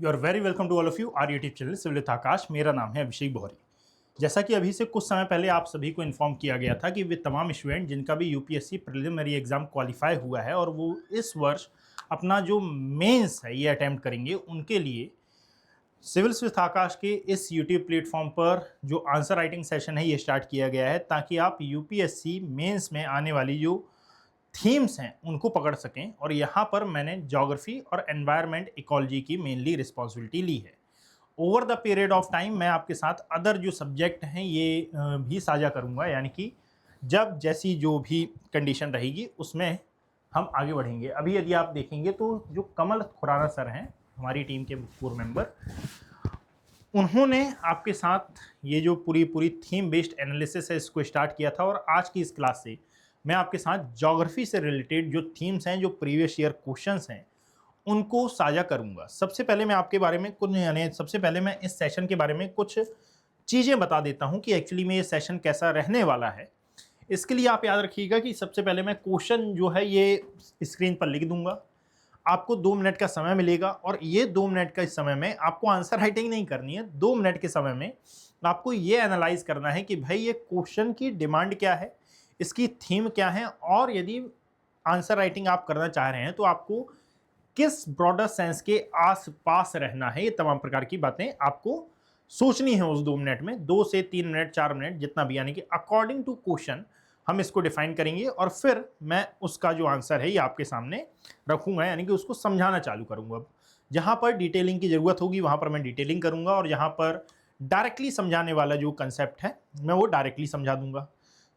You are very welcome to all of you our YouTube channel civil with Aakash. मेरा नाम है अभिषेक बोहरी। जैसा कि अभी से कुछ समय पहले आप सभी को इन्फॉर्म किया गया था कि वे तमाम स्टूडेंट जिनका भी यूपीएससी प्रिलिमिनरी एग्जाम क्वालिफाई हुआ है और वो इस वर्ष अपना जो मेंस है ये अटैम्प्ट करेंगे, उनके लिए सिविल्स विद आकाश के इस यूट्यूब प्लेटफॉर्म पर जो आंसर राइटिंग सेशन है ये स्टार्ट किया गया है ताकि आप यूपीएससी मेंस में आने वाली जो थीम्स हैं उनको पकड़ सकें। और यहाँ पर मैंने ज्योग्राफी और एनवायरनमेंट इकोलॉजी की मेनली रिस्पॉन्सिबिलिटी ली है। Over the period of time मैं आपके साथ अदर जो सब्जेक्ट हैं ये भी साझा करूँगा, यानी कि जब जैसी जो भी कंडीशन रहेगी उसमें हम आगे बढ़ेंगे। अभी यदि आप देखेंगे तो जो कमल खुराना सर हैं, हमारी टीम के पूर्व मेंबर, उन्होंने आपके साथ ये जो पूरी थीम बेस्ड एनालिसिस है इसको स्टार्ट किया था। और आज की इस क्लास से मैं आपके साथ ज्योग्राफी से रिलेटेड जो थीम्स हैं, जो प्रीवियस ईयर क्वेश्चंस हैं, उनको साझा करूंगा। सबसे पहले मैं आपके बारे में कुछ यानी सबसे पहले मैं इस सेशन के बारे में कुछ चीज़ें बता देता हूं कि एक्चुअली में ये सेशन कैसा रहने वाला है। इसके लिए आप याद रखिएगा कि सबसे पहले मैं क्वेश्चन जो है ये स्क्रीन पर लिख दूंगा। आपको 2 मिनट का समय मिलेगा और ये 2 मिनट का इस समय में आपको आंसर राइटिंग नहीं करनी है। 2 मिनट के समय में आपको ये एनालाइज करना है कि भाई ये क्वेश्चन की डिमांड क्या है, इसकी थीम क्या है, और यदि आंसर राइटिंग आप करना चाह रहे हैं तो आपको किस ब्रॉडर सेंस के आस पास रहना है। ये तमाम प्रकार की बातें आपको सोचनी है उस 2 मिनट में, 2 से 3 मिनट 4 मिनट जितना भी, यानी कि अकॉर्डिंग टू क्वेश्चन हम इसको डिफाइन करेंगे और फिर मैं उसका जो आंसर है ये आपके सामने रखूंगा, यानी कि उसको समझाना चालू करूंगा। जहां पर डिटेलिंग की जरूरत होगी वहां पर मैं डिटेलिंग करूंगा और जहां पर डायरेक्टली समझाने वाला जो कंसेप्ट है मैं वो डायरेक्टली समझा दूंगा।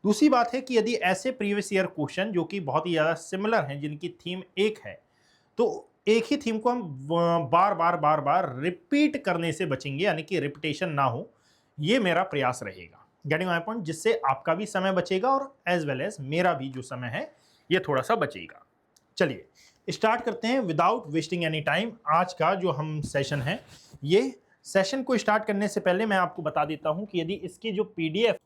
दूसरी बात है कि यदि ऐसे प्रीवियस ईयर क्वेश्चन जो कि बहुत ही ज़्यादा सिमिलर हैं, जिनकी थीम एक है, तो एक ही थीम को हम बार बार रिपीट करने से बचेंगे, यानी कि रिपीटेशन ना हो, ये मेरा प्रयास रहेगा। Getting my point? जिससे आपका भी समय बचेगा और एज वेल एज मेरा भी जो समय है ये थोड़ा सा बचेगा। चलिए स्टार्ट करते हैं विदाउट वेस्टिंग एनी टाइम। आज का जो हम सेशन है, ये सेशन को स्टार्ट करने से पहले मैं आपको बता देता हूं कि यदि इसकी जो पीडीएफ,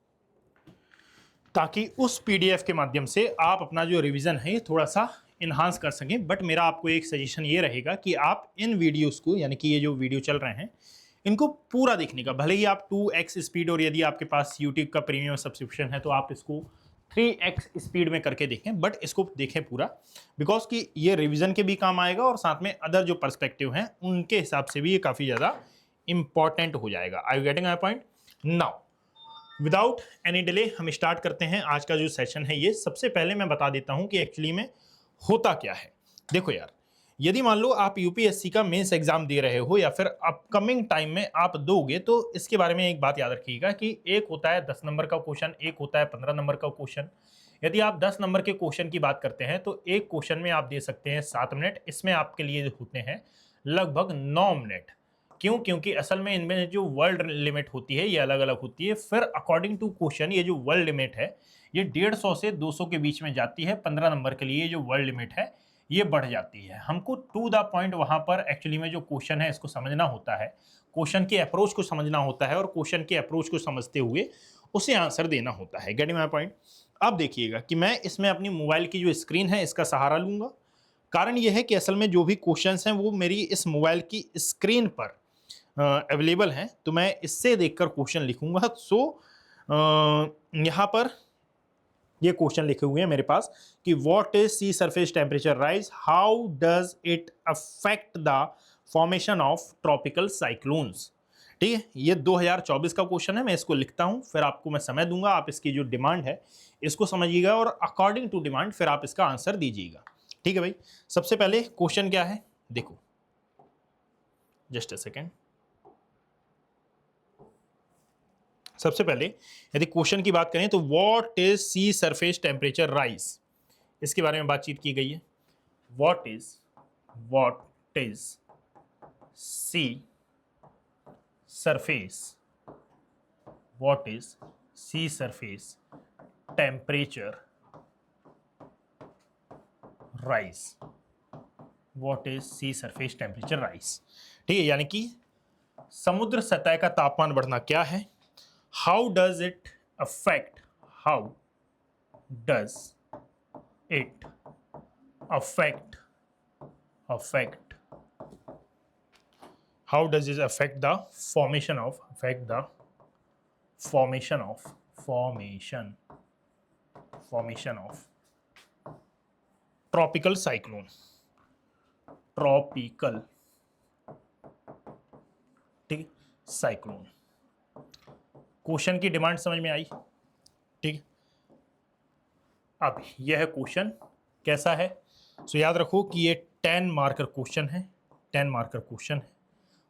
ताकि उस पीडीएफ के माध्यम से आप अपना जो रिवीजन है थोड़ा सा इन्हांस कर सकें। बट मेरा आपको एक सजेशन ये रहेगा कि आप इन वीडियोस को, यानी कि ये जो वीडियो चल रहे हैं, इनको पूरा देखने का, भले ही आप 2x स्पीड, और यदि आपके पास यूट्यूब का प्रीमियम सब्सक्रिप्शन है तो आप इसको 3x स्पीड में करके देखें, बट इसको देखें पूरा, बिकॉज कि ये रिवीजन के भी काम आएगा और साथ में अदर जो पर्सपेक्टिव हैं उनके हिसाब से भी ये काफ़ी ज़्यादा इंपॉर्टेंट हो जाएगा। I you getting my point? Now without any delay हम स्टार्ट करते हैं आज का जो सेशन है ये। सबसे पहले मैं बता देता हूं कि एक्चुअली में होता क्या है। देखो यार, यदि मान लो आप यूपीएससी का मेंस एग्जाम दे रहे हो या फिर अपकमिंग टाइम में आप दोगे, तो इसके बारे में एक बात याद रखिएगा कि एक होता है 10 नंबर का क्वेश्चन, एक होता है 15 नंबर का क्वेश्चन। यदि आप 10 नंबर के क्वेश्चन की बात करते हैं तो एक क्वेश्चन में आप दे सकते हैं 7 मिनट, इसमें आपके लिए होते हैं लगभग 9 मिनट। क्यों? क्योंकि असल में इनमें जो वर्ल्ड लिमिट होती है ये अलग अलग होती है। फिर अकॉर्डिंग टू क्वेश्चन ये जो वर्ल्ड लिमिट है ये 150 से 200 के बीच में जाती है। 15 नंबर के लिए जो वर्ल्ड लिमिट है ये बढ़ जाती है। हमको टू द पॉइंट वहां पर एक्चुअली में जो क्वेश्चन है इसको समझना होता है, क्वेश्चन के अप्रोच को समझना होता है और क्वेश्चन के अप्रोच को समझते हुए उसे आंसर देना होता है। Getting my point? अब देखिएगा कि मैं इसमें अपनी मोबाइल की जो स्क्रीन है इसका सहारा लूंगा। कारण यह है कि असल में जो भी क्वेश्चंस हैं वो मेरी इस मोबाइल की स्क्रीन पर अवेलेबल हैं, तो मैं इससे देखकर क्वेश्चन लिखूंगा। सो यहाँ पर ये क्वेश्चन लिखे हुए हैं मेरे पास कि what is sea surface temperature rise, how does it affect the formation of tropical cyclones. ठीक है, ये 2024 का क्वेश्चन है। मैं इसको लिखता हूं, फिर आपको मैं समय दूंगा, आप इसकी जो डिमांड है इसको समझिएगा और अकॉर्डिंग टू डिमांड फिर आप इसका आंसर दीजिएगा। ठीक है भाई, सबसे पहले क्वेश्चन क्या है देखो, जस्ट अ सेकेंड। सबसे पहले यदि क्वेश्चन की बात करें तो what is sea surface temperature rise, इसके बारे में बातचीत की गई है। What is sea surface, what is sea surface temperature rise, what is sea surface temperature rise. ठीक है, यानी कि समुद्र सतह का तापमान बढ़ना क्या है। How does it affect, how does it affect how does it affect the formation of formation of tropical cyclone, tropical, ठीक, साइक्लोन। क्वेश्चन की डिमांड समझ में आई, ठीक। अब यह क्वेश्चन कैसा है, सो याद रखो कि ये 10 मार्कर क्वेश्चन है, 10 मार्कर क्वेश्चन है।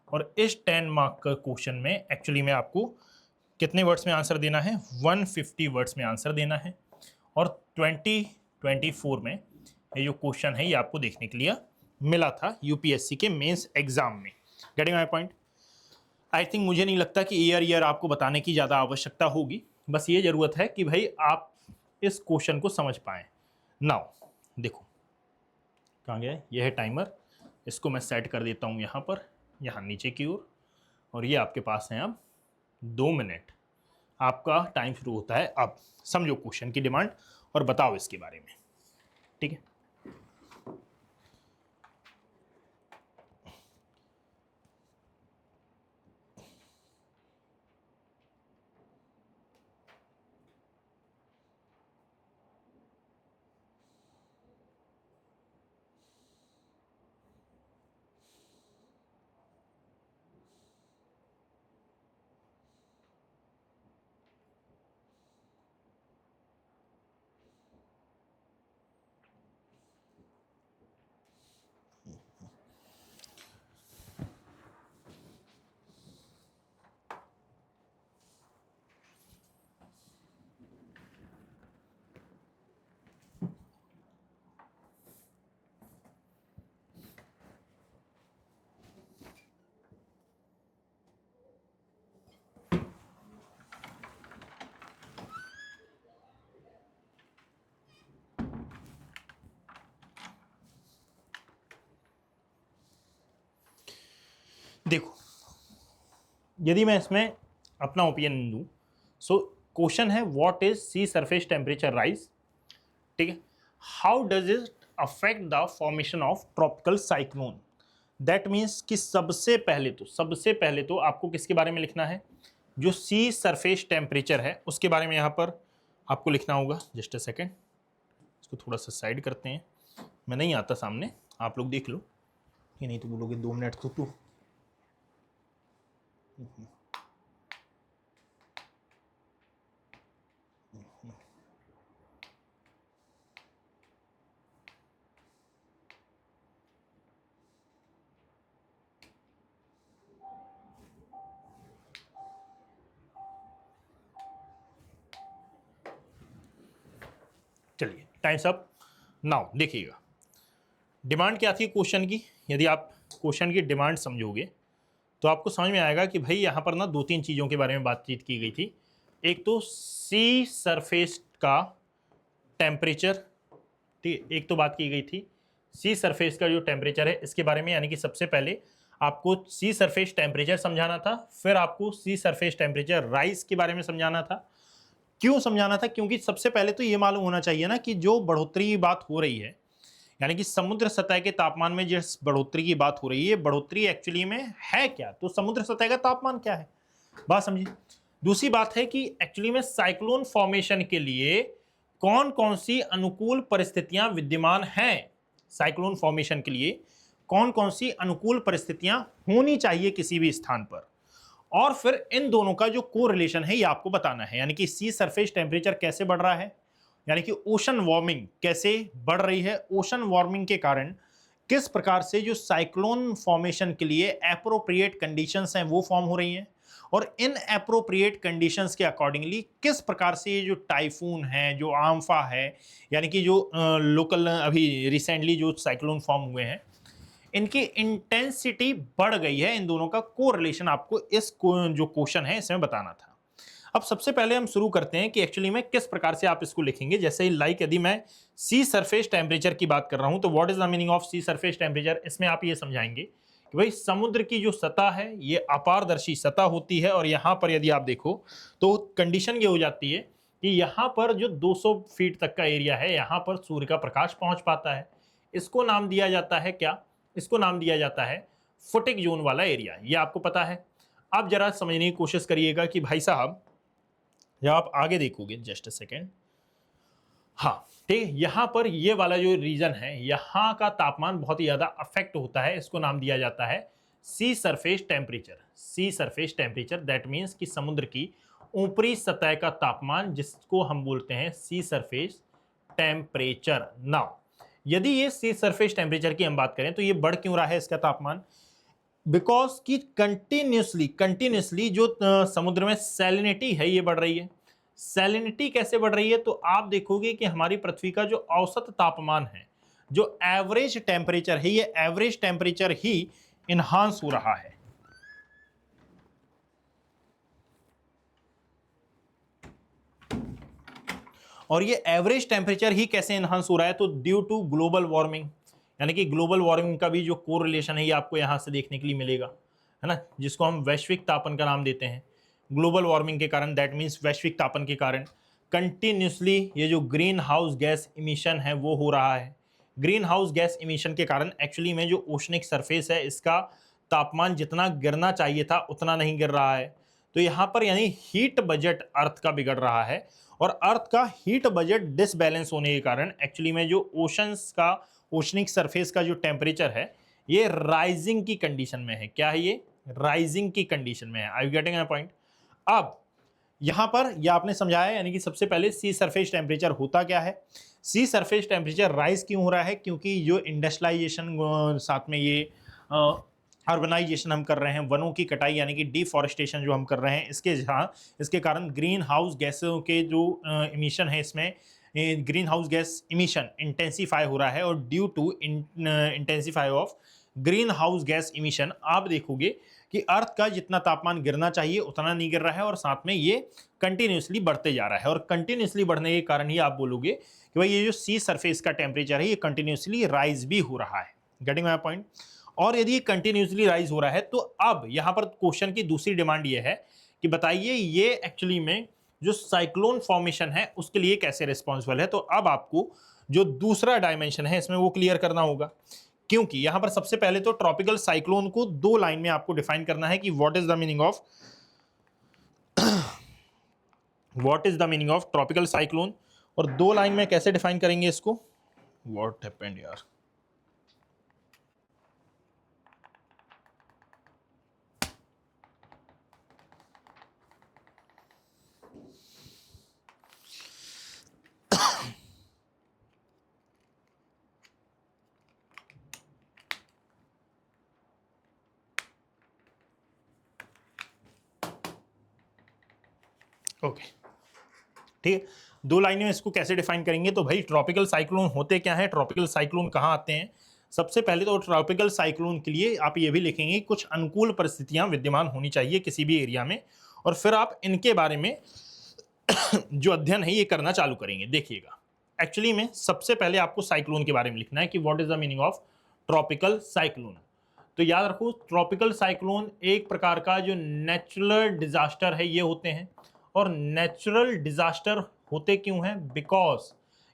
और इस 10 मार्कर क्वेश्चन में एक्चुअली में आपको कितने वर्ड्स में आंसर देना है, 150 वर्ड्स में आंसर देना है। और 2024 में ये जो क्वेश्चन है ये आपको देखने के लिए मिला था यूपीएससी के मेंस एग्जाम में। Getting my point? I think मुझे नहीं लगता कि ईयर आपको बताने की ज़्यादा आवश्यकता होगी, बस ये ज़रूरत है कि भाई आप इस क्वेश्चन को समझ पाएँ। नाउ देखो कहाँ गया है, यह है टाइमर, इसको मैं सेट कर देता हूँ यहाँ पर, यहाँ नीचे की ओर, और ये आपके पास है अब 2 मिनट, आपका टाइम शुरू होता है। अब समझो क्वेश्चन की डिमांड और बताओ इसके बारे में, ठीक है। देखो यदि मैं इसमें अपना ओपिनियन दूं, सो क्वेश्चन है what is sea surface temperature rise, ठीक है। How does it affect the formation of tropical cyclone. That means कि सबसे पहले तो आपको किसके बारे में लिखना है, जो सी सरफेस टेम्परेचर है उसके बारे में यहाँ पर आपको लिखना होगा। जस्ट अ सेकेंड, इसको थोड़ा सा साइड करते हैं, मैं नहीं आता सामने, आप लोग देख लो, ये नहीं तो बोलोगे 2 मिनट तो चलिए टाइम्स अप। नाउ देखिएगा डिमांड क्या थी क्वेश्चन की। यदि आप क्वेश्चन की डिमांड समझोगे तो आपको समझ में आएगा कि भाई यहाँ पर ना 2-3 चीज़ों के बारे में बातचीत की गई थी। एक तो सी सरफेस का टेम्परेचर, ठीक है, एक तो बात की गई थी सी सरफेस का जो टेम्परेचर है इसके बारे में, यानी कि सबसे पहले आपको सी सरफेस टेम्परेचर समझाना था, फिर आपको सी सरफेस टेम्परेचर राइज के बारे में समझाना था। क्यों समझाना था? क्योंकि सबसे पहले तो ये मालूम होना चाहिए ना कि जो बढ़ोतरी की बात हो रही है, यानी कि समुद्र सतह के तापमान में जिस बढ़ोतरी की बात हो रही है, बढ़ोतरी एक्चुअली में है क्या, तो समुद्र सतह का तापमान क्या है, बात समझिए। दूसरी बात है कि एक्चुअली में साइक्लोन फॉर्मेशन के लिए कौन कौन सी अनुकूल परिस्थितियां विद्यमान हैं, साइक्लोन फॉर्मेशन के लिए कौन कौन सी अनुकूल परिस्थितियां होनी चाहिए किसी भी स्थान पर, और फिर इन दोनों का जो कोरिलेशन है ये आपको बताना है। यानी कि सी सरफेस टेम्परेचर कैसे बढ़ रहा है, यानी कि ओशन वार्मिंग कैसे बढ़ रही है, ओशन वार्मिंग के कारण किस प्रकार से जो साइक्लोन फॉर्मेशन के लिए एप्रोप्रिएट कंडीशंस हैं वो फॉर्म हो रही हैं, और इन एप्रोप्रिएट कंडीशंस के अकॉर्डिंगली किस प्रकार से ये जो टाइफून है, जो आम्फा है, यानी कि जो लोकल अभी रिसेंटली जो साइक्लोन फॉर्म हुए हैं, इनकी इंटेंसिटी बढ़ गई है। इन दोनों का कोरिलेशन आपको इस जो क्वेश्चन है इसमें बताना था। अब सबसे पहले हम शुरू करते हैं कि एक्चुअली में किस प्रकार से आप इसको लिखेंगे। जैसे ही लाइक यदि मैं सी सरफेस टेम्परेचर की बात कर रहा हूं तो what is the meaning of sea surface temperature, इसमें आप ये समझाएंगे कि भाई समुद्र की जो सतह है ये अपारदर्शी सतह होती है, और यहां पर यदि आप देखो तो कंडीशन ये हो जाती है कि यहां पर जो 200 फीट तक का एरिया है यहां पर सूर्य का प्रकाश पहुंच पाता है। इसको नाम दिया जाता है क्या, इसको नाम दिया जाता है फुटिक जोन वाला एरिया, ये आपको पता है। अब जरा समझने की कोशिश करिएगा कि भाई साहब जब आप आगे देखोगे, जस्ट अ सेकेंड, हाँ ठीक है, यहाँ पर ये वाला जो रीजन है, यहाँ का तापमान बहुत ही ज्यादा अफेक्ट होता है, इसको नाम दिया जाता है sea surface temperature. Sea surface temperature that means कि समुद्र की ऊपरी सतह का तापमान, जिसको हम बोलते हैं सी सरफेस टेम्परेचर। नाउ यदि ये सी सरफेस टेम्परेचर की हम बात करें तो ये बढ़ क्यों रहा है इसका तापमान? बिकॉज कि कंटिन्यूसली जो समुद्र में सैलिनिटी है ये बढ़ रही है। सैलिनिटी कैसे बढ़ रही है? तो आप देखोगे कि हमारी पृथ्वी का जो औसत तापमान है, जो एवरेज टेम्परेचर है, ये एवरेज टेम्परेचर ही इन्हांस हो रहा है। और ये एवरेज टेम्परेचर ही कैसे इन्हांस हो रहा है? तो ड्यू टू ग्लोबल वार्मिंग, यानी कि ग्लोबल वार्मिंग का भी जो कोरिलेशन है ये आपको यहां से देखने के लिए मिलेगा, है ना, जिसको हम वैश्विक तापन का नाम देते हैं। ग्लोबल वार्मिंग के कारण, दैट मीन्स वैश्विक तापन के कारण कंटिन्यूसली ये जो ग्रीन हाउस गैस इमिशन है वो हो रहा है। ग्रीन हाउस गैस इमिशन के कारण एक्चुअली में जो ओशनिक सरफेस है इसका तापमान जितना गिरना चाहिए था उतना नहीं गिर रहा है। तो यहाँ पर यानी हीट बजट अर्थ का बिगड़ रहा है, और अर्थ का हीट बजट डिसबैलेंस होने के कारण एक्चुअली में जो ओशंस का, ओशनिक सरफेस का जो टेम्परेचर है ये राइजिंग की कंडीशन में है। क्या है ये? राइजिंग की कंडीशन में है। Are you getting my point? अब यहां पर यह आपने समझाया, यानी कि सबसे पहले सी सरफेस टेम्परेचर होता क्या है, सी सरफेस टेम्परेचर राइज क्यों हो रहा है? क्योंकि जो इंडस्ट्रियलाइजेशन, साथ में ये अर्बनाइजेशन हम कर रहे हैं, वनों की कटाई यानी कि डिफॉरेस्टेशन जो हम कर रहे हैं, इसके कारण ग्रीन हाउस गैसों के जो इमिशन है, इसमें green house gas emission intensify हो रहा है। और due to intensify of green house gas emission आप देखोगे कि अर्थ का जितना तापमान गिरना चाहिए उतना नहीं गिर रहा है, और साथ में ये कंटिन्यूसली बढ़ते जा रहा है। और कंटिन्यूसली बढ़ने के कारण ही आप बोलोगे कि भाई ये जो सी सरफेस का टेम्परेचर है ये कंटिन्यूसली राइज भी हो रहा है। Getting my point? और यदि ये कंटिन्यूसली राइज हो रहा है तो अब यहां पर क्वेश्चन की दूसरी डिमांड ये है कि बताइए ये एक्चुअली में जो साइक्लोन फॉर्मेशन है उसके लिए कैसे रिस्पॉन्सिबल है। तो अब आपको जो दूसरा डायमेंशन है इसमें वो क्लियर करना होगा, क्योंकि यहां पर सबसे पहले तो ट्रॉपिकल साइक्लोन को दो लाइन में आपको डिफाइन करना है कि what is the meaning of tropical cyclone. और दो लाइन में कैसे डिफाइन करेंगे इसको? व्हाट हैपेंड यार? ओके ठीक है, दो लाइनें में इसको कैसे डिफाइन करेंगे? तो भाई ट्रॉपिकल साइक्लोन होते क्या है, ट्रॉपिकल साइक्लोन कहाँ आते हैं? सबसे पहले तो ट्रॉपिकल साइक्लोन के लिए आप ये भी लिखेंगे कुछ अनुकूल परिस्थितियां विद्यमान होनी चाहिए किसी भी एरिया में, और फिर आप इनके बारे में जो अध्ययन है ये करना चालू करेंगे। देखिएगा, एक्चुअली में सबसे पहले आपको साइक्लोन के बारे में लिखना है कि what is the meaning of tropical cyclone. तो याद रखो, ट्रॉपिकल साइक्लोन एक प्रकार का जो नेचुरल डिजास्टर है ये होते हैं। और नेचुरल डिजास्टर होते क्यों हैं? बिकॉज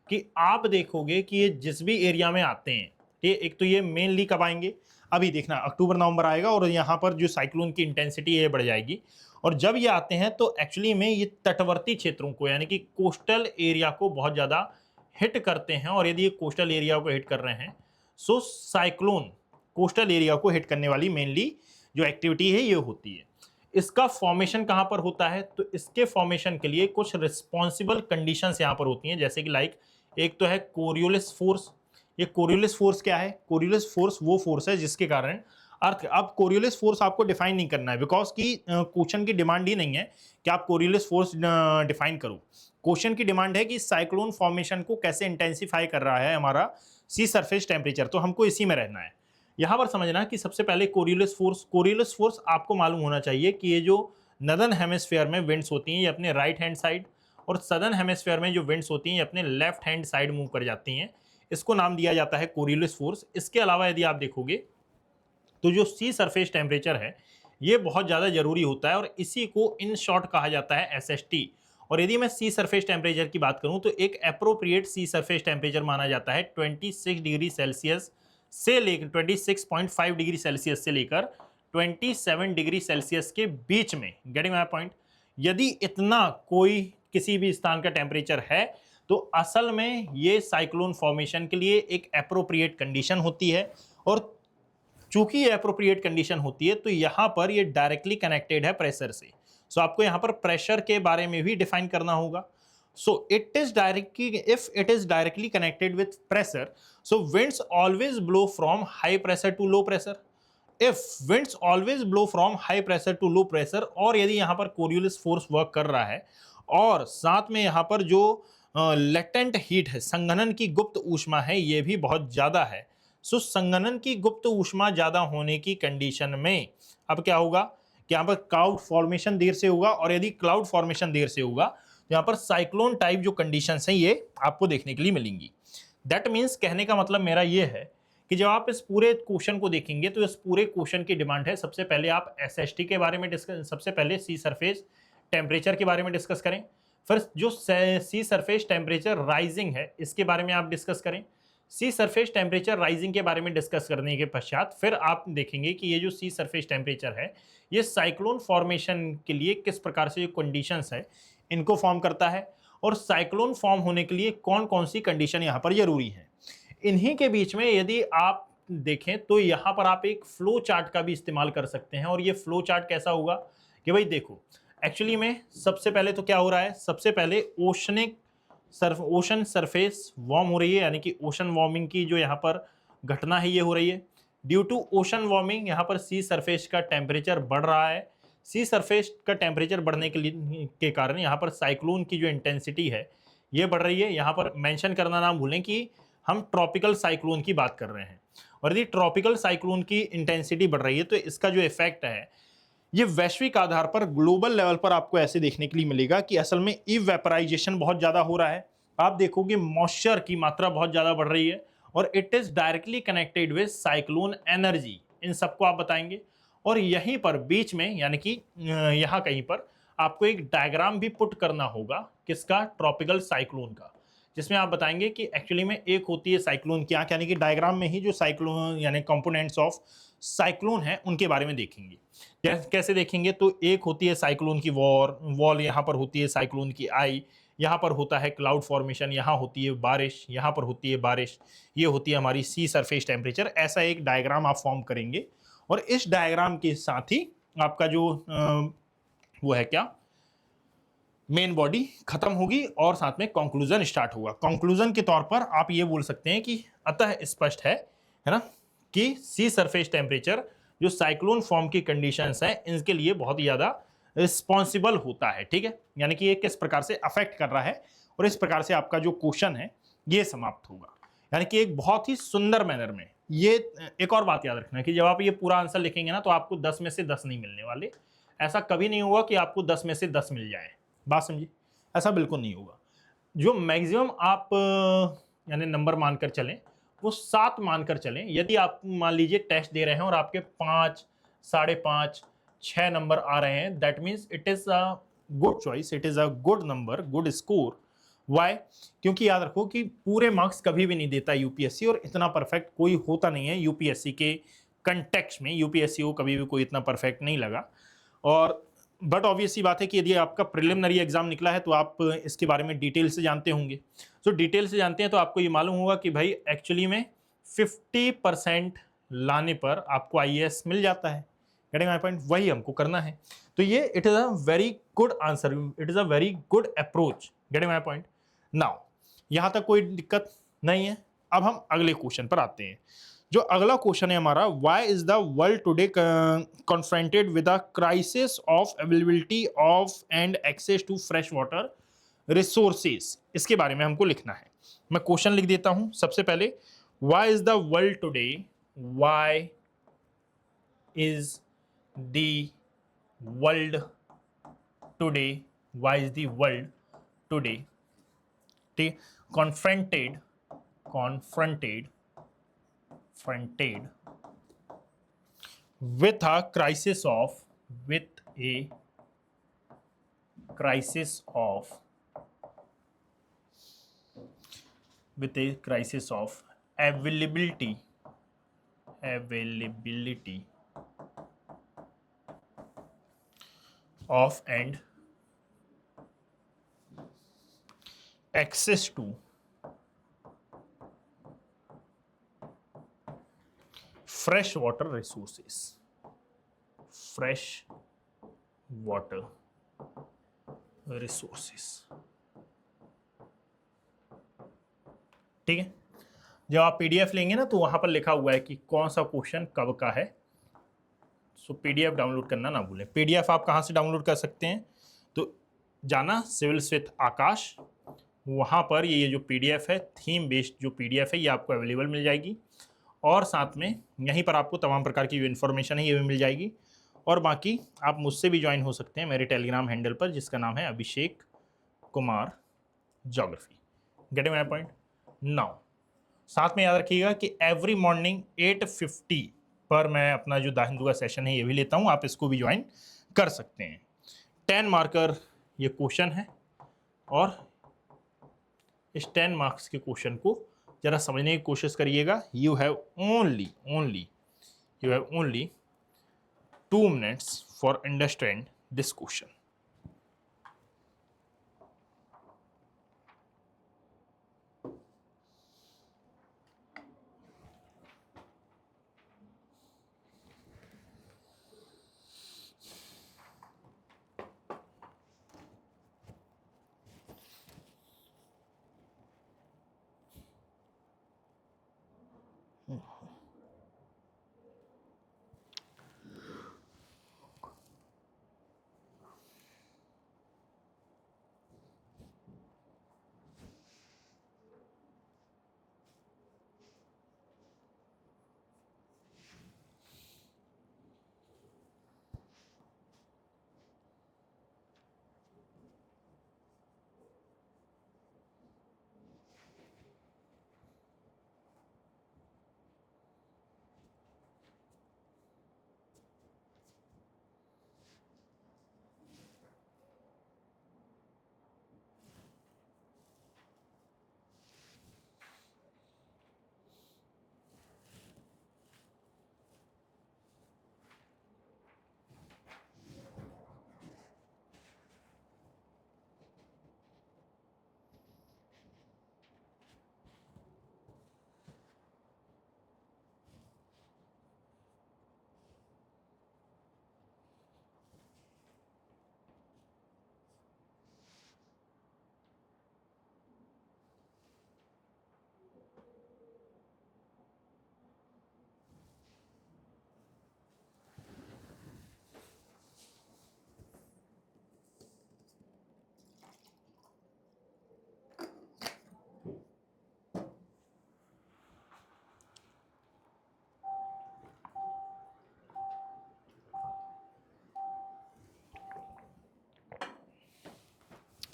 कि आप देखोगे कि ये जिस भी एरिया में आते हैं, ये एक तो ये मेनली कब आएंगे? अभी देखना अक्टूबर नवंबर आएगा और यहाँ पर जो साइक्लोन की इंटेंसिटी है बढ़ जाएगी। और जब ये आते हैं तो एक्चुअली में ये तटवर्ती क्षेत्रों को यानी कि कोस्टल एरिया को बहुत ज़्यादा हिट करते हैं। और यदि ये कोस्टल एरिया को हिट कर रहे हैं, सो साइक्लोन कोस्टल एरिया को हिट करने वाली मेनली जो एक्टिविटी है ये होती है। इसका फॉर्मेशन कहाँ पर होता है? तो इसके फॉर्मेशन के लिए कुछ रिस्पॉन्सिबल कंडीशंस यहाँ पर होती हैं, जैसे कि लाइक एक तो है कोरियोलिस फोर्स। ये कोरियोलिस फोर्स क्या है? कोरियोलिस फोर्स वो फोर्स है जिसके कारण अर्थ, अब कोरियोलिस फोर्स आपको डिफाइन नहीं करना है बिकॉज की क्वेश्चन की डिमांड ही नहीं है कि आप कोरियोलिस फोर्स डिफाइन करो। क्वेश्चन की डिमांड है कि साइक्लोन फॉर्मेशन को कैसे इंटेंसिफाई कर रहा है हमारा सी सरफेस टेम्परेचर, तो हमको इसी में रहना है। यहां पर समझना कि सबसे पहले कोरियोलिस फोर्स आपको मालूम होना चाहिए कि ये जो नदर्न हेमिस्फीयर में विंड्स होती हैं ये अपने राइट हैंड साइड, और सदर्न हेमिस्फीयर में जो विंड्स होती हैं ये अपने लेफ्ट हैंड साइड मूव कर जाती हैं। इसको नाम दिया जाता है कोरियोलिस फोर्स। इसके अलावा यदि आप देखोगे तो जो सी सरफेस टेम्परेचर है ये बहुत ज़्यादा जरूरी होता है, और इसी को इन शॉर्ट कहा जाता है SST। और यदि मैं सी सरफेस टेम्परेचर की बात करूं तो एक एप्रोप्रिएट सी सरफेस टेम्परेचर माना जाता है 26 डिग्री सेल्सियस से लेकर 26.5 डिग्री सेल्सियस से लेकर 27 डिग्री सेल्सियस के बीच में, गेटिंग माय पॉइंट। यदि इतना कोई किसी भी स्थान का टेम्परेचर है तो असल में ये साइक्लोन फॉर्मेशन के लिए एक एप्रोप्रिएट कंडीशन होती है, और चूंकि ये एप्रोप्रिएट कंडीशन होती है तो यहां पर ये डायरेक्टली कनेक्टेड है प्रेशर से। सो आपको यहां पर प्रेशर के बारे में भी डिफाइन करना होगा। So it is directly, if it is directly connected with pressure, so winds always blow from high pressure to low pressure. If winds always blow from high pressure to low pressure, और यदि यहां पर Coriolis force work कर रहा है और साथ में यहां पर जो लेटेंट हीट है, संघनन की गुप्त ऊष्मा है, ये भी बहुत ज्यादा है। सो संघनन की गुप्त ऊष्मा ज्यादा होने की कंडीशन में अब क्या होगा कि यहां पर क्लाउड फॉर्मेशन देर से होगा, और यदि क्लाउड फॉर्मेशन देर से होगा तो यहां पर साइक्लोन टाइप जो कंडीशंस हैं ये आपको देखने के लिए मिलेंगी। दैट मीन्स कहने का मतलब मेरा ये है कि जब आप इस पूरे क्वेश्चन को देखेंगे तो इस पूरे क्वेश्चन की डिमांड है सबसे पहले आप एसएसटी के बारे में डिस्कस, सबसे पहले सी सरफेस टेम्परेचर के बारे में डिस्कस करें, फिर जो सी सरफेस टेम्परेचर राइजिंग है इसके बारे में आप डिस्कस करें। सी सरफेस टेम्परेचर राइजिंग के बारे में डिस्कस करने के पश्चात फिर आप देखेंगे कि ये जो सी सरफेस टेम्परेचर है ये साइक्लोन फॉर्मेशन के लिए किस प्रकार से जो कंडीशंस है इनको फॉर्म करता है, और साइक्लोन फॉर्म होने के लिए कौन कौन सी कंडीशन यहाँ पर जरूरी है। इन्हीं के बीच में यदि आप देखें तो यहाँ पर आप एक फ्लो चार्ट का भी इस्तेमाल कर सकते हैं, और ये फ्लो चार्ट कैसा होगा कि भाई देखो एक्चुअली में सबसे पहले तो क्या हो रहा है, सबसे पहले ओशन सरफेस वार्म हो रही है, यानी कि ओशन वार्मिंग की जो यहाँ पर घटना है ये हो रही है। ड्यू टू ओशन वार्मिंग यहाँ पर सी सरफेस का टेम्परेचर बढ़ रहा है। सी सरफेस का टेम्परेचर बढ़ने के कारण यहाँ पर साइक्लोन की जो इंटेंसिटी है ये बढ़ रही है। यहाँ पर मेंशन करना ना भूलें कि हम ट्रॉपिकल साइक्लोन की बात कर रहे हैं, और यदि ट्रॉपिकल साइक्लोन की इंटेंसिटी बढ़ रही है तो इसका जो इफेक्ट है ये वैश्विक आधार पर ग्लोबल लेवल पर आपको ऐसे देखने के लिए मिलेगा कि असल में इवेपराइजेशन बहुत ज्यादा हो रहा है। आप देखोगे मॉइस्चर की मात्रा बहुत ज्यादा बढ़ रही है, और it is directly connected with cyclone energy, इन सबको आप बताएंगे। और यहीं पर बीच में यानी कि यहाँ कहीं पर आपको एक डायग्राम भी पुट करना होगा किसका, ट्रॉपिकल साइक्लोन का, जिसमें आप बताएंगे कि एक्चुअली में एक होती है साइक्लोन की आंख, यानी कि डायग्राम में ही जो साइक्लोन यानी कंपोनेंट्स ऑफ साइक्लोन है उनके बारे में देखेंगे। कैसे देखेंगे, तो एक होती है साइक्लोन की वॉल, यहाँ पर होती है साइक्लोन की आई, यहाँ पर होता है क्लाउड फॉर्मेशन, यहाँ होती है बारिश, यहाँ पर होती है बारिश, ये होती है हमारी सी सरफेस टेम्परेचर। ऐसा एक डायग्राम आप फॉर्म करेंगे, और इस डायग्राम के साथ ही आपका जो वो है क्या, मेन बॉडी खत्म होगी और साथ में कंक्लूजन स्टार्ट होगा। कंक्लूजन के तौर पर आप ये बोल सकते हैं कि अतः स्पष्ट है ना, कि सी सरफेस टेम्परेचर जो साइक्लोन फॉर्म की कंडीशंस है इनके लिए बहुत ज्यादा रिस्पॉन्सिबल होता है। ठीक है, यानी कि ये किस प्रकार से अफेक्ट कर रहा है, और इस प्रकार से आपका जो क्वेश्चन है ये समाप्त होगा, यानी कि एक बहुत ही सुंदर मैनर में। ये एक और बात याद रखना कि जब आप ये पूरा आंसर लिखेंगे ना तो आपको 10 में से 10 नहीं मिलने वाले। ऐसा कभी नहीं होगा कि आपको 10 में से 10 मिल जाए, बात समझिए, ऐसा बिल्कुल नहीं होगा। जो मैक्सिमम आप यानी नंबर मानकर चलें वो 7 मानकर चलें। यदि आप मान लीजिए टेस्ट दे रहे हैं और आपके 5, 5.5, 6 नंबर आ रहे हैं, that means it is a good choice, it is a good number, good score. Why? क्योंकि याद रखो कि पूरे मार्क्स कभी भी नहीं देता यूपीएससी, और इतना परफेक्ट कोई होता नहीं है यूपीएससी के कंटेक्स्ट में। यूपीएससी को कभी भी कोई इतना परफेक्ट नहीं लगा। और बट ऑब्वियस सी बात है कि यदि आपका प्रिलिमिनरी एग्जाम निकला है तो आप इसके बारे में डिटेल से जानते होंगे। तो डिटेल से जानते हैं तो आपको ये मालूम होगा कि भाई एक्चुअली में 50% लाने पर आपको आईएएस मिल जाता है। Getting my point? वही हमको करना है। तो ये it is a very good answer, it is a very good approach. Getting my point? Now यहां तक कोई दिक्कत नहीं है। अब हम अगले क्वेश्चन पर आते हैं। जो अगला क्वेश्चन है हमारा, why is the world today confronted with a crisis of availability of and access to fresh water resources, इसके बारे में हमको लिखना है। मैं क्वेश्चन लिख देता हूं सबसे पहले। Why is the world today, why is the world today, why is the world today, ठीक, कॉन्फ्रंटेड fronted with a crisis of availability availability of and access to fresh water resources, fresh water resources। ठीक है, जब आप PDF लेंगे ना तो वहां पर लिखा हुआ है कि कौन सा क्वेश्चन कब का है। सो पीडीएफ डाउनलोड करना ना भूलें। पीडीएफ आप कहां से डाउनलोड कर सकते हैं, तो जाना सिविल्स विद आकाश, वहां पर ये जो पीडीएफ है, थीम बेस्ड जो पीडीएफ है, ये आपको अवेलेबल मिल जाएगी। और साथ में यहीं पर आपको तमाम प्रकार की जो इन्फॉर्मेशन है ये भी मिल जाएगी। और बाकी आप मुझसे भी ज्वाइन हो सकते हैं मेरे टेलीग्राम हैंडल पर, जिसका नाम है Abhishek Kumar geography. Getting my point now. साथ में याद रखिएगा कि एवरी मॉर्निंग 8:50 पर मैं अपना जो द हिंदू का सेशन है ये भी लेता हूँ, आप इसको भी ज्वाइन कर सकते हैं। 10 मार्कर ये क्वेश्चन है, और इस 10 मार्क्स के क्वेश्चन को जरा समझने की कोशिश करिएगा। You have only 2 minutes for understand this question.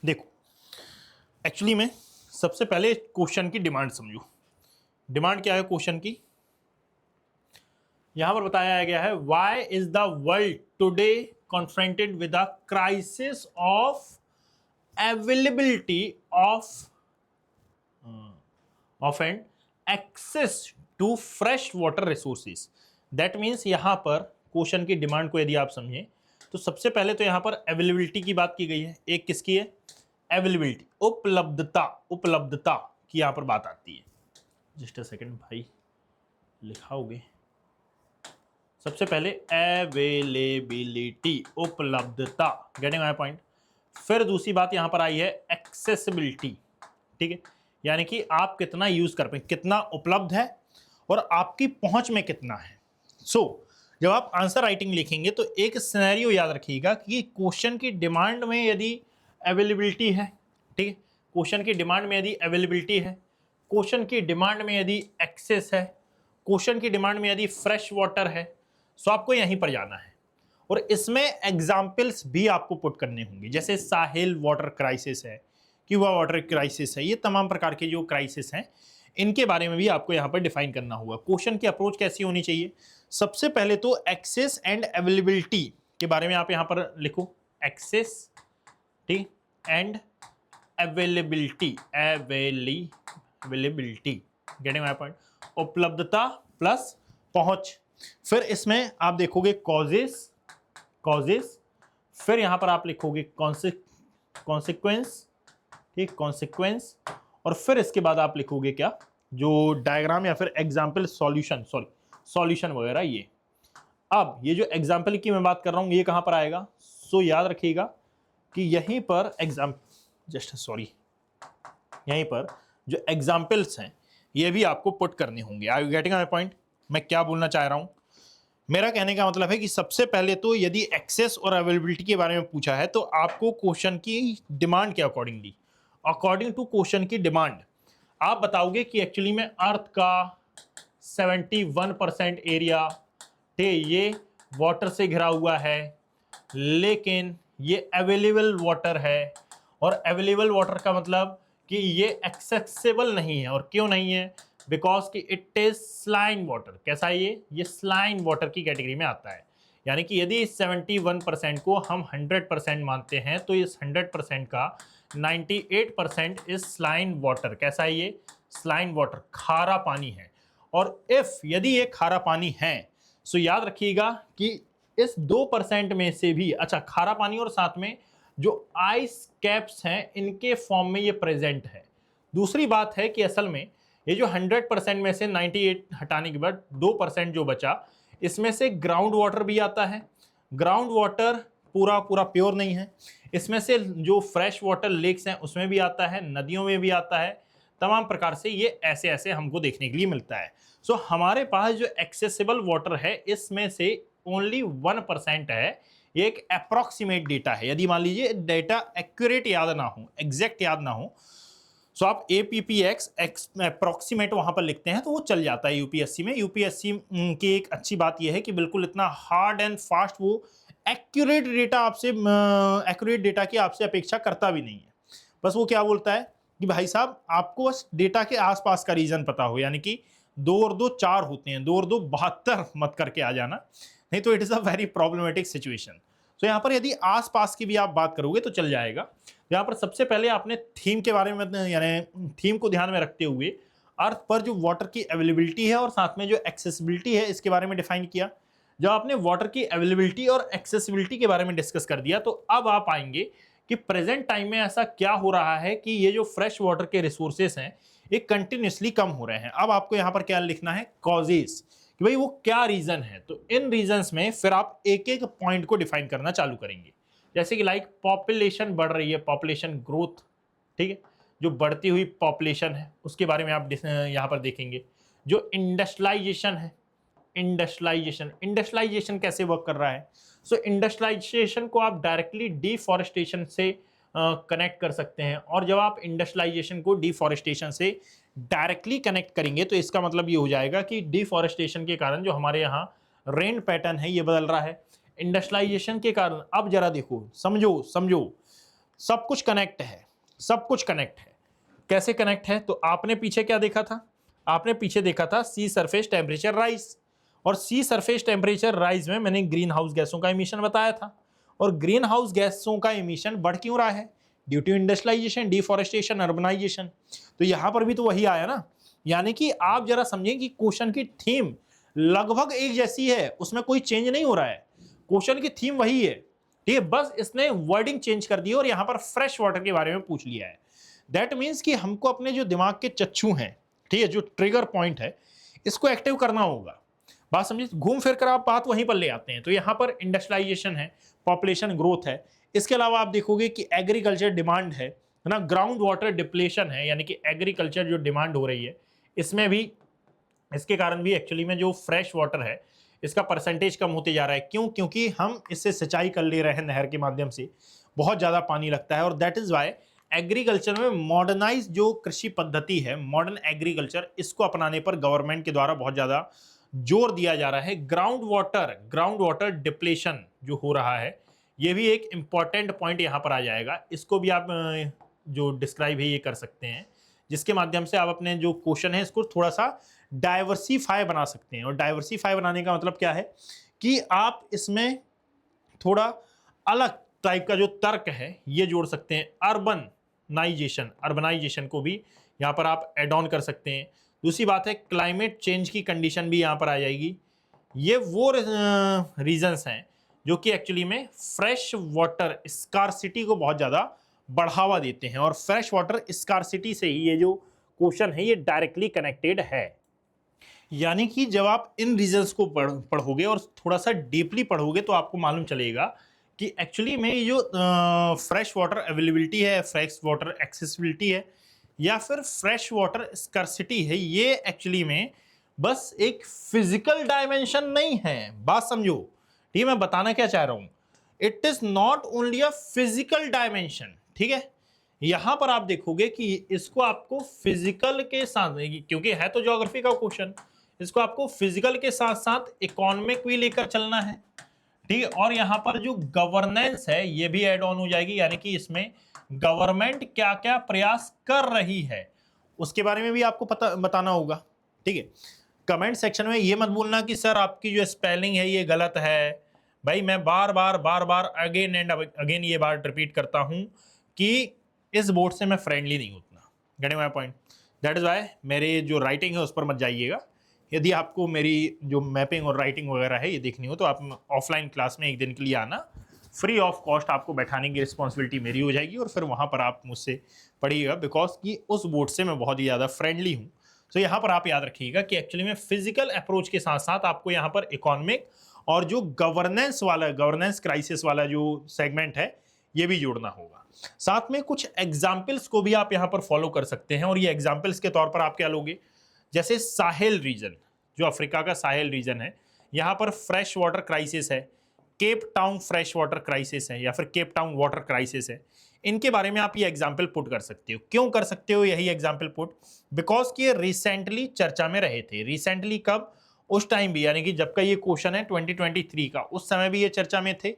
देखो, एक्चुअली में सबसे पहले क्वेश्चन की डिमांड समझो। डिमांड क्या है क्वेश्चन की? यहां पर बताया गया है, why is the world today confronted with a crisis of availability of and access to fresh water resources. That means यहां पर क्वेश्चन की डिमांड को यदि आप समझें तो सबसे पहले तो यहां पर अवेलेबिलिटी की बात की गई है। एक किसकी है? अवेलेबिलिटी, उपलब्धता की यहां पर बात आती है। जस्ट अ सेकंड भाई, लिखाओगे। सबसे पहले अवेलेबिलिटी, उपलब्धता, गेटिंग माय पॉइंट। फिर दूसरी बात यहां पर आई है एक्सेसिबिलिटी। ठीक है, यानी कि आप कितना यूज कर पाए, कितना उपलब्ध है और आपकी पहुंच में कितना है। जब आप आंसर राइटिंग लिखेंगे तो एक सिनेरियो याद रखिएगा कि क्वेश्चन की डिमांड में यदि अवेलेबिलिटी है, ठीक है, क्वेश्चन की डिमांड में यदि अवेलेबिलिटी है, क्वेश्चन की डिमांड में यदि एक्सेस है, क्वेश्चन की डिमांड में यदि फ्रेश वाटर है, सो आपको यहीं पर जाना है। और इसमें एग्जाम्पल्स भी आपको पुट करने होंगे, जैसे साहिल वाटर क्राइसिस है, क्यूबा वाटर क्राइसिस है, ये तमाम प्रकार के जो क्राइसिस हैं इनके बारे में भी आपको यहाँ पर डिफाइन करना होगा। क्वेश्चन की अप्रोच कैसी होनी चाहिए? सबसे पहले तो एक्सेस एंड अवेलेबिलिटी के बारे में आप यहाँ पर लिखो, एक्सेस, ठीक, and availability, getting my point. उपलब्धता प्लस पहुंच, फिर इसमें आप देखोगे कॉजेस, फिर यहां पर आप लिखोगे कॉन्सिक्वेंस, ठीक, कॉन्सिक्वेंस, और फिर इसके बाद आप लिखोगे क्या, जो डायग्राम या फिर एग्जाम्पल सॉल्यूशन वगैरह ये। अब ये जो एग्जाम्पल की मैं बात कर रहा हूं ये कहां पर आएगा, सो याद रखिएगा कि यहीं पर यहीं पर जो एग्जाम्पल्स हैं ये भी आपको पुट करने होंगे। Are you getting my point? मैं क्या बोलना चाह रहा हूं, मेरा कहने का मतलब है कि सबसे पहले तो यदि एक्सेस और अवेलेबिलिटी के बारे में पूछा है तो आपको क्वेश्चन की डिमांड के अकॉर्डिंग टू क्वेश्चन की डिमांड आप बताओगे कि एक्चुअली में अर्थ का 71% एरिया ये वाटर से घिरा हुआ है, लेकिन ये अवेलेबल वाटर है, और अवेलेबल वाटर का मतलब कि ये एक्सेसिबल नहीं है। और क्यों नहीं है? बिकॉज कि इट इज स्लाइन वाटर। कैसा है ये स्लाइन वाटर की कैटेगरी में आता है। यानी कि यदि इस 71% को हम 100% मानते हैं तो इस 100% का 98% इज स्लाइन वाटर। कैसा है ये? स्लाइन वाटर, खारा पानी है। और इफ यदि ये खारा पानी है सो याद रखिएगा कि इस 2% में से भी, अच्छा, खारा पानी और साथ में जो आइस कैप्स हैं इनके फॉर्म में ये प्रेजेंट है। दूसरी बात है कि असल में ये जो 100% में से 98 हटाने के बाद 2% जो बचा, इसमें से ग्राउंड वाटर भी आता है। ग्राउंड वाटर पूरा पूरा प्योर नहीं है, इसमें से जो फ्रेश वाटर लेक्स हैं उसमें भी आता है, नदियों में भी आता है, तमाम प्रकार से ये ऐसे ऐसे हमको देखने के लिए मिलता है। सो हमारे पास जो एक्सेसिबल वाटर है इसमें से ओनली 1% है। ये एक अप्रोक्सीमेट डेटा है। यदि मान लीजिए डेटा एक्यूरेट याद ना हो, एग्जैक्ट याद ना हो, सो आप APPX अप्रोक्सीमेट वहां पर लिखते हैं तो वो चल जाता है यूपीएससी में। यूपीएससी की एक अच्छी बात यह है कि बिल्कुल इतना हार्ड एंड फास्ट वो एक्यूरेट डेटा की आपसे अपेक्षा करता भी नहीं है। बस वो क्या बोलता है कि भाई साहब आपको बस डेटा के आसपास का रीजन पता हो, यानी कि 2 और 2 4 होते हैं, 2 और 2 72 मत करके आ जाना, नहीं तो it is a very problematic situation. तो यहाँ पर यदि आसपास की भी आप बात करोगे तो चल जाएगा। यहाँ पर सबसे पहले आपने थीम के बारे में, यानी थीम को ध्यान में रखते हुए अर्थ पर जो वाटर की अवेलेबिलिटी है और साथ में जो एक्सेसिबिलिटी है इसके बारे में डिफाइन किया। जब आपने वाटर की अवेलेबिलिटी और एक्सेसिबिलिटी के बारे में डिस्कस कर दिया तो अब आप आएंगे कि प्रेजेंट टाइम में ऐसा क्या हो रहा है कि ये जो फ्रेश वाटर के रिसोर्सेस हैं ये कंटिन्यूसली कम हो रहे हैं। अब आपको यहाँ पर क्या लिखना है, कॉजेस, कि भाई वो क्या रीजन है। तो इन रीजंस में फिर आप एक एक पॉइंट को डिफाइन करना चालू करेंगे। जैसे कि लाइक पॉपुलेशन बढ़ रही है, पॉपुलेशन ग्रोथ, ठीक है, जो बढ़ती हुई पॉपुलेशन है उसके बारे में आप यहाँ पर देखेंगे। जो इंडस्ट्रियलाइजेशन है, इंडस्ट्रियलाइजेशन कैसे वर्क कर रहा है। सो इंडस्ट्रियलाइजेशन को आप डायरेक्टली डिफॉरेस्टेशन से कनेक्ट कर सकते हैं। और जब आप इंडस्ट्रियलाइजेशन को डिफॉरेस्टेशन से डायरेक्टली कनेक्ट करेंगे तो इसका मतलब ये हो जाएगा कि डिफॉरेस्टेशन के कारण जो हमारे यहाँ रेन पैटर्न है ये बदल रहा है। इंडस्ट्रियलाइजेशन के कारण, अब जरा देखो, समझो, सब कुछ कनेक्ट है, सब कुछ कनेक्ट है। कैसे कनेक्ट है? तो आपने पीछे क्या देखा था? आपने पीछे देखा था सी सरफेस टेम्परेचर राइज, और सी सरफेस टेम्परेचर राइज में मैंने ग्रीन हाउस गैसों का इमिशन बताया था। और ग्रीन हाउस गैसों का इमिशन बढ़ क्यों रहा है? Due to industrialisation, deforestation, urbanisation. तो यहां पर भी तो वही आया ना। यानी कि आप जरा समझें कि क्वेश्चन की थीम लगभग एक जैसी है, उसमें कोई चेंज नहीं हो रहा है, क्वेश्चन की थीम वही है, ठीक है, बस इसने वर्डिंग चेंज कर दी और यहां पर फ्रेश वाटर के बारे में पूछ लिया है। दैट मीन्स कि हमको अपने जो दिमाग के चच्छू हैं, ठीक है, जो ट्रिगर पॉइंट है, इसको एक्टिव करना होगा। बात समझिए, घूम फिर कर आप बात वहीं पर ले आते हैं। तो यहां पर इंडस्ट्रियलाइजेशन है, पॉपुलेशन ग्रोथ है, इसके अलावा आप देखोगे कि एग्रीकल्चर डिमांड है ना, ग्राउंड वाटर डिप्लेशन है, यानी कि एग्रीकल्चर जो डिमांड हो रही है इसमें भी, इसके कारण भी एक्चुअली में जो फ्रेश वाटर है इसका परसेंटेज कम होते जा रहा है। क्यों? क्योंकि हम इससे सिंचाई कर ले रहे हैं नहर के माध्यम से, बहुत ज़्यादा पानी लगता है। और दैट इज़ वाई एग्रीकल्चर में मॉडर्नाइज जो कृषि पद्धति है, मॉडर्न एग्रीकल्चर, इसको अपनाने पर गवर्नमेंट के द्वारा बहुत ज़्यादा जोर दिया जा रहा है। ग्राउंड वाटर डिप्लेशन जो हो रहा है ये भी एक इंपॉर्टेंट पॉइंट यहाँ पर आ जाएगा। इसको भी आप जो डिस्क्राइब है ये कर सकते हैं, जिसके माध्यम से आप अपने जो क्वेश्चन है इसको थोड़ा सा डाइवर्सिफाई बना सकते हैं। और डाइवर्सिफाई बनाने का मतलब क्या है कि आप इसमें थोड़ा अलग टाइप का जो तर्क है ये जोड़ सकते हैं। अर्बनाइजेशन को भी यहाँ पर आप एड ऑन कर सकते हैं। दूसरी बात है क्लाइमेट चेंज की कंडीशन भी यहाँ पर आ जाएगी। ये वो रीजंस हैं जो कि एक्चुअली में फ्रेश वाटर स्कार्सिटी को बहुत ज़्यादा बढ़ावा देते हैं, और फ्रेश वाटर स्कार्सिटी से ही ये जो क्वेश्चन है ये डायरेक्टली कनेक्टेड है। यानी कि जब आप इन रीजंस को पढ़ोगे और थोड़ा सा डीपली पढ़ोगे तो आपको मालूम चलेगा कि एक्चुअली में ये जो फ्रेश वाटर अवेलेबिलिटी है, फ्रेश वाटर एक्सेसिबिलिटी है, या फिर फ्रेश वाटर स्कर्सिटी है, ये एक्चुअली में बस एक फिजिकल डायमेंशन नहीं है। बात समझो, ठीक है मैं बताना क्या चाह रहा हूं, it is not only a physical dimension. ठीक है, यहां पर आप देखोगे कि इसको आपको फिजिकल के साथ, क्योंकि है तो ज्योग्राफी का क्वेश्चन, इसको आपको फिजिकल के साथ साथ इकोनॉमिक भी लेकर चलना है। ठीक है, और यहां पर जो गवर्नेंस है ये भी ऐड ऑन हो जाएगी, यानी कि इसमें गवर्नमेंट क्या क्या प्रयास कर रही है उसके बारे में भी आपको पता बताना होगा। ठीक है, कमेंट सेक्शन में ये मत बोलना कि सर आपकी जो स्पेलिंग है ये गलत है। भाई मैं बार बार अगेन एंड अगेन ये बात रिपीट करता हूं कि इस बोर्ड से मैं फ्रेंडली नहीं उतना, getting my point. That is why मेरे जो राइटिंग है उस पर मत जाइएगा। यदि आपको मेरी जो मैपिंग और राइटिंग वगैरह है ये देखनी हो तो आप ऑफलाइन क्लास में एक दिन के लिए आना, फ्री ऑफ कॉस्ट आपको बैठाने की रिस्पॉन्सिबिलिटी मेरी हो जाएगी, और फिर वहाँ पर आप मुझसे पढ़िएगा, बिकॉज कि उस बोर्ड से मैं बहुत ही ज़्यादा फ्रेंडली हूँ। तो यहाँ पर आप याद रखिएगा कि एक्चुअली में फिजिकल अप्रोच के साथ साथ आपको यहाँ पर इकोनॉमिक और जो गवर्नेंस क्राइसिस वाला जो सेगमेंट है ये भी जोड़ना होगा। साथ में कुछ एग्जाम्पल्स को भी आप यहाँ पर फॉलो कर सकते हैं, और ये एग्जाम्पल्स के तौर पर आप क्या लोगे, जैसे साहेल रीजन, जो अफ्रीका का साहेल रीजन है, यहां पर फ्रेश वाटर क्राइसिस है, Cape Town fresh water crisis है, या फिर केप टाउन वाटर क्राइसिस है। इनके बारे में आप ये एग्जाम्पल पुट कर सकते हो। क्यों कर सकते हो यही एग्जाम्पल पुट, बिकॉज कि ये रिसेंटली चर्चा में रहे थे। रिसेंटली कब, उस टाइम भी, यानी कि जब का ये क्वेश्चन है 2023 का, उस समय भी ये चर्चा में थे।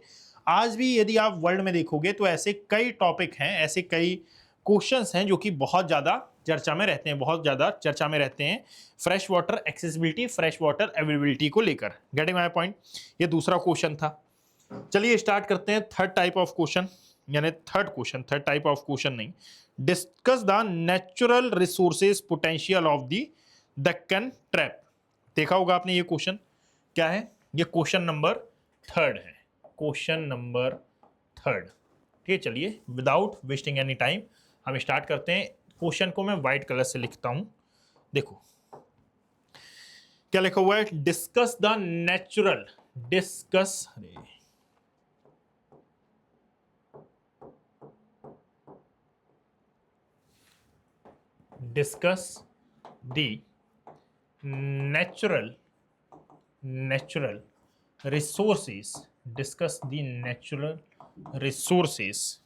आज भी यदि आप वर्ल्ड में देखोगे तो ऐसे कई टॉपिक हैं, ऐसे कई क्वेश्चंस हैं जो कि बहुत ज़्यादा चर्चा में रहते हैं, बहुत ज़्यादा चर्चा में रहते हैं fresh water accessibility, fresh water availability को लेकर। गेटिंग माय पॉइंट, ये दूसरा क्वेश्चन था। चलिए स्टार्ट करते हैं थर्ड टाइप ऑफ क्वेश्चन, यानी थर्ड टाइप ऑफ क्वेश्चन नहीं, discuss the natural resources potential of the Deccan trap. देखा होगा आपने ये क्वेश्चन क्या है, ये क्वेश्चन नंबर थर्ड है, क्वेश्चन नंबर थर्ड। ठीक है, चलिए विदाउट वेस्टिंग एनी टाइम हम स्टार्ट करते हैं। क्वेश्चन को मैं व्हाइट कलर से लिखता हूं, देखो क्या लिखा हुआ है, discuss the natural, discuss discuss the natural resources, discuss the natural resources,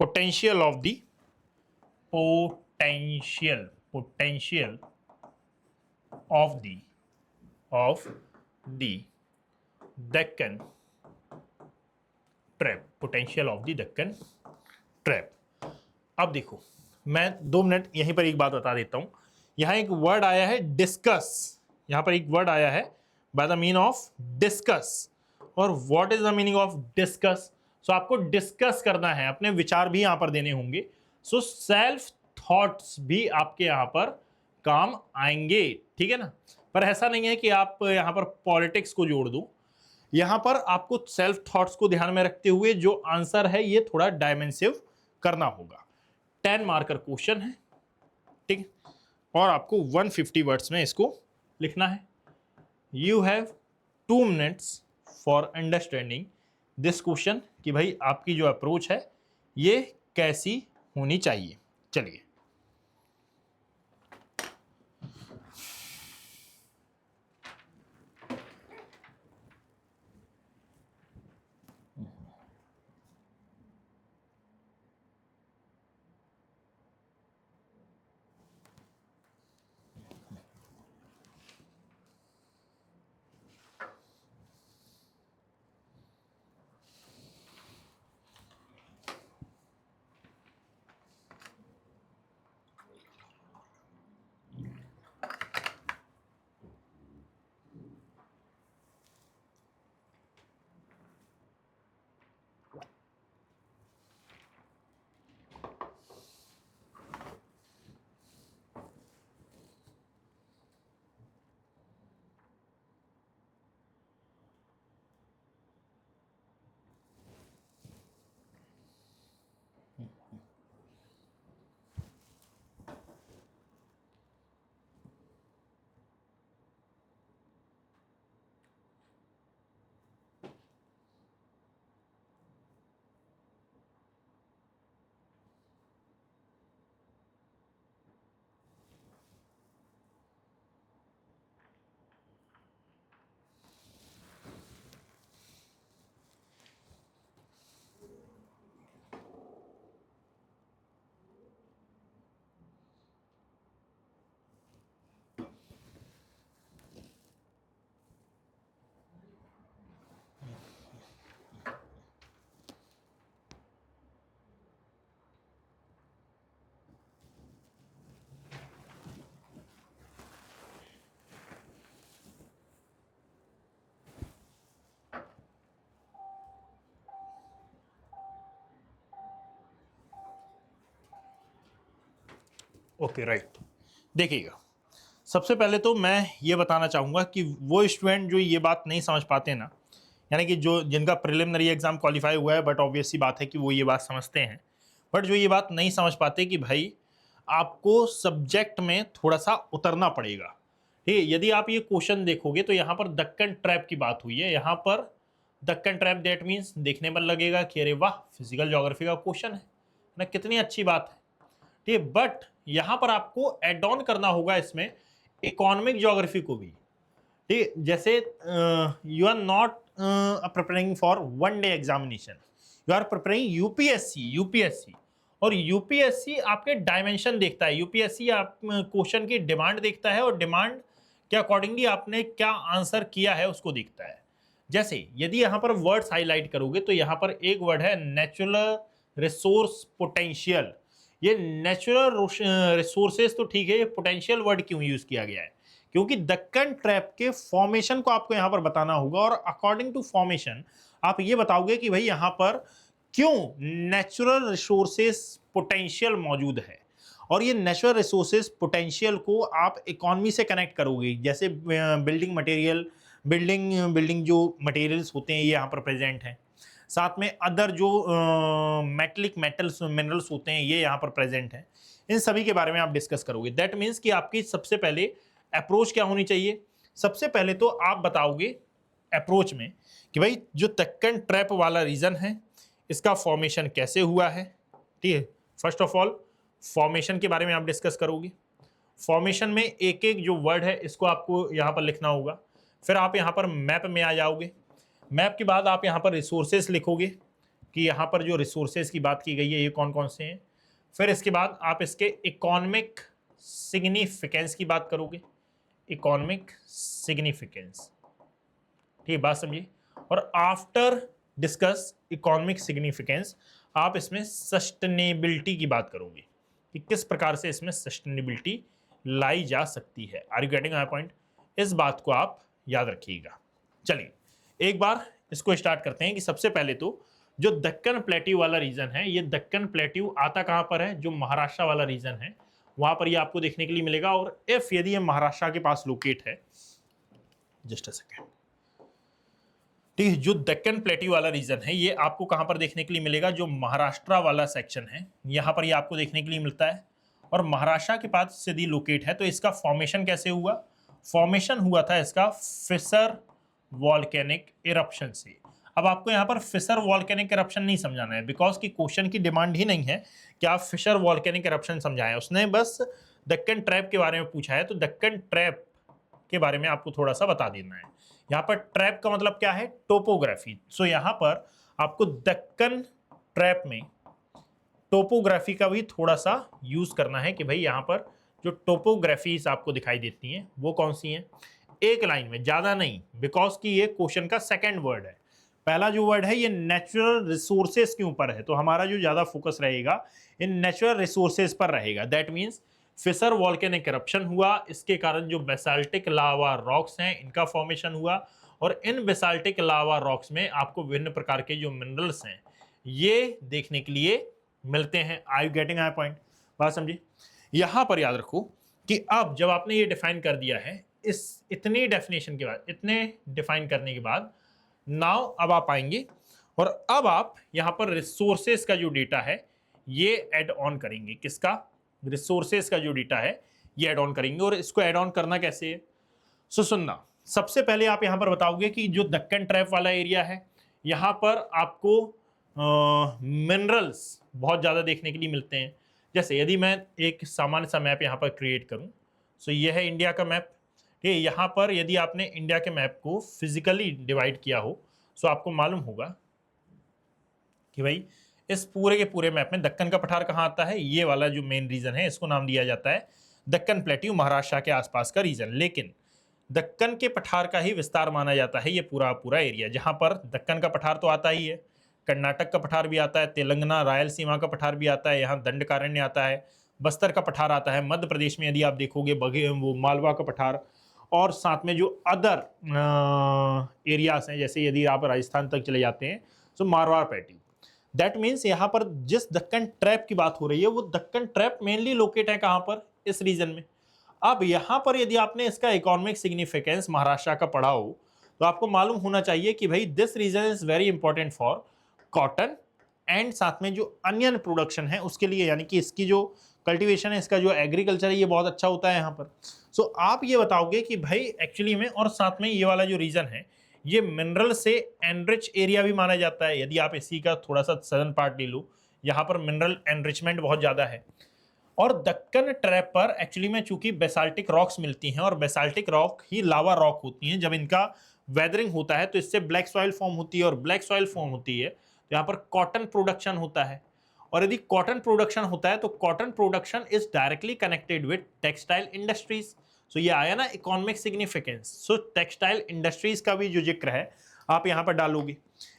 potential of the Deccan trap, potential of the Deccan trap। अब देखो मैं 2 मिनट यहीं पर एक बात बता देता हूं। यहां एक वर्ड आया है डिस्कस, यहां पर एक वर्ड आया है by the mean of discuss, और what is the meaning of discuss. So आपको डिस्कस करना है, अपने विचार भी यहां पर देने होंगे। सो सेल्फ थॉट्स भी आपके यहां पर काम आएंगे, ठीक है ना। पर ऐसा नहीं है कि आप यहां पर पॉलिटिक्स को जोड़ दो, यहां पर आपको सेल्फ थॉट्स को ध्यान में रखते हुए जो आंसर है ये थोड़ा डायमेंसिव करना होगा। 10 मार्कर क्वेश्चन है, ठीक, और आपको 150 वर्ड्स में इसको लिखना है। You have 2 minutes for understanding this question, कि भाई आपकी जो अप्रोच है ये कैसी होनी चाहिए। चलिए ओके राइट। देखिएगा, सबसे पहले तो मैं ये बताना चाहूँगा कि वो स्टूडेंट जो ये बात नहीं समझ पाते ना, यानी कि जो जिनका प्रिलिमिनरी एग्जाम क्वालिफाई हुआ है, बट ऑब्वियस सी बात है कि वो ये बात समझते हैं, बट जो ये बात नहीं समझ पाते कि भाई आपको सब्जेक्ट में थोड़ा सा उतरना पड़ेगा। ठीक है, यदि आप ये क्वेश्चन देखोगे तो यहाँ पर दक्कन ट्रैप की बात हुई है। यहाँ पर दक्कन ट्रैप दैट मीन्स देखने पर लगेगा कि अरे वाह, फिजिकल ज्योग्राफी का क्वेश्चन है ना, कितनी अच्छी बात है। ठीक है, बट यहाँ पर आपको एड ऑन करना होगा इसमें इकोनॉमिक ज्योग्राफी को भी। ठीक है, जैसे you are not preparing for one day examination, you are preparing UPSC. और यूपीएससी आपके डायमेंशन देखता है, यूपीएससी आप क्वेश्चन की डिमांड देखता है और डिमांड के अकॉर्डिंगली आपने क्या आंसर किया है उसको देखता है। जैसे यदि यहाँ पर वर्ड्स हाईलाइट करोगे तो यहाँ पर एक वर्ड है नेचुरल रिसोर्स पोटेंशियल। ये नेचुरल रिसोर्सेज तो ठीक है, ये पोटेंशियल वर्ड क्यों यूज किया गया है? क्योंकि दक्कन ट्रैप के फॉर्मेशन को आपको यहां पर बताना होगा और अकॉर्डिंग टू फॉर्मेशन आप ये बताओगे कि भाई यहां पर क्यों नेचुरल रिसोर्सेस पोटेंशियल मौजूद है। और ये नेचुरल रिसोर्सेस पोटेंशियल को आप इकोनॉमी से कनेक्ट करोगे, जैसे बिल्डिंग मटेरियल, बिल्डिंग जो मटेरियल्स होते हैं ये यहाँ पर प्रेजेंट हैं, साथ में अदर जो मेटलिक मेटल्स मिनरल्स होते हैं ये यहाँ पर प्रेजेंट हैं। इन सभी के बारे में आप डिस्कस करोगे। दैट मीन्स कि आपकी सबसे पहले अप्रोच क्या होनी चाहिए? सबसे पहले तो आप बताओगे अप्रोच में कि भाई जो दक्कन ट्रैप वाला रीजन है इसका फॉर्मेशन कैसे हुआ है। ठीक है, फर्स्ट ऑफ ऑल फॉर्मेशन के बारे में आप डिस्कस करोगे। फॉर्मेशन में एक एक जो वर्ड है इसको आपको यहाँ पर लिखना होगा। फिर आप यहाँ पर मैप में आ जाओगे। मैप के बाद आप यहाँ पर रिसोर्सेस लिखोगे कि यहाँ पर जो रिसोर्सेस की बात की गई है ये कौन कौन से हैं। फिर इसके बाद आप इसके इकोनॉमिक सिग्निफिकेंस की बात करोगे, इकोनॉमिक सिग्निफिकेंस। ठीक, बात समझिए। और आफ्टर डिस्कस इकोनॉमिक सिग्निफिकेंस आप इसमें सस्टेनेबिलिटी की बात करोगे कि किस प्रकार से इसमें सस्टेनेबिलिटी लाई जा सकती है। Are you getting my point? इस बात को आप याद रखिएगा। चलिए एक बार इसको स्टार्ट करते हैं कि सबसे पहले तो जो दक्कन प्लेट्यू वाला रीजन है, ये दक्कन प्लेट्यू आता कहां पर है? जो महाराष्ट्र वाला रीजन है वहां पर ये आपको देखने के लिए मिलेगा। और इफ यदि ये महाराष्ट्र के पास लोकेट है, जस्ट अ सेकेंड, ठीक है, जो दक्कन प्लेट्यू वाला रीजन है ये आपको कहां पर देखने के लिए मिलेगा? जो महाराष्ट्र वाला सेक्शन है यहां पर ये आपको देखने के लिए मिलता है। और महाराष्ट्र के पास यदि लोकेट है तो इसका फॉर्मेशन कैसे हुआ? फॉर्मेशन हुआ था इसका फिशर वॉल्केनिक इरप्शन से। अब आपको यहाँ पर फिशर वॉल्केनिक इरप्शन नहीं समझाना है, बिकॉज की क्वेश्चन की डिमांड ही नहीं है कि आप फिशर वॉल्केनिक इरप्शन समझाएं। उसने बस दक्कन ट्रैप के बारे में पूछा है, तो दक्कन ट्रैप के बारे में आपको थोड़ा सा बता देना है। यहाँ पर ट्रैप का मतलब क्या है? टोपोग्राफी। सो यहाँ पर आपको दक्कन ट्रैप में टोपोग्राफी का भी थोड़ा सा यूज करना है कि भाई यहाँ पर जो टोपोग्राफीज आपको दिखाई देती हैं वो कौन सी हैं, एक लाइन में, ज्यादा नहीं, बिकॉज कि ये क्वेश्चन का सेकंड वर्ड है। पहला जो वर्ड है ये नेचुरल रिसोर्सेस के ऊपर है, तो हमारा जो ज्यादा फोकस रहेगा इन नेचुरल रिसोर्सेस पर रहेगा। That means fissure volcanic eruption हुआ, इसके कारण जो बेसाल्टिक लावा रॉक्स हैं इनका फॉर्मेशन हुआ। और इन बेसाल्टिक लावा रॉक्स में आपको विभिन्न प्रकार के जो मिनरल्स हैं ये देखने के लिए मिलते हैं। आई यू गेटिंग माय पॉइंट? बात समझिए। यहां पर याद रखो कि अब जब आपने ये डिफाइन कर दिया है, इस इतनी डेफिनेशन के बाद, इतने डिफाइन करने के बाद नाउ अब आप आएंगे और अब आप यहां पर रिसोर्सेस का जो डेटा है ये ऐड ऑन करेंगे। किसका? रिसोर्सेस का जो डेटा है ये ऐड ऑन करेंगे। और इसको ऐड ऑन करना कैसे है? सो सुनना, सबसे पहले आप यहां पर बताओगे कि जो दक्कन ट्रैप वाला एरिया है यहां पर आपको मिनरल्स बहुत ज़्यादा देखने के लिए मिलते हैं। जैसे यदि मैं एक सामान्य सा मैप यहाँ पर क्रिएट करूँ, सो ये है इंडिया का मैप। ठीक है, यहाँ पर यदि आपने इंडिया के मैप को फिजिकली डिवाइड किया हो सो आपको मालूम होगा कि भाई इस पूरे के पूरे मैप में दक्कन का पठार कहाँ आता है? ये वाला जो मेन रीजन है इसको नाम दिया जाता है दक्कन प्लेट्यू, महाराष्ट्र के आसपास का रीजन। लेकिन दक्कन के पठार का ही विस्तार माना जाता है ये पूरा पूरा एरिया, जहाँ पर दक्कन का पठार तो आता ही है, कर्नाटक का पठार भी आता है, तेलंगाना रायलसीमा का पठार भी आता है, यहाँ दंडकारण्य आता है, बस्तर का पठार आता है, मध्य प्रदेश में यदि आप देखोगे वो मालवा का पठार, और साथ में जो अदर एरियाज हैं जैसे यदि आप राजस्थान तक चले जाते हैं तो मारवाड़ प्लेट्यू। दैट मीन्स यहाँ पर जिस दक्कन ट्रैप की बात हो रही है वो दक्कन ट्रैप मेनली लोकेट है कहाँ पर, इस रीजन में। अब यहाँ पर यदि आपने इसका इकोनॉमिक सिग्निफिकेंस महाराष्ट्र का पढ़ा हो तो आपको मालूम होना चाहिए कि भाई this region is very important for cotton and साथ में जो अनियन प्रोडक्शन है उसके लिए, यानी कि इसकी जो कल्टीवेशन है, इसका जो एग्रीकल्चर है, ये बहुत अच्छा होता है यहाँ पर। सो आप ये बताओगे कि भाई एक्चुअली में, और साथ में ये वाला जो रीजन है ये मिनरल से एनरिच एरिया भी माना जाता है। यदि आप इसी का थोड़ा सा सदर्न पार्ट ले लो, यहाँ पर मिनरल एनरिचमेंट बहुत ज्यादा है। और दक्कन ट्रैप पर एक्चुअली में चूंकि बेसाल्टिक रॉक्स मिलती हैं, और बेसाल्टिक रॉक ही लावा रॉक होती हैं, जब इनका वेदरिंग होता है तो इससे ब्लैक सॉइल फॉर्म होती है, और ब्लैक सॉइल फॉर्म होती है तो यहाँ पर कॉटन प्रोडक्शन होता है। और यदि कॉटन प्रोडक्शन होता है तो cotton production is directly connected with textile industries. So ये आया ना economic significance. So textile industries का भी जो जिक्र है आप यहाँ पर डालोगे।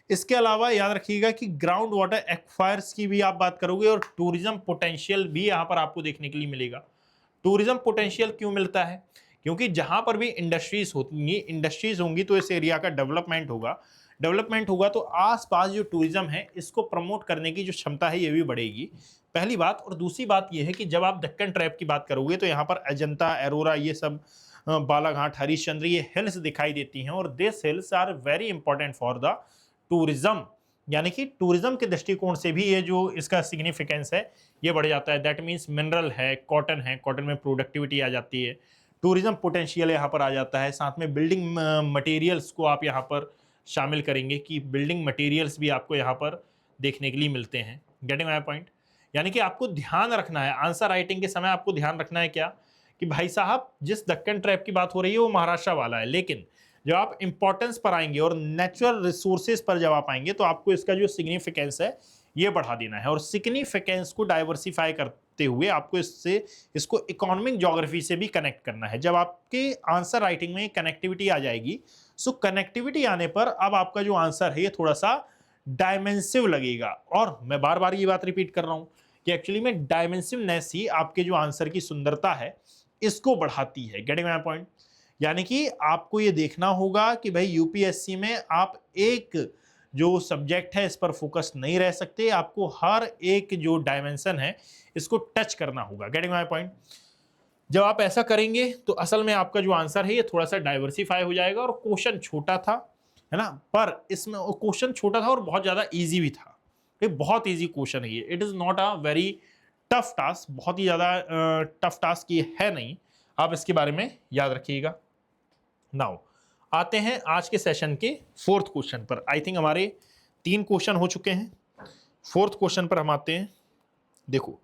इसके अलावा याद रखिएगा कि ग्राउंड वाटर एक्वायर्स की भी आप बात करोगे, और टूरिज्म पोटेंशियल भी यहाँ पर आपको देखने के लिए मिलेगा। टूरिज्म पोटेंशियल क्यों मिलता है? क्योंकि जहां पर भी इंडस्ट्रीज होंगी तो इस एरिया का डेवलपमेंट होगा तो आसपास जो टूरिज्म है इसको प्रमोट करने की जो क्षमता है ये भी बढ़ेगी, पहली बात। और दूसरी बात ये है कि जब आप दक्कन ट्रैप की बात करोगे तो यहाँ पर अजंता, एरोरा, ये सब बालाघाट, हरिश्चंद्र, ये हिल्स दिखाई देती हैं, और this hills are very important for the tourism. यानी कि टूरिज्म के दृष्टिकोण से भी ये जो इसका सिग्निफिकेंस है ये बढ़ जाता है। दैट मीन्स मिनरल है, कॉटन में प्रोडक्टिविटी आ जाती है, टूरिज्म पोटेंशियल यहाँ पर आ जाता है। साथ में बिल्डिंग मटेरियल्स को आप यहाँ पर शामिल करेंगे कि बिल्डिंग मटेरियल्स भी आपको यहाँ पर देखने के लिए मिलते हैं। Getting my point? यानी कि आपको ध्यान रखना है आंसर राइटिंग के समय, आपको ध्यान रखना है क्या, कि भाई साहब जिस दक्कन ट्रैप की बात हो रही है वो महाराष्ट्र वाला है, लेकिन जब आप इंपॉर्टेंस पर आएंगे और नेचुरल रिसोर्सेज पर जब आप आएंगे तो आपको इसका जो सिग्निफिकेंस है ये बढ़ा देना है, और सिग्निफिकेंस को डाइवर्सिफाई करते हुए आपको इसको इकोनॉमिक ज्योग्राफी से भी कनेक्ट करना है। जब आपके आंसर राइटिंग में कनेक्टिविटी आ जाएगी, सो कनेक्टिविटी आने पर अब आपका जो आंसर है ये थोड़ा सा डायमेंसिव लगेगा। और मैं बार बार ये बात रिपीट कर रहा हूं कि एक्चुअली में डायमेंसिवनेस ही आपके जो आंसर की सुंदरता है इसको बढ़ाती है। Getting my point? यानी कि आपको ये देखना होगा कि भाई यूपीएससी में आप एक जो सब्जेक्ट है इस पर फोकस नहीं रह सकते, आपको हर एक जो डायमेंशन है इसको टच करना होगा। Getting my point? जब आप ऐसा करेंगे तो असल में आपका जो आंसर है ये थोड़ा सा डाइवर्सिफाई हो जाएगा। और क्वेश्चन छोटा था, है ना, पर इसमें क्वेश्चन छोटा था और बहुत ज्यादा इजी भी था। ये बहुत इजी क्वेश्चन है ये, it is not a very tough task, बहुत ही ज्यादा टफ टास्क ये है नहीं, आप इसके बारे में याद रखिएगा। नाउ आते हैं आज के सेशन के फोर्थ क्वेश्चन पर। आई थिंक हमारे 3 क्वेश्चन हो चुके हैं, फोर्थ क्वेश्चन पर हम आते हैं। देखो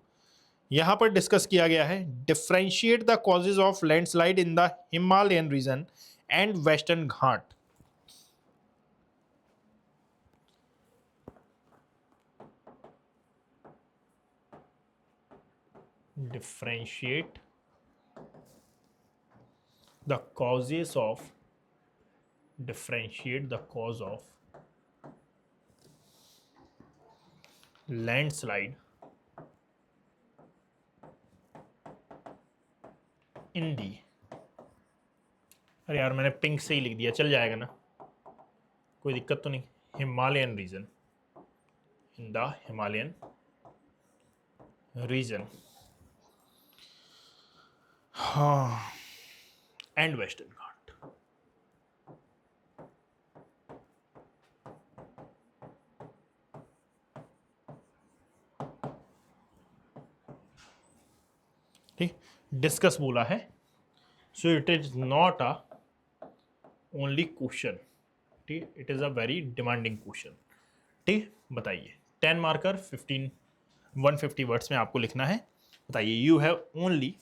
यहां पर डिस्कस किया गया है, differentiate the causes of landslide in the Himalayan region and western Ghat. Differentiate the causes of differentiate the cause of landslide in the, अरे यार मैंने पिंक से ही लिख दिया, चल जाएगा ना, कोई दिक्कत तो नहीं, Himalayan region, in the Himalayan region, हाँ, एंड वेस्टर्न घाट। ठीक, डिस्कस बोला है, so it is not a only question, ठीक, it is a very demanding question. ठीक, बताइए 10 मार्कर 150 वर्ड्स में आपको लिखना है। बताइए, you have only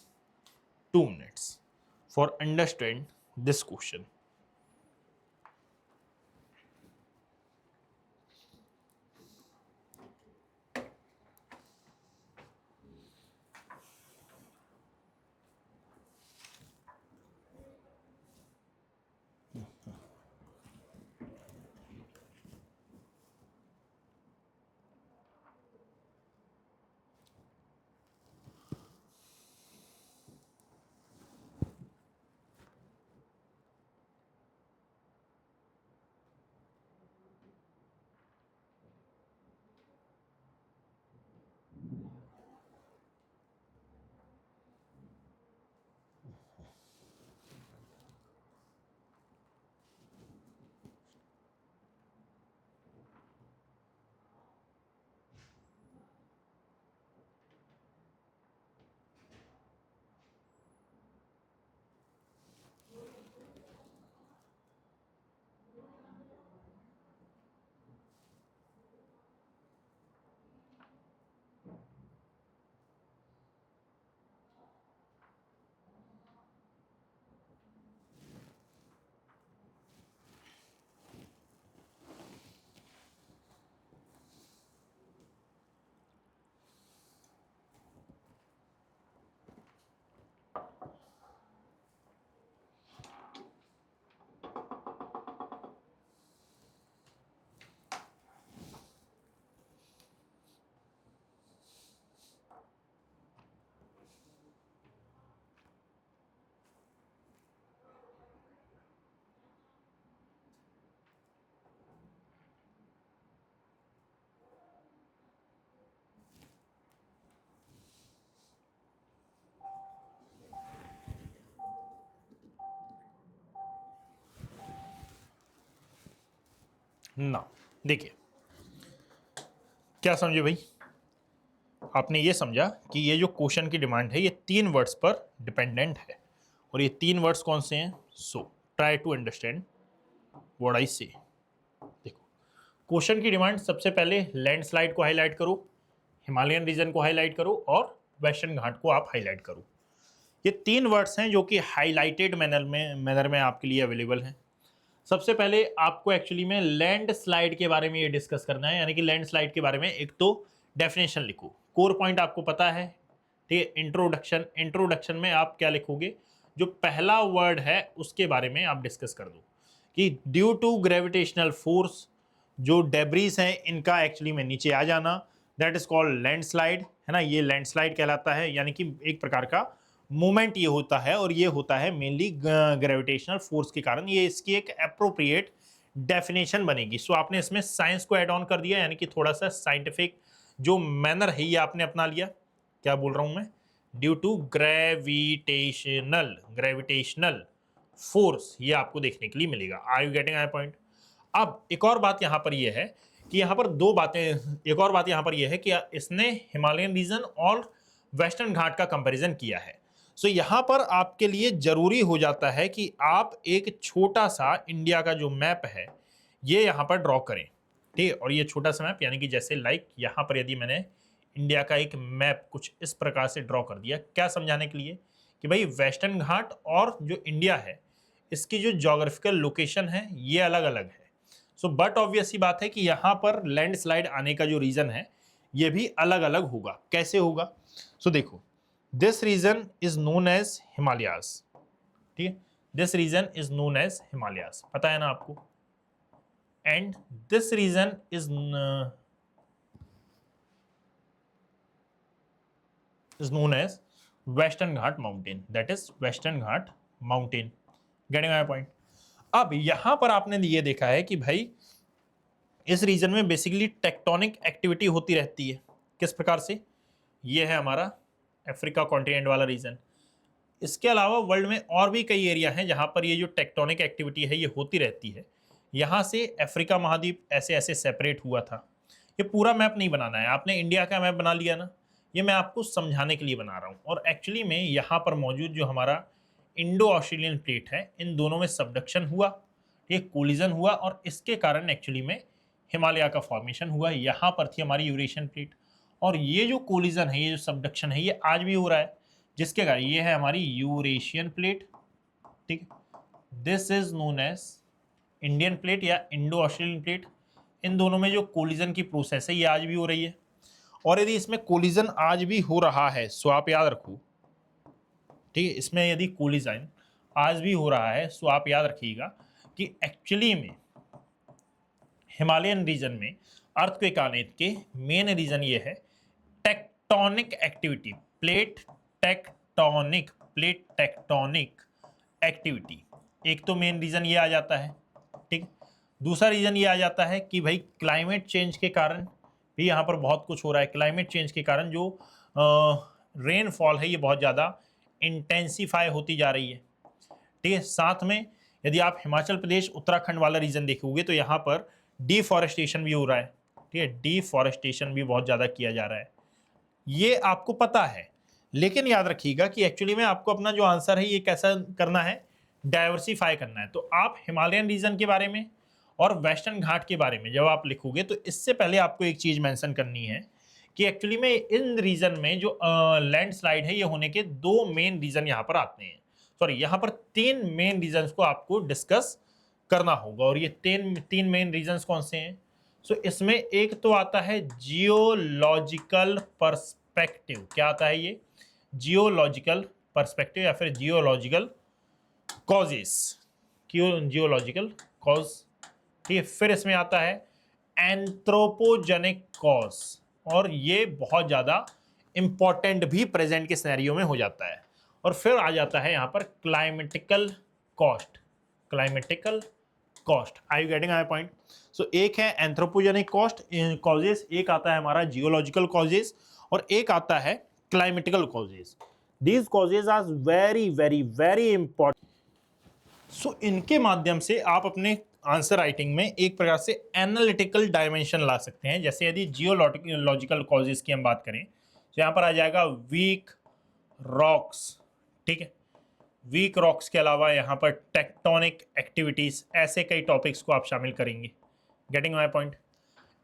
2 minutes for understand this question। ना। देखिए क्या समझे भाई, आपने ये समझा कि ये जो क्वेश्चन की डिमांड है ये 3 वर्ड्स पर डिपेंडेंट है, और ये 3 वर्ड्स कौन से हैं? So try to understand what I say. देखो क्वेश्चन की डिमांड, सबसे पहले लैंडस्लाइड को हाईलाइट करो, हिमालयन रीजन को हाईलाइट करो और वेस्टर्न घाट को आप हाईलाइट करो। ये 3 वर्ड्स हैं जो कि हाईलाइटेड मैनर में आपके लिए अवेलेबल हैं। सबसे पहले आपको एक्चुअली में लैंडस्लाइड के बारे में ये डिस्कस करना है, यानी कि लैंडस्लाइड के बारे में एक तो डेफिनेशन लिखो, कोर पॉइंट आपको पता है, ठीक है। इंट्रोडक्शन में आप क्या लिखोगे, जो पहला वर्ड है उसके बारे में आप डिस्कस कर दो कि ड्यू टू ग्रेविटेशनल फोर्स जो डेब्रीज हैं इनका एक्चुअली में नीचे आ जाना, दैट इज कॉल्ड लैंडस्लाइड, है ना। ये लैंडस्लाइड कहलाता है, यानी कि एक प्रकार का मूवमेंट ये होता है, और ये होता है मेनली ग्रेविटेशनल फोर्स के कारण। ये इसकी एक अप्रोप्रिएट डेफिनेशन बनेगी। सो आपने इसमें साइंस को ऐड ऑन कर दिया, यानी कि थोड़ा सा साइंटिफिक जो मैनर है ये आपने अपना लिया। क्या बोल रहा हूं मैं? ड्यू टू ग्रेविटेशनल फोर्स, ये आपको देखने के लिए मिलेगा। Are you getting my point? अब एक और बात यहां पर यह है कि यहां पर दो बातें, एक और बात यहां पर यह है कि इसने हिमालयन रीजन और वेस्टर्न घाट का कंपैरिजन किया है। सो यहां पर आपके लिए जरूरी हो जाता है कि आप एक छोटा सा इंडिया का जो मैप है ये यहां पर ड्रॉ करें, ठीक है। और ये छोटा सा मैप, यानी कि जैसे लाइक यहां पर यदि मैंने इंडिया का एक मैप कुछ इस प्रकार से ड्रॉ कर दिया, क्या समझाने के लिए कि भाई वेस्टर्न घाट और जो इंडिया है इसकी जो ज्योग्राफिकल लोकेशन है ये अलग अलग है। सो बट ऑब्वियस ही बात है कि यहाँ पर लैंडस्लाइड आने का जो रीजन है ये भी अलग अलग होगा। कैसे होगा? सो देखो, this region is known as Himalayas, ठीक है। This region is known as Himalayas, पता है ना आपको। And this region is known as Western Ghat Mountain, that is Western Ghat Mountain. Getting my point? अब यहां पर आपने ये देखा है कि भाई इस रीजन में बेसिकली टेक्टोनिक एक्टिविटी होती रहती है। किस प्रकार से? ये है हमारा अफ्रीका कॉन्टिनेंट वाला रीजन। इसके अलावा वर्ल्ड में और भी कई एरिया हैं जहां पर ये जो टेक्टोनिक एक्टिविटी है ये होती रहती है। यहां से अफ्रीका महाद्वीप ऐसे ऐसे सेपरेट हुआ था। ये पूरा मैप नहीं बनाना है, आपने इंडिया का मैप बना लिया ना, ये मैं आपको समझाने के लिए बना रहा हूँ। और एक्चुअली में यहाँ पर मौजूद जो हमारा इंडो ऑस्ट्रेलियन प्लेट है इन दोनों में सबडक्शन हुआ, एक कोलिजन हुआ, और इसके कारण एक्चुअली में हिमालय का फॉर्मेशन हुआ। यहाँ पर थी हमारी यूरेशियन प्लेट, और ये जो कोलिजन है, ये जो सबडक्शन है, ये आज भी हो रहा है, जिसके कारण ये है हमारी यूरेशियन प्लेट, ठीक। This is known as Indian plate या इंडो ऑस्ट्रेलियन प्लेट। इन दोनों में जो कोलिजन की प्रोसेस है ये आज भी हो रही है। और यदि इसमें कोलिजन आज भी हो रहा है सो आप याद रखो, ठीक है, इसमें यदि कोलिजन आज भी हो रहा है सो आप याद रखिएगा कि एक्चुअली में हिमालयन रीजन में अर्थक्वेक आने के मेन रीजन ये है tectonic activity, plate tectonic activity. एक तो मेन रीजन ये आ जाता है, ठीक। दूसरा रीजन ये आ जाता है कि भाई क्लाइमेट चेंज के कारण भी यहाँ पर बहुत कुछ हो रहा है। क्लाइमेट चेंज के कारण जो रेनफॉल है ये बहुत ज़्यादा इंटेंसीफाई होती जा रही है, ठीक है। साथ में यदि आप हिमाचल प्रदेश उत्तराखंड वाला रीजन देखोगे तो यहाँ पर डिफॉरेस्टेशन भी हो रहा है, ठीक है। डिफॉरेस्टेशन भी बहुत ज़्यादा किया जा रहा है, ये आपको पता है। लेकिन याद रखिएगा कि एक्चुअली में आपको अपना जो आंसर है ये कैसा करना है, डाइवर्सिफाई करना है। तो आप हिमालयन रीजन के बारे में और वेस्टर्न घाट के बारे में जब आप लिखोगे तो इससे पहले आपको एक चीज मेंशन करनी है कि एक्चुअली में इन रीजन में जो लैंडस्लाइड है ये होने के 2 मेन रीजन यहाँ पर आते हैं, सॉरी यहाँ पर 3 मेन रीजन्स को आपको डिस्कस करना होगा। और ये तीन मेन रीजन्स कौन से हैं? सो इसमें एक तो आता है जियोलॉजिकल पर्सपेक्टिव। क्या आता है ये? जियोलॉजिकल पर्सपेक्टिव या फिर जियोलॉजिकल कॉजेस, जियोलॉजिकल कॉज, ठीक है। फिर इसमें आता है एंथ्रोपोजेनिक कॉज, और ये बहुत ज़्यादा इंपॉर्टेंट भी प्रेजेंट के सिनेरियो में हो जाता है। और फिर आ जाता है यहाँ पर climatical cost, I you getting my point? So एक है एंथ्रोपोजेनिक कॉस्ट कॉजेस, एक आता है हमारा जियोलॉजिकल कॉजेस, और एक आता है climatical causes. These causes are very very very important. So इनके माध्यम से आप अपने आंसर राइटिंग में एक प्रकार से एनालिटिकल डायमेंशन ला सकते हैं। जैसे यदि जियोलॉजिकल कॉजेज की हम बात करें तो यहाँ पर आ जाएगा वीक रॉक्स, ठीक है। वीक रॉक्स के अलावा यहाँ पर टेक्टोनिक एक्टिविटीज, ऐसे कई टॉपिक्स को आप शामिल करेंगे। Getting my point.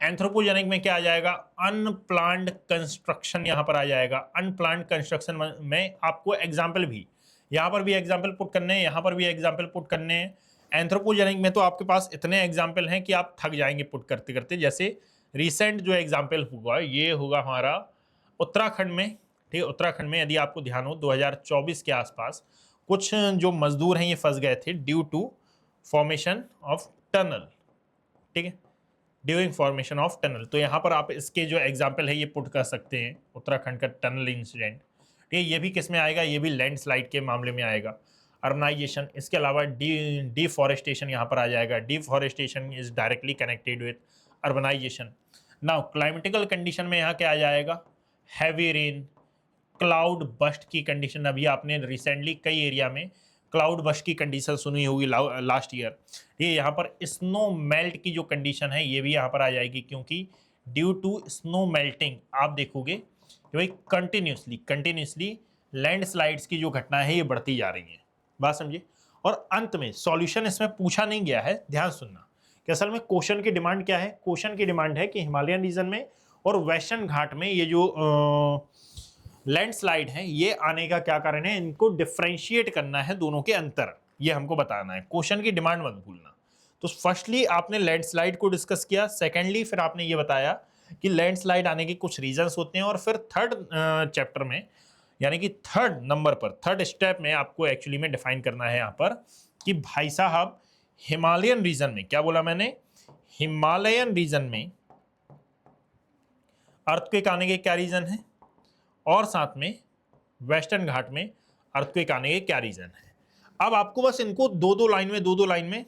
एंथ्रोपोजेनिक में क्या आ जाएगा, अनप्लान्ड कंस्ट्रक्शन यहाँ पर आ जाएगा। अनप्लान्ड कंस्ट्रक्शन में आपको एग्जाम्पल भी, यहाँ पर भी एग्जाम्पल पुट करने हैं, यहाँ पर भी एग्जाम्पल पुट करने हैं। एंथ्रोपोजेनिक में तो आपके पास इतने एग्जाम्पल हैं कि आप थक जाएंगे पुट करते करते। जैसे रिसेंट जो एग्जाम्पल हुआ ये होगा हमारा उत्तराखंड में, ठीक है। उत्तराखंड में यदि आपको ध्यान हो 2024 के आसपास कुछ जो मजदूर हैं ये फंस गए थे due to formation of tunnel, ठीक है, ड्यूरिंग फॉर्मेशन ऑफ टनल। तो यहाँ पर आप इसके जो एग्जाम्पल है ये पुट कर सकते हैं, उत्तराखंड का टनल इंसिडेंट, ठीक है। ये भी किस में आएगा, ये भी लैंडस्लाइड के मामले में आएगा। अर्बनाइजेशन, इसके अलावा डिफॉरेस्टेशन यहाँ पर आ जाएगा। Deforestation is directly connected with urbanisation. Now climatical condition में यहाँ क्या आ जाएगा, हैवी रेन, क्लाउड बस्ट की कंडीशन। अभी आपने रिसेंटली कई एरिया में क्लाउड बस्ट की कंडीशन सुनी होगी लास्ट ईयर। ये यहाँ पर स्नो मेल्ट की जो कंडीशन है ये भी यहाँ पर आ जाएगी, क्योंकि ड्यू टू स्नो मेल्टिंग आप देखोगे कि भाई कंटिन्यूसली लैंडस्लाइड्स की जो घटना है ये बढ़ती जा रही है। बात समझिए। और अंत में सॉल्यूशन इसमें पूछा नहीं गया है, ध्यान सुनना कि असल में क्वेश्चन की डिमांड क्या है। क्वेश्चन की डिमांड है कि हिमालयन रीजन में और वेस्टर्न घाट में ये जो लैंडस्लाइड है ये आने का क्या कारण है, इनको डिफरेंशिएट करना है, दोनों के अंतर ये हमको बताना है। क्वेश्चन की डिमांड मत भूलना। तो फर्स्टली आपने लैंडस्लाइड को डिस्कस किया, सेकेंडली फिर आपने ये बताया कि लैंडस्लाइड आने के कुछ रीजंस होते हैं, और फिर थर्ड चैप्टर में यानी कि थर्ड नंबर पर, थर्ड स्टेप में आपको एक्चुअली में डिफाइन करना है यहाँ पर कि भाई साहब हिमालयन रीजन में, क्या बोला मैंने, हिमालयन रीजन में अर्थक्वेक आने के क्या रीजन है, और साथ में वेस्टर्न घाट में अर्थक्वेक आने के क्या रीजन है। अब आपको बस इनको दो दो लाइन में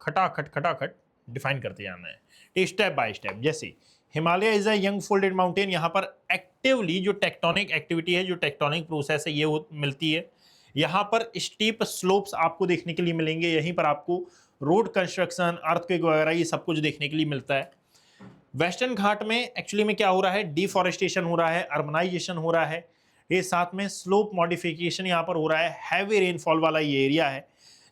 खटाखट डिफाइन करते जाना है स्टेप बाय स्टेप। जैसे Himalaya is a young folded mountain, यहाँ पर एक्टिवली जो टेक्टोनिक एक्टिविटी है, जो टेक्टोनिक प्रोसेस है ये मिलती है। यहाँ पर स्टीप स्लोप्स आपको देखने के लिए मिलेंगे, यहीं पर आपको रोड कंस्ट्रक्शन, अर्थक्वेक वगैरह ये सब कुछ देखने के लिए मिलता है। वेस्टर्न घाट में एक्चुअली में क्या हो रहा है, डिफॉरेस्टेशन हो रहा है, अर्बनाइजेशन हो रहा है, ये साथ में स्लोप मॉडिफिकेशन यहाँ पर हो रहा है, हैवी रेनफॉल वाला ये एरिया है।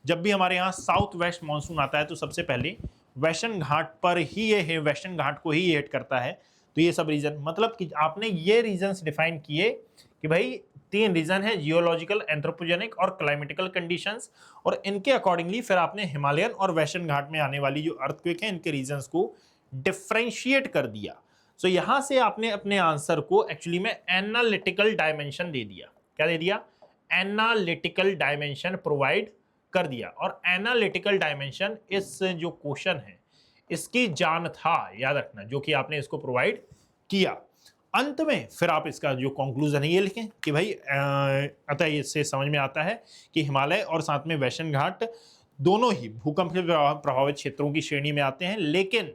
जब भी हमारे यहाँ साउथ वेस्ट मानसून आता है तो सबसे पहले वेस्टर्न घाट पर ही ये वेस्टर्न घाट को ही हिट करता है। तो ये सब रीजन, मतलब कि आपने ये रीजंस डिफाइन किए कि भाई तीन रीजन है, जियोलॉजिकल, एंथ्रोपोजेनिक और क्लाइमेटिकल कंडीशंस, और इनके अकॉर्डिंगली फिर आपने हिमालयन और वेस्टर्न घाट में आने वाली जो अर्थक्वेक है इनके रीजंस को डिफरेंशिएट कर दिया। सो यहां से आपने अपने आंसर को एक्चुअली में एनालिटिकल डायमेंशन दे दिया। क्या दे दिया, एनालिटिकल डायमेंशन प्रोवाइड कर दिया। और एनालिटिकल डायमेंशन इस जो क्वेश्चन है इसकी जान था, याद रखना, जो कि आपने इसको प्रोवाइड किया। अंत में फिर आप इसका जो कंक्लूजन है ये लिखें कि भाई अतः इससे समझ में आता है कि हिमालय और साथ में वेस्टर्न घाट दोनों ही भूकंप से प्रभावित क्षेत्रों की श्रेणी में आते हैं, लेकिन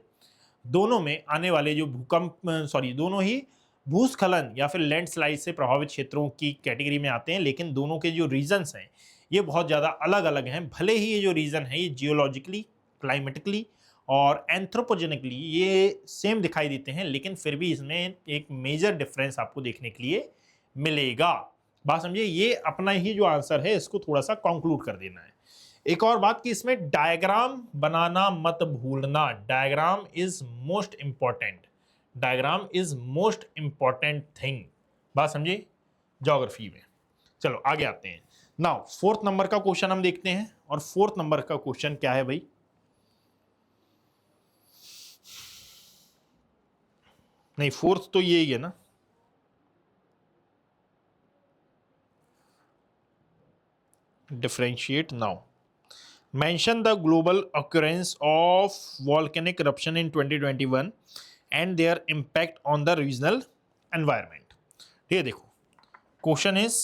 दोनों में आने वाले जो दोनों ही भूस्खलन या फिर लैंडस्लाइड से प्रभावित क्षेत्रों की कैटेगरी में आते हैं, लेकिन दोनों के जो रीजंस हैं ये बहुत ज़्यादा अलग अलग हैं। भले ही ये जो रीजन है ये जियोलॉजिकली, क्लाइमेटिकली और एंथ्रोपोजेनिकली ये सेम दिखाई देते हैं, लेकिन फिर भी इसमें एक मेजर डिफरेंस आपको देखने के लिए मिलेगा। बात समझिए। ये अपना ही जो आंसर है इसको थोड़ा सा कंक्लूड कर देना है। एक और बात कि इसमें डायग्राम बनाना मत भूलना, diagram is most important, diagram is most important thing. बात समझिए ज्योग्राफी में। चलो आगे आते हैं। नाउ फोर्थ नंबर का क्वेश्चन हम देखते हैं, और फोर्थ नंबर का क्वेश्चन क्या है भाई, नहीं फोर्थ तो यही है ना, differentiate now. Mention the global occurrence of volcanic eruption in 2021 and their impact on the regional environment. ठीक है, देखो question is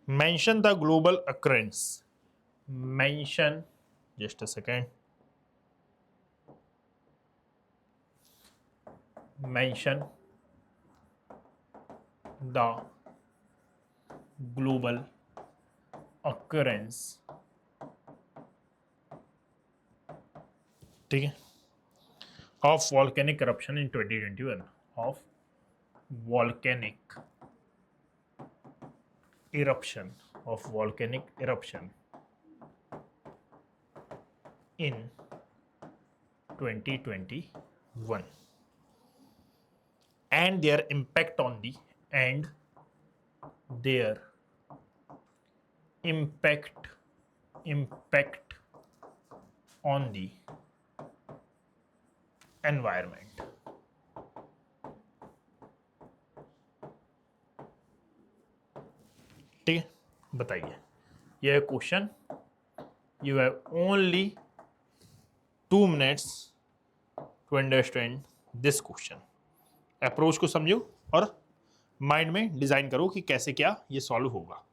mention the global occurrence. Mention, just a second. Mention the global occurrence, ठीक है, of volcanic eruption in 2021, of volcanic eruption, of volcanic eruption in 2021 and their impact on the impact on the environment. ठीक है, बताइए, यह question, you have only 2 minutes to understand this question. Approach को समझो और mind में design करो कि कैसे क्या ये सॉल्व होगा।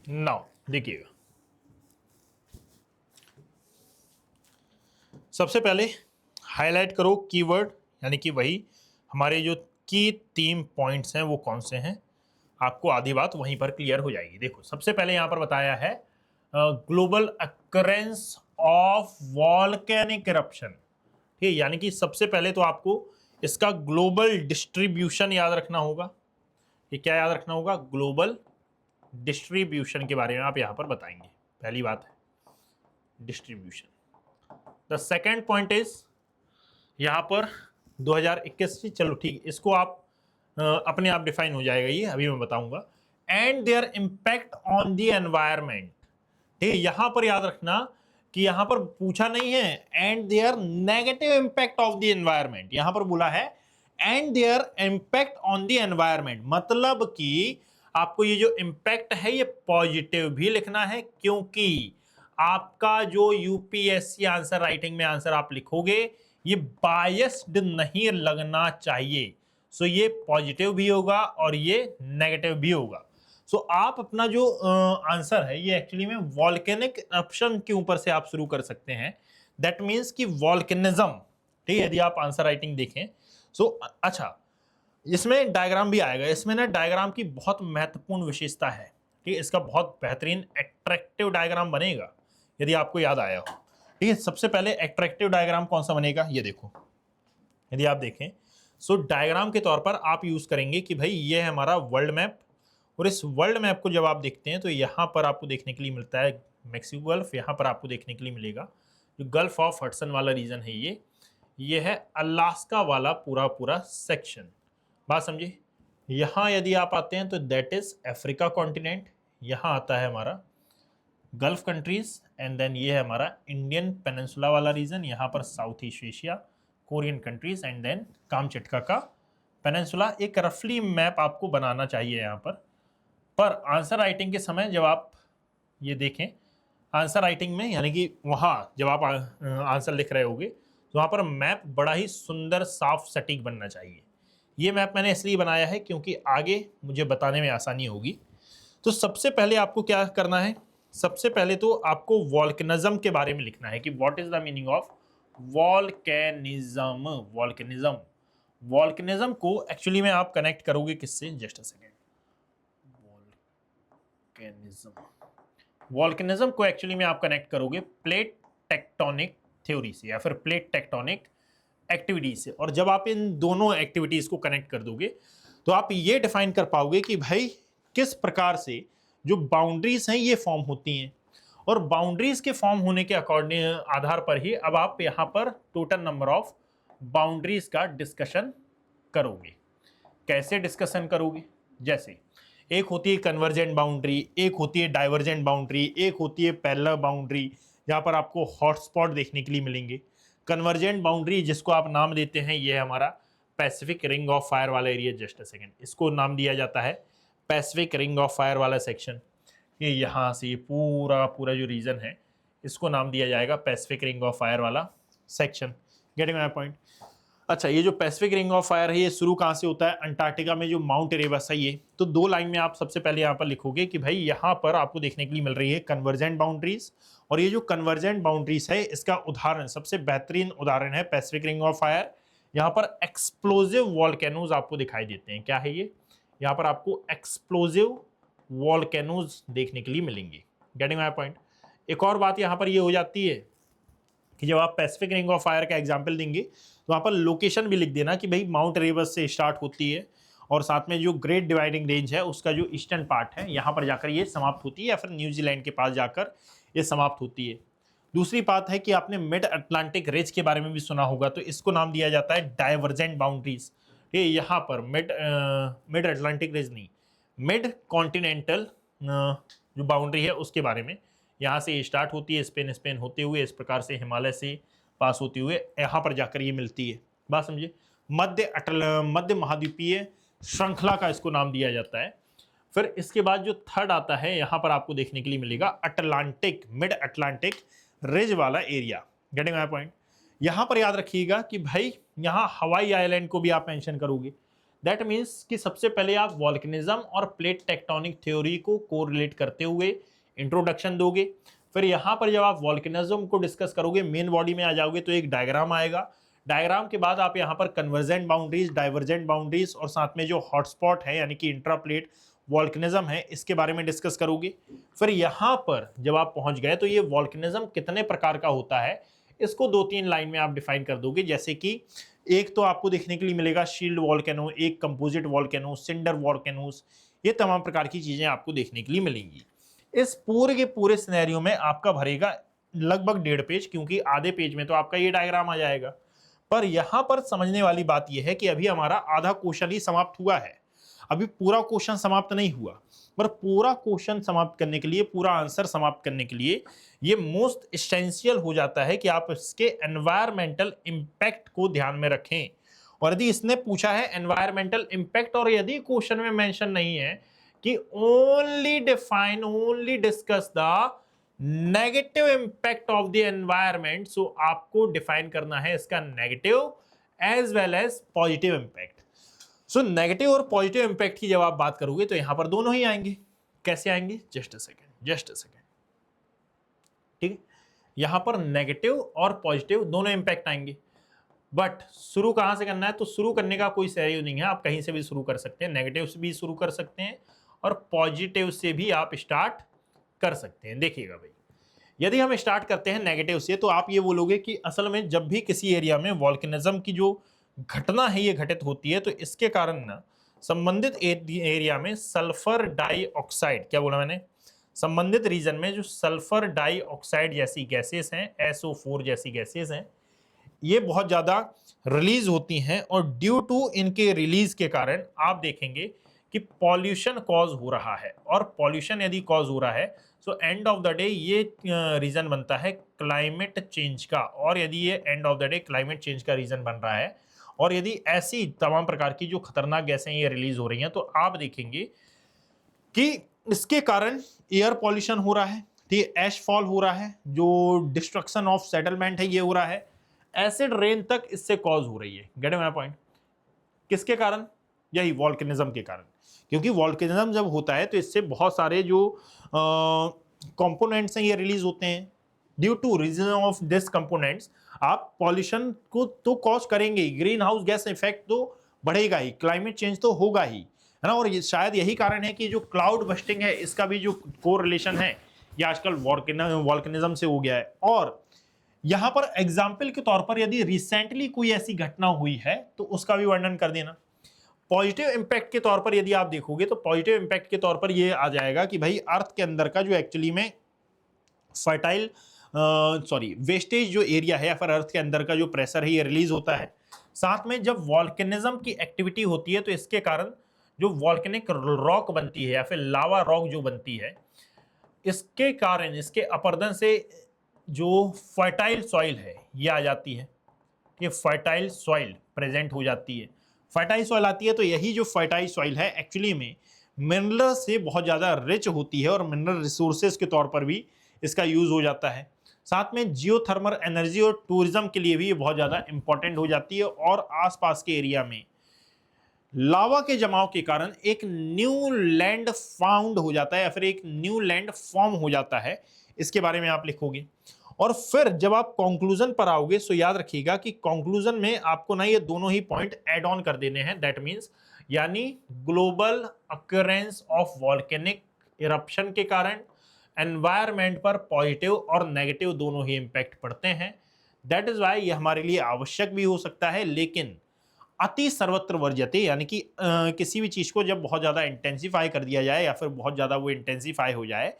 नाउ देखिएगा, सबसे पहले हाईलाइट करो कीवर्ड, यानी कि वही हमारे जो की 3 पॉइंट्स हैं वो कौन से हैं, आपको आधी बात वहीं पर क्लियर हो जाएगी। देखो, सबसे पहले यहां पर बताया है global occurrence of volcanic eruption, ठीक है, यानी कि सबसे पहले तो आपको इसका ग्लोबल डिस्ट्रीब्यूशन याद रखना होगा। ये क्या याद रखना होगा? ग्लोबल डिस्ट्रीब्यूशन के बारे में आप यहां पर बताएंगे, पहली बात है distribution. The second point is यहां पर 2021 से, चलो ठीक, इसको आप अपने आप डिफाइन हो जाएगा, ये अभी मैं बताऊंगा। And their impact on the environment, ठीक है, यहां पर याद रखना कि यहां पर पूछा नहीं है and their negative impact of the environment, यहां पर बोला है and their impact on the environment, मतलब कि आपको ये जो इंपैक्ट है ये पॉजिटिव भी लिखना है, क्योंकि आपका जो यूपीएससी आंसर राइटिंग में आंसर आप लिखोगे ये बायस्ड नहीं लगना चाहिए। सो ये पॉजिटिव भी होगा और ये नेगेटिव भी होगा। सो आप अपना जो आंसर है ये एक्चुअली में वॉल्केनिक इरप्शन के ऊपर से आप शुरू कर सकते हैं। दैट मीन्स कि वॉल्केनिज्म, ठीक है, यदि आप आंसर राइटिंग देखें। सो अच्छा, इसमें डायग्राम भी आएगा, इसमें ना डायग्राम की बहुत महत्वपूर्ण विशेषता है, ठीक है, इसका बहुत बेहतरीन एट्रैक्टिव डायग्राम बनेगा यदि आपको याद आया हो। ठीक है, सबसे पहले एट्रैक्टिव डायग्राम कौन सा बनेगा, ये देखो, यदि आप देखें सो डायग्राम के तौर पर आप यूज करेंगे कि भाई ये है हमारा वर्ल्ड मैप, और इस वर्ल्ड मैप को जब आप देखते हैं तो यहाँ पर आपको देखने के लिए मिलता है मैक्सिको गल्फ, यहाँ पर आपको देखने के लिए मिलेगा जो गल्फ ऑफ हडसन वाला रीजन है, ये है अलास्का वाला पूरा पूरा सेक्शन। बात समझे? यहाँ यदि आप आते हैं तो दैट इज अफ्रीका कॉन्टिनेंट, यहाँ आता है हमारा गल्फ कंट्रीज, एंड देन ये है हमारा इंडियन पेनिनसुला वाला रीजन, यहाँ पर South east Asia, Korean countries, and then Kamchatka का पेनिनसुला। एक रफली मैप आपको बनाना चाहिए यहाँ पर आंसर राइटिंग के समय जब आप ये देखें, आंसर राइटिंग में यानी कि वहाँ जब आप आंसर लिख रहे होगे तो वहाँ पर मैप बड़ा ही सुंदर साफ सटीक बनना चाहिए। ये मैप मैंने इसलिए बनाया है क्योंकि आगे मुझे बताने में आसानी होगी। तो सबसे पहले आपको क्या करना है, सबसे पहले तो आपको वॉल्केनिज्म के बारे में लिखना है कि what is the meaning of volcanism. Volcanism, volcanism को एक्चुअली में आप कनेक्ट करोगे किससे, just a second. Volcanism, volcanism को एक्चुअली में आप कनेक्ट करोगे प्लेट टेक्टोनिक थ्योरी से या फिर प्लेट टेक्टोनिक एक्टिविटी से। और जब आप इन दोनों एक्टिविटीज को कनेक्ट कर दोगे तो आप ये डिफाइन कर पाओगे कि भाई किस प्रकार से जो बाउंड्रीज हैं ये फॉर्म होती हैं, और बाउंड्रीज के फॉर्म होने के अकॉर्डिंग आधार पर ही अब आप यहाँ पर टोटल नंबर ऑफ बाउंड्रीज का डिस्कशन करोगे। कैसे डिस्कशन करोगे, जैसे एक होती है कन्वर्जेंट बाउंड्री, एक होती है डाइवर्जेंट बाउंड्री, एक होती है पैरेलल बाउंड्री, जहाँ पर आपको हॉटस्पॉट देखने के लिए मिलेंगे। कन्वर्जेंट बाउंड्री जिसको आप नाम देते हैं ये हमारा पैसिफिक रिंग ऑफ फायर वाला एरिया, जस्ट अ सेकेंड, इसको नाम दिया जाता है पैसिफिक रिंग ऑफ फायर वाला सेक्शन। ये यहाँ से पूरा पूरा जो रीजन है इसको नाम दिया जाएगा पैसिफिक रिंग ऑफ फायर वाला सेक्शन। Getting my point. अच्छा, ये जो पैसिफिक रिंग ऑफ फायर है ये शुरू कहाँ से होता है, अंटार्कटिका में जो माउंट एरेबस है ये। तो दो लाइन में आप सबसे पहले यहाँ पर लिखोगे कि भाई यहाँ पर आपको देखने के लिए मिल रही है कन्वर्जेंट बाउंड्रीज, और ये जो कन्वर्जेंट बाउंड्रीज है इसका उदाहरण, सबसे बेहतरीन उदाहरण है पैसिफिक रिंग ऑफ फायर। यहाँ पर एक्सप्लोजिव वॉल्केनोज आपको दिखाई देते हैं। क्या है ये, यहाँ पर आपको एक्सप्लोजिव वॉल्केनोज देखने के लिए मिलेंगे। Getting my point. एक और बात यहाँ पर ये हो जाती है कि जब आप पैसिफिक रिंग ऑफ फायर का एग्जाम्पल देंगे तो वहाँ पर लोकेशन भी लिख देना कि भाई माउंट एरेबस से स्टार्ट होती है और साथ में जो ग्रेट डिवाइडिंग रेंज है उसका जो ईस्टर्न पार्ट है यहाँ पर जाकर ये समाप्त होती है, या फिर न्यूजीलैंड के पास जाकर ये समाप्त होती है। दूसरी बात है कि आपने मिड अटलांटिक रिज के बारे में भी सुना होगा, तो इसको नाम दिया जाता है डाइवर्जेंट बाउंड्रीज। ये यहाँ पर मिड अटलांटिक रिज नहीं, मिड कॉन्टिनेंटल जो बाउंड्री है उसके बारे में, यहाँ से स्टार्ट होती है स्पेन होते हुए इस प्रकार से हिमालय से पास होते हुए यहाँ पर जाकर ये मिलती है। बात समझिए, मध्य महाद्वीपीय श्रृंखला का इसको नाम दिया जाता है। फिर इसके बाद जो थर्ड आता है यहाँ पर आपको देखने के लिए मिलेगा अटलांटिक, मिड अटलांटिक रिज वाला एरिया। Getting my point. यहाँ पर याद रखिएगा कि भाई यहाँ हवाई आइलैंड को भी आप मेंशन करोगे। दैट मीन्स कि सबसे पहले आप वॉल्केनिज्म और प्लेट टेक्टोनिक थ्योरी को कोरिलेट करते हुए इंट्रोडक्शन दोगे। फिर यहाँ पर जब आप वॉल्केनिज्म को डिस्कस करोगे, मेन बॉडी में आ जाओगे तो एक डायग्राम आएगा। डायग्राम के बाद आप यहाँ पर कन्वर्जेंट बाउंड्रीज, डाइवर्जेंट बाउंड्रीज और साथ में जो हॉटस्पॉट है यानी कि इंट्राप्लेट वॉल्केनिज्म है इसके बारे में डिस्कस करोगे। फिर यहाँ पर जब आप पहुंच गए तो ये वॉल्केनिज्म कितने प्रकार का होता है इसको दो तीन लाइन में आप डिफाइन कर दोगे। जैसे कि एक तो आपको देखने के लिए मिलेगा शील्ड वॉल्केनो, एक कंपोजिट वॉल्केनो, सिंडर वॉल्केनोस, ये तमाम प्रकार की चीजें आपको देखने के लिए मिलेंगी। इस पूरे के पूरे सिनेरियो में आपका भरेगा लगभग 1.5 पेज, क्योंकि आधे पेज में तो आपका ये डायग्राम आ जाएगा। पर यहां पर समझने वाली बात यह है कि अभी हमारा आधा क्वेश्चन ही समाप्त हुआ है, अभी पूरा क्वेश्चन समाप्त नहीं हुआ। पर पूरा क्वेश्चन समाप्त करने के लिए, पूरा आंसर समाप्त करने के लिए ये मोस्ट एसेंशियल हो जाता है कि आप इसके एनवायरमेंटल इंपैक्ट को ध्यान में रखें। और यदि इसने पूछा है एनवायरमेंटल इंपैक्ट और यदि क्वेश्चन में मेंशन नहीं है कि only define, only discuss the negative impact of the environment, so आपको डिफाइन करना है इसका negative as well as positive impact. So negative और पॉजिटिव इंपैक्ट की जब आप बात करोगे तो यहां पर दोनों ही आएंगे। कैसे आएंगे, जस्ट अ सेकेंड, ठीक है। यहां पर नेगेटिव और पॉजिटिव दोनों इंपैक्ट आएंगे। बट शुरू कहां से करना है, तो शुरू करने का कोई सैरियो नहीं है, आप कहीं से भी शुरू कर सकते हैं। नेगेटिव से भी शुरू कर सकते हैं और पॉजिटिव से भी आप स्टार्ट कर सकते हैं। देखिएगा भाई, यदि हम स्टार्ट करते हैं नेगेटिव से तो आप ये बोलोगे कि असल में जब भी किसी एरिया में वॉल्केनिज्म की जो घटना है ये घटित होती है तो इसके कारण ना संबंधित एरिया में सल्फर डाइऑक्साइड, क्या बोला मैंने, संबंधित रीजन में जो सल्फर डाइऑक्साइड जैसी गैसेस हैं, SO4 जैसी गैसेस हैं, ये बहुत ज़्यादा रिलीज होती हैं। और ड्यू टू इनके रिलीज के कारण आप देखेंगे कि पॉल्यूशन कॉज हो रहा है, और पॉल्यूशन यदि कॉज हो रहा है so end of the day ये रीजन बनता है क्लाइमेट चेंज का, और यदि ये end of the day climate change का रीजन बन रहा है, और यदि ऐसी तमाम प्रकार की जो खतरनाक गैसें ये रिलीज हो रही हैं, तो आप देखेंगे कि इसके कारण एयर पॉल्यूशन हो रहा है, ठीक है, ऐश फॉल हो रहा है, जो डिस्ट्रक्शन ऑफ सेटलमेंट है ये हो रहा है, एसिड रेन तक इससे कॉज हो रही है। Gate my point? किसके कारण? यही वॉल्केनिज्म के कारण। क्योंकि वॉल्केनिज्म जब होता है तो इससे बहुत सारे जो कंपोनेंट्स हैं ये रिलीज होते हैं। Due to region of this components आप पॉल्यूशन को तो कॉज करेंगे ही, ग्रीन हाउस गैस इफेक्ट तो बढ़ेगा ही, क्लाइमेट चेंज तो होगा ही, है ना। और ये शायद यही कारण है कि जो क्लाउड बस्टिंग है इसका भी जो कोरिलेशन है ये आजकल वॉल्केनिज्म से हो गया है। और यहां पर एग्जाम्पल के तौर पर यदि रिसेंटली कोई ऐसी घटना हुई है तो उसका भी वर्णन कर देना। पॉजिटिव इंपैक्ट के तौर पर यदि आप देखोगे तो पॉजिटिव इंपैक्ट के तौर पर ये आ जाएगा कि भाई अर्थ के अंदर का जो एक्चुअली में फर्टाइल वेस्टेज जो एरिया है या फिर अर्थ के अंदर का जो प्रेशर है ये रिलीज होता है। साथ में जब वॉल्केनिज्म की एक्टिविटी होती है तो इसके कारण जो वॉल्केनिक रॉक बनती है या फिर लावा रॉक जो बनती है, इसके कारण इसके अपर्दन से जो फर्टाइल सॉइल है ये आ जाती है, ये फर्टाइल सॉइल प्रेजेंट हो जाती है। फर्टाइल सॉइल आती है तो यही जो फर्टाइल सॉइल है एक्चुअली में मिनरल से बहुत ज़्यादा रिच होती है और मिनरल रिसोर्सेज के तौर पर भी इसका यूज हो जाता है। साथ में जियोथर्मल एनर्जी और टूरिज्म के लिए भी ये बहुत ज़्यादा इंपॉर्टेंट हो जाती है। और आसपास के एरिया में लावा के जमाव के कारण एक न्यू लैंड फाउंड हो जाता है या फिर एक न्यू लैंड फॉर्म हो जाता है, इसके बारे में आप लिखोगे। और फिर जब आप कंक्लूजन पर आओगे तो याद रखिएगा कि कंक्लूजन में आपको ना ये दोनों ही पॉइंट ऐड ऑन कर देने हैं। दैट मींस यानी global occurrence of volcanic eruption के कारण एनवायरमेंट पर पॉजिटिव और नेगेटिव दोनों ही इंपैक्ट पड़ते हैं। दैट इज वाई ये हमारे लिए आवश्यक भी हो सकता है, लेकिन अति सर्वत्र वर्ज्यते, यानी कि किसी भी चीज को जब बहुत ज्यादा इंटेंसिफाई कर दिया जाए या फिर बहुत ज्यादा वो इंटेंसिफाई हो जाए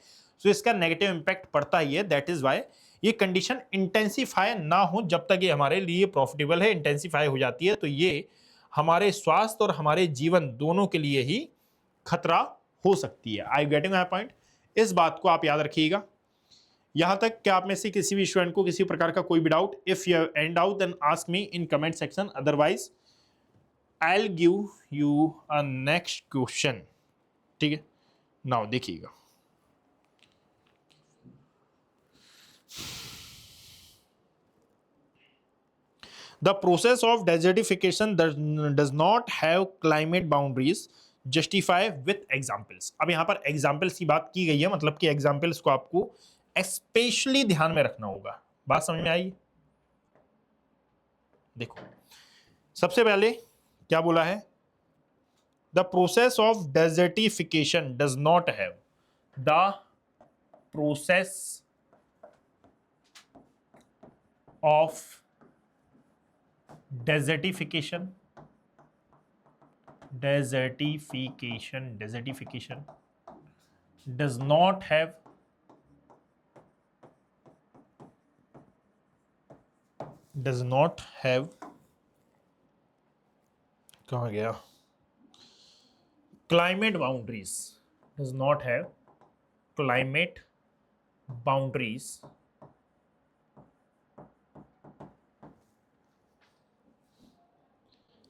तो इसका नेगेटिव इंपैक्ट पड़ता ही है। दैट इज वाई ये कंडीशन इंटेंसिफाई ना हो जब तक ये हमारे लिए प्रॉफिटेबल है। इंटेंसिफाई हो जाती है तो ये हमारे स्वास्थ्य और हमारे जीवन दोनों के लिए ही खतरा हो सकती है। I getting my point? इस बात को आप याद रखिएगा। यहां तक कि आप में से किसी भी स्टूडेंट को किसी प्रकार का कोई भी doubt, if you have any doubt then ask me in comment section, otherwise I'll give you a next question। ठीक है, नाउ देखिएगा। The process of desertification does not have climate boundaries, justify with examples। अब यहां पर examples की बात की गई है, मतलब कि एग्जाम्पल्स को आपको स्पेशली ध्यान में रखना होगा। बात समझ में आई? देखो, सबसे पहले क्या बोला है? The process of desertification does not have the process of desertification does not have कहाँ गया? Climate boundaries does not have climate boundaries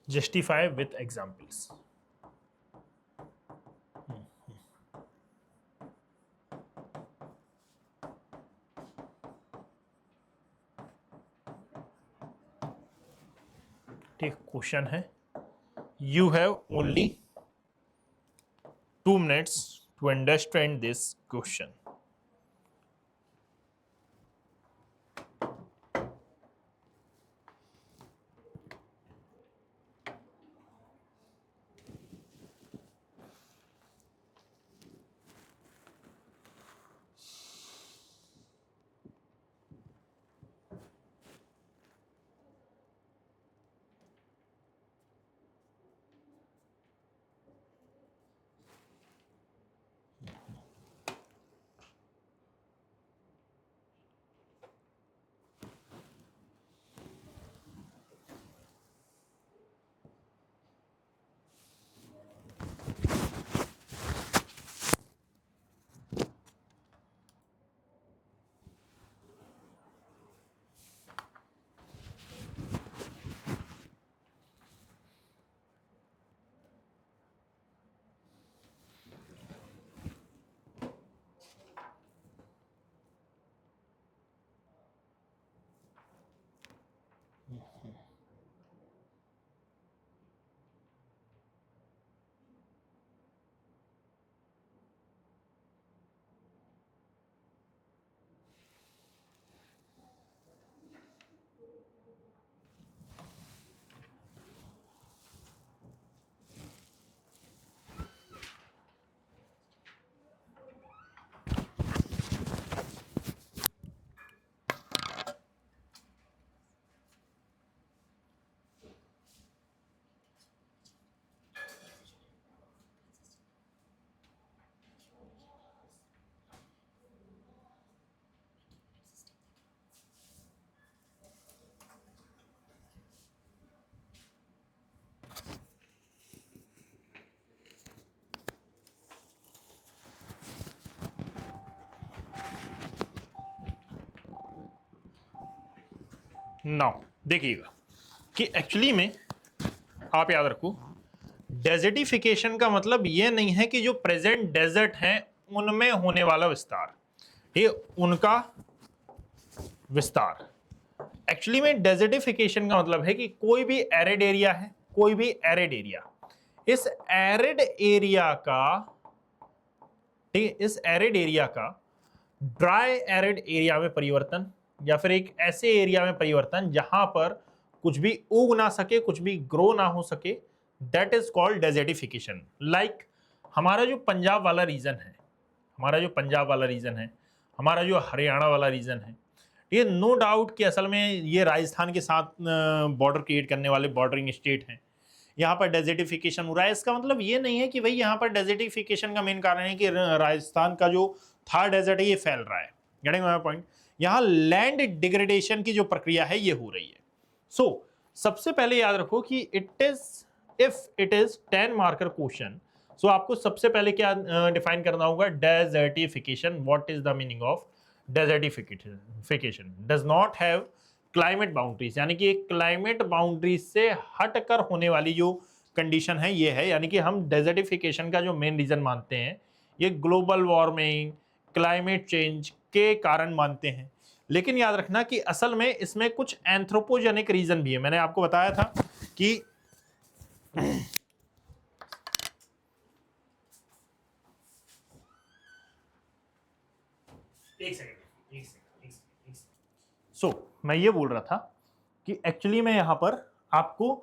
justify with examples। ठीक, क्वेश्चन है, you have only 2 minutes to understand this question। Now देखिएगा कि actually में आप याद रखो, डेजर्टिफिकेशन का मतलब ये नहीं है कि जो प्रेजेंट डेजर्ट हैं उनमें होने वाला विस्तार, ये उनका विस्तार। एक्चुअली में डेजर्टिफिकेशन का मतलब है कि कोई भी एरिड एरिया है, कोई भी एरिड एरिया, इस एरिड एरिया का, ठीक है, इस एरिड एरिया का ड्राई एरिड एरिया में परिवर्तन, या फिर एक ऐसे एरिया में परिवर्तन जहां पर कुछ भी उग ना सके, कुछ भी ग्रो ना हो सके, that is called desertification. Like हमारा जो पंजाब वाला रीजन है, हमारा जो पंजाब वाला रीजन है, हमारा जो हरियाणा वाला रीजन है, ये नो डाउट कि असल में ये राजस्थान के साथ बॉर्डर क्रिएट करने वाले बॉर्डरिंग स्टेट हैं। यहाँ पर डेजर्टिफिकेशन हो रहा है, इसका मतलब ये नहीं है कि भाई यहाँ पर डेजर्टिफिकेशन का मेन कारण है कि राजस्थान का जो थार डेजर्ट है ये फैल रहा है। Getting my point? यहाँ लैंड डिग्रेडेशन की जो प्रक्रिया है ये हो रही है। सो सबसे पहले याद रखो कि if it is 10 marker question, so आपको सबसे पहले क्या डिफाइन करना होगा? Desertification. What is the meaning of desertification? Does not have climate boundaries, यानी कि क्लाइमेट बाउंड्रीज से हटकर होने वाली जो कंडीशन है ये है, यानी कि हम डेजर्टिफिकेशन का जो मेन रीजन मानते हैं ये ग्लोबल वार्मिंग, क्लाइमेट चेंज के कारण मानते हैं। लेकिन याद रखना कि असल में इसमें कुछ एंथ्रोपोजेनिक रीजन भी है। मैंने आपको बताया था कि एक सेकंड मैं ये बोल रहा था कि एक्चुअली में यहां पर आपको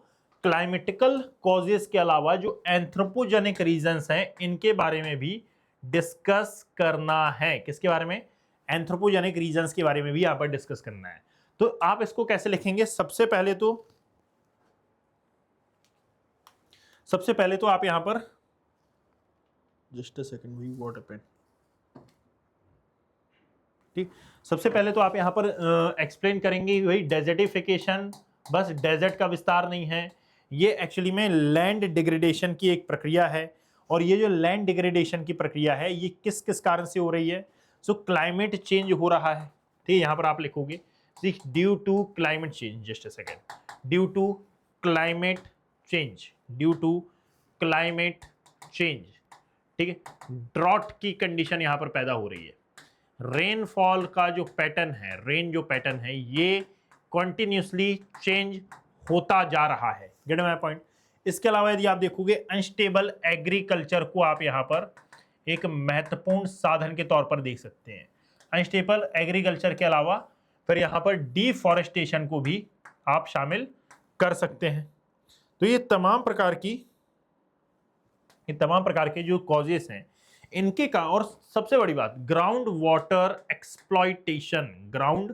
क्लाइमेटिकल कॉजेस के अलावा जो एंथ्रोपोजेनिक रीजंस हैं इनके बारे में भी डिस्कस करना है। किसके बारे में? एंथ्रोपोजेनिक रीजंस के बारे में भी यहां पर डिस्कस करना है। तो आप इसको कैसे लिखेंगे? सबसे पहले तो आप यहां पर just a second, we what happened, ठीक। सबसे पहले तो आप यहां पर एक्सप्लेन करेंगे भाई डेजर्टिफिकेशन बस डेजर्ट का विस्तार नहीं है, ये एक्चुअली में लैंड डिग्रेडेशन की एक प्रक्रिया है। और ये जो लैंड डिग्रेडेशन की प्रक्रिया है ये किस किस कारण से हो रही है? सो क्लाइमेट चेंज हो रहा है, ठीक। यहां पर आप लिखोगे due to climate change, just a second, due to climate change, due to climate change, ठीक है। ड्रॉट की कंडीशन यहां पर पैदा हो रही है। रेनफॉल का जो पैटर्न है, रेन जो पैटर्न है ये कंटिन्यूसली चेंज होता जा रहा है। Gate my point? इसके अलावा यदि आप देखोगे अनस्टेबल एग्रीकल्चर को आप यहां पर एक महत्वपूर्ण साधन के तौर पर देख सकते हैं। अनस्टेबल एग्रीकल्चर के अलावा फिर यहां पर डिफॉरेस्टेशन को भी आप शामिल कर सकते हैं। तो ये तमाम प्रकार के जो कॉजेस हैं इनके का, और सबसे बड़ी बात ground water exploitation, ground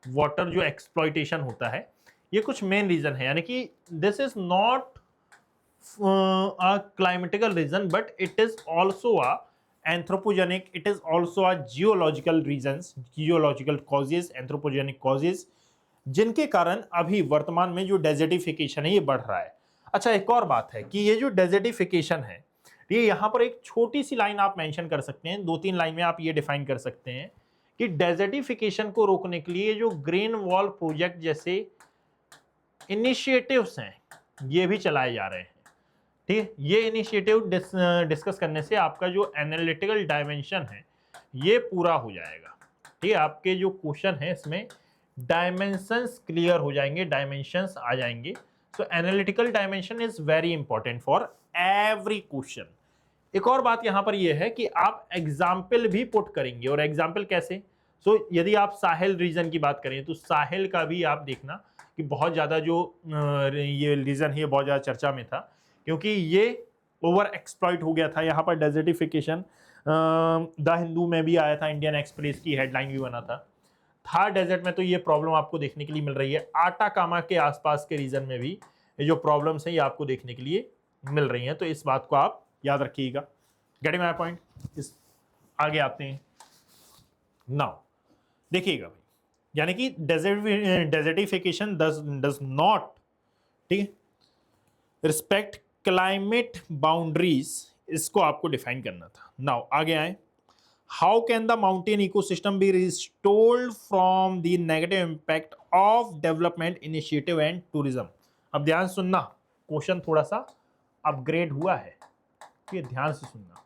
water जो एक्सप्लॉइटेशन होता है ये कुछ मेन रीजन है। यानी कि this is not a climatical reason but it is also a anthropogenic, it is also a geological reasons, geological causes, anthropogenic causes जिनके कारण अभी वर्तमान में जो डेजर्टिफिकेशन है ये बढ़ रहा है। अच्छा, एक और बात है कि ये जो डेजर्टिफिकेशन है ये यहाँ पर एक छोटी सी लाइन आप मेंशन कर सकते हैं, 2-3 लाइन में आप ये डिफाइन कर सकते हैं कि डेजर्टिफिकेशन को रोकने के लिए जो ग्रीन वॉल प्रोजेक्ट जैसे इनिशिएटिव्स हैं ये भी चलाए जा रहे हैं, ठीक है। ये इनिशिएटिव डिस्कस करने से आपका जो एनालिटिकल डायमेंशन है ये पूरा हो जाएगा, ठीक है। आपके जो क्वेश्चन है इसमें डायमेंशंस क्लियर हो जाएंगे, डायमेंशंस आ जाएंगे। So analytical dimension is very important for every question. एक और बात यहां पर यह है कि आप एग्जाम्पल भी पुट करेंगे, और एग्जाम्पल कैसे? सो यदि आप साहिल रीजन की बात करें तो साहिल का भी आप देखना कि बहुत ज़्यादा जो ये रीजन है बहुत ज़्यादा चर्चा में था क्योंकि ये ओवर एक्सप्लॉइट हो गया था। यहाँ पर डेजर्टिफिकेशन द हिंदू में भी आया था, इंडियन एक्सप्रेस की हेडलाइन भी बना था। थार डेजर्ट में तो ये प्रॉब्लम आपको देखने के लिए मिल रही है। आटाकामा के आसपास के रीजन में भी ये जो प्रॉब्लम्स हैं ये आपको देखने के लिए मिल रही हैं। तो इस बात को आप याद रखिएगा। Getting my point? इस आगे आते हैं। नाउ देखिएगा भाई, यानी कि डेजर्टिफिकेशन डज नॉट, ठीक है, रिस्पेक्ट क्लाइमेट बाउंड्रीज, इसको आपको डिफाइन करना था। नाउ आगे आए, how can the mountain ecosystem B restored from the negative impact of development initiative and tourism. अब ध्यान सुनना, क्वेश्चन थोड़ा सा अपग्रेड हुआ है, ये ध्यान से सुनना।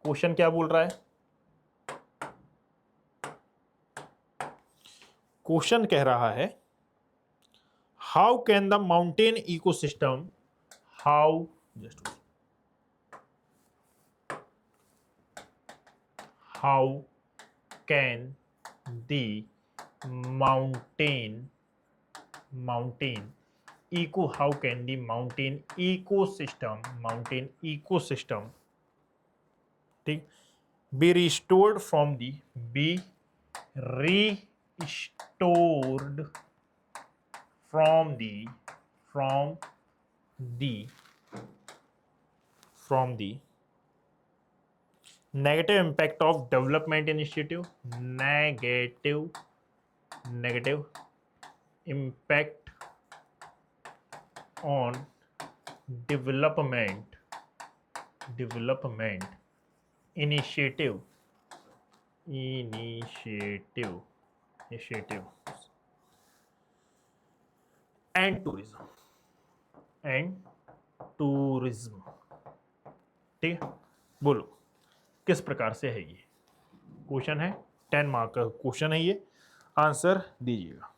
क्वेश्चन क्या बोल रहा है? क्वेश्चन कह रहा है how can the mountain ecosystem, how just how can the mountain how can the mountain ecosystem ठीक be restored from the from the negative impact of development initiative, negative impact on development initiative and tourism ठीक है, बोलो किस प्रकार से है ये question है, 10 मार्क का क्वेश्चन है ये, आंसर दीजिएगा।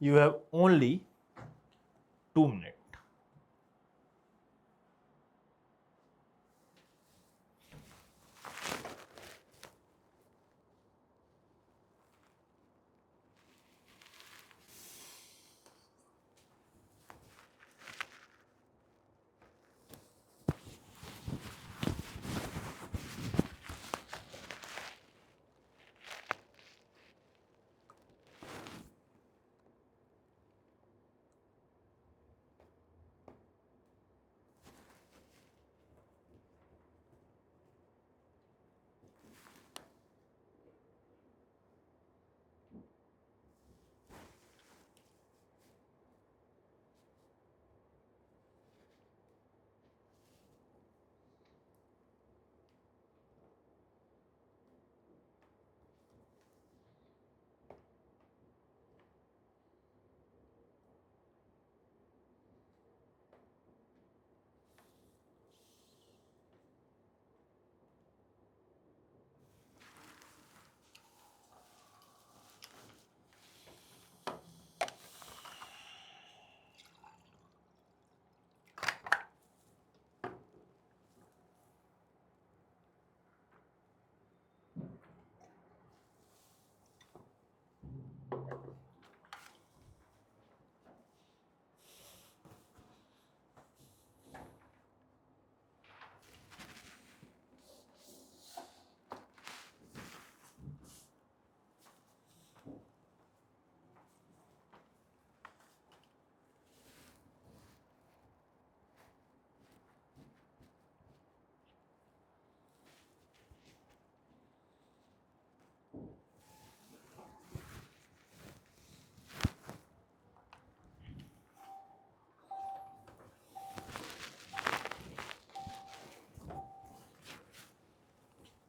You have only 2 minutes.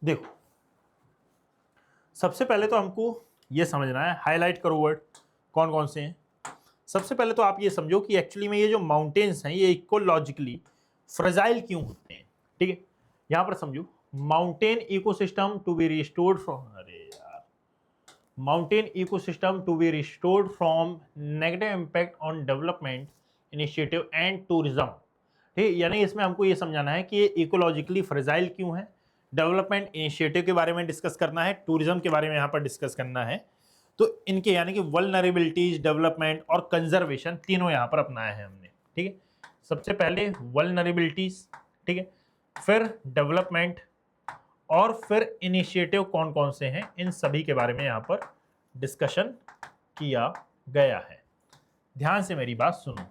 देखो सबसे पहले तो हमको ये समझना है, हाईलाइट करो वर्ड कौन कौन से हैं। सबसे पहले तो आप ये समझो कि एक्चुअली में ये जो माउंटेन्स हैं ये इकोलॉजिकली फ्रेजाइल क्यों होते हैं, ठीक है। यहां पर समझो, mountain ecosystem to be restored from, अरे यार, mountain ecosystem to be restored from negative impact on development initiative and tourism, ठीक। यानी इसमें हमको ये समझाना है कि ये इकोलॉजिकली फ्रेजाइल क्यों है, डेवलपमेंट इनिशिएटिव के बारे में डिस्कस करना है, टूरिज्म के बारे में यहाँ पर डिस्कस करना है। तो इनके यानी कि वल्नरेबिलिटीज, डेवलपमेंट और कंजर्वेशन तीनों यहाँ पर अपनाए हैं हमने, ठीक है। सबसे पहले वल्नरेबिलिटीज, ठीक है, फिर डेवलपमेंट और फिर इनिशिएटिव कौन कौन से हैं, इन सभी के बारे में यहाँ पर डिस्कशन किया गया है। ध्यान से मेरी बात सुनो,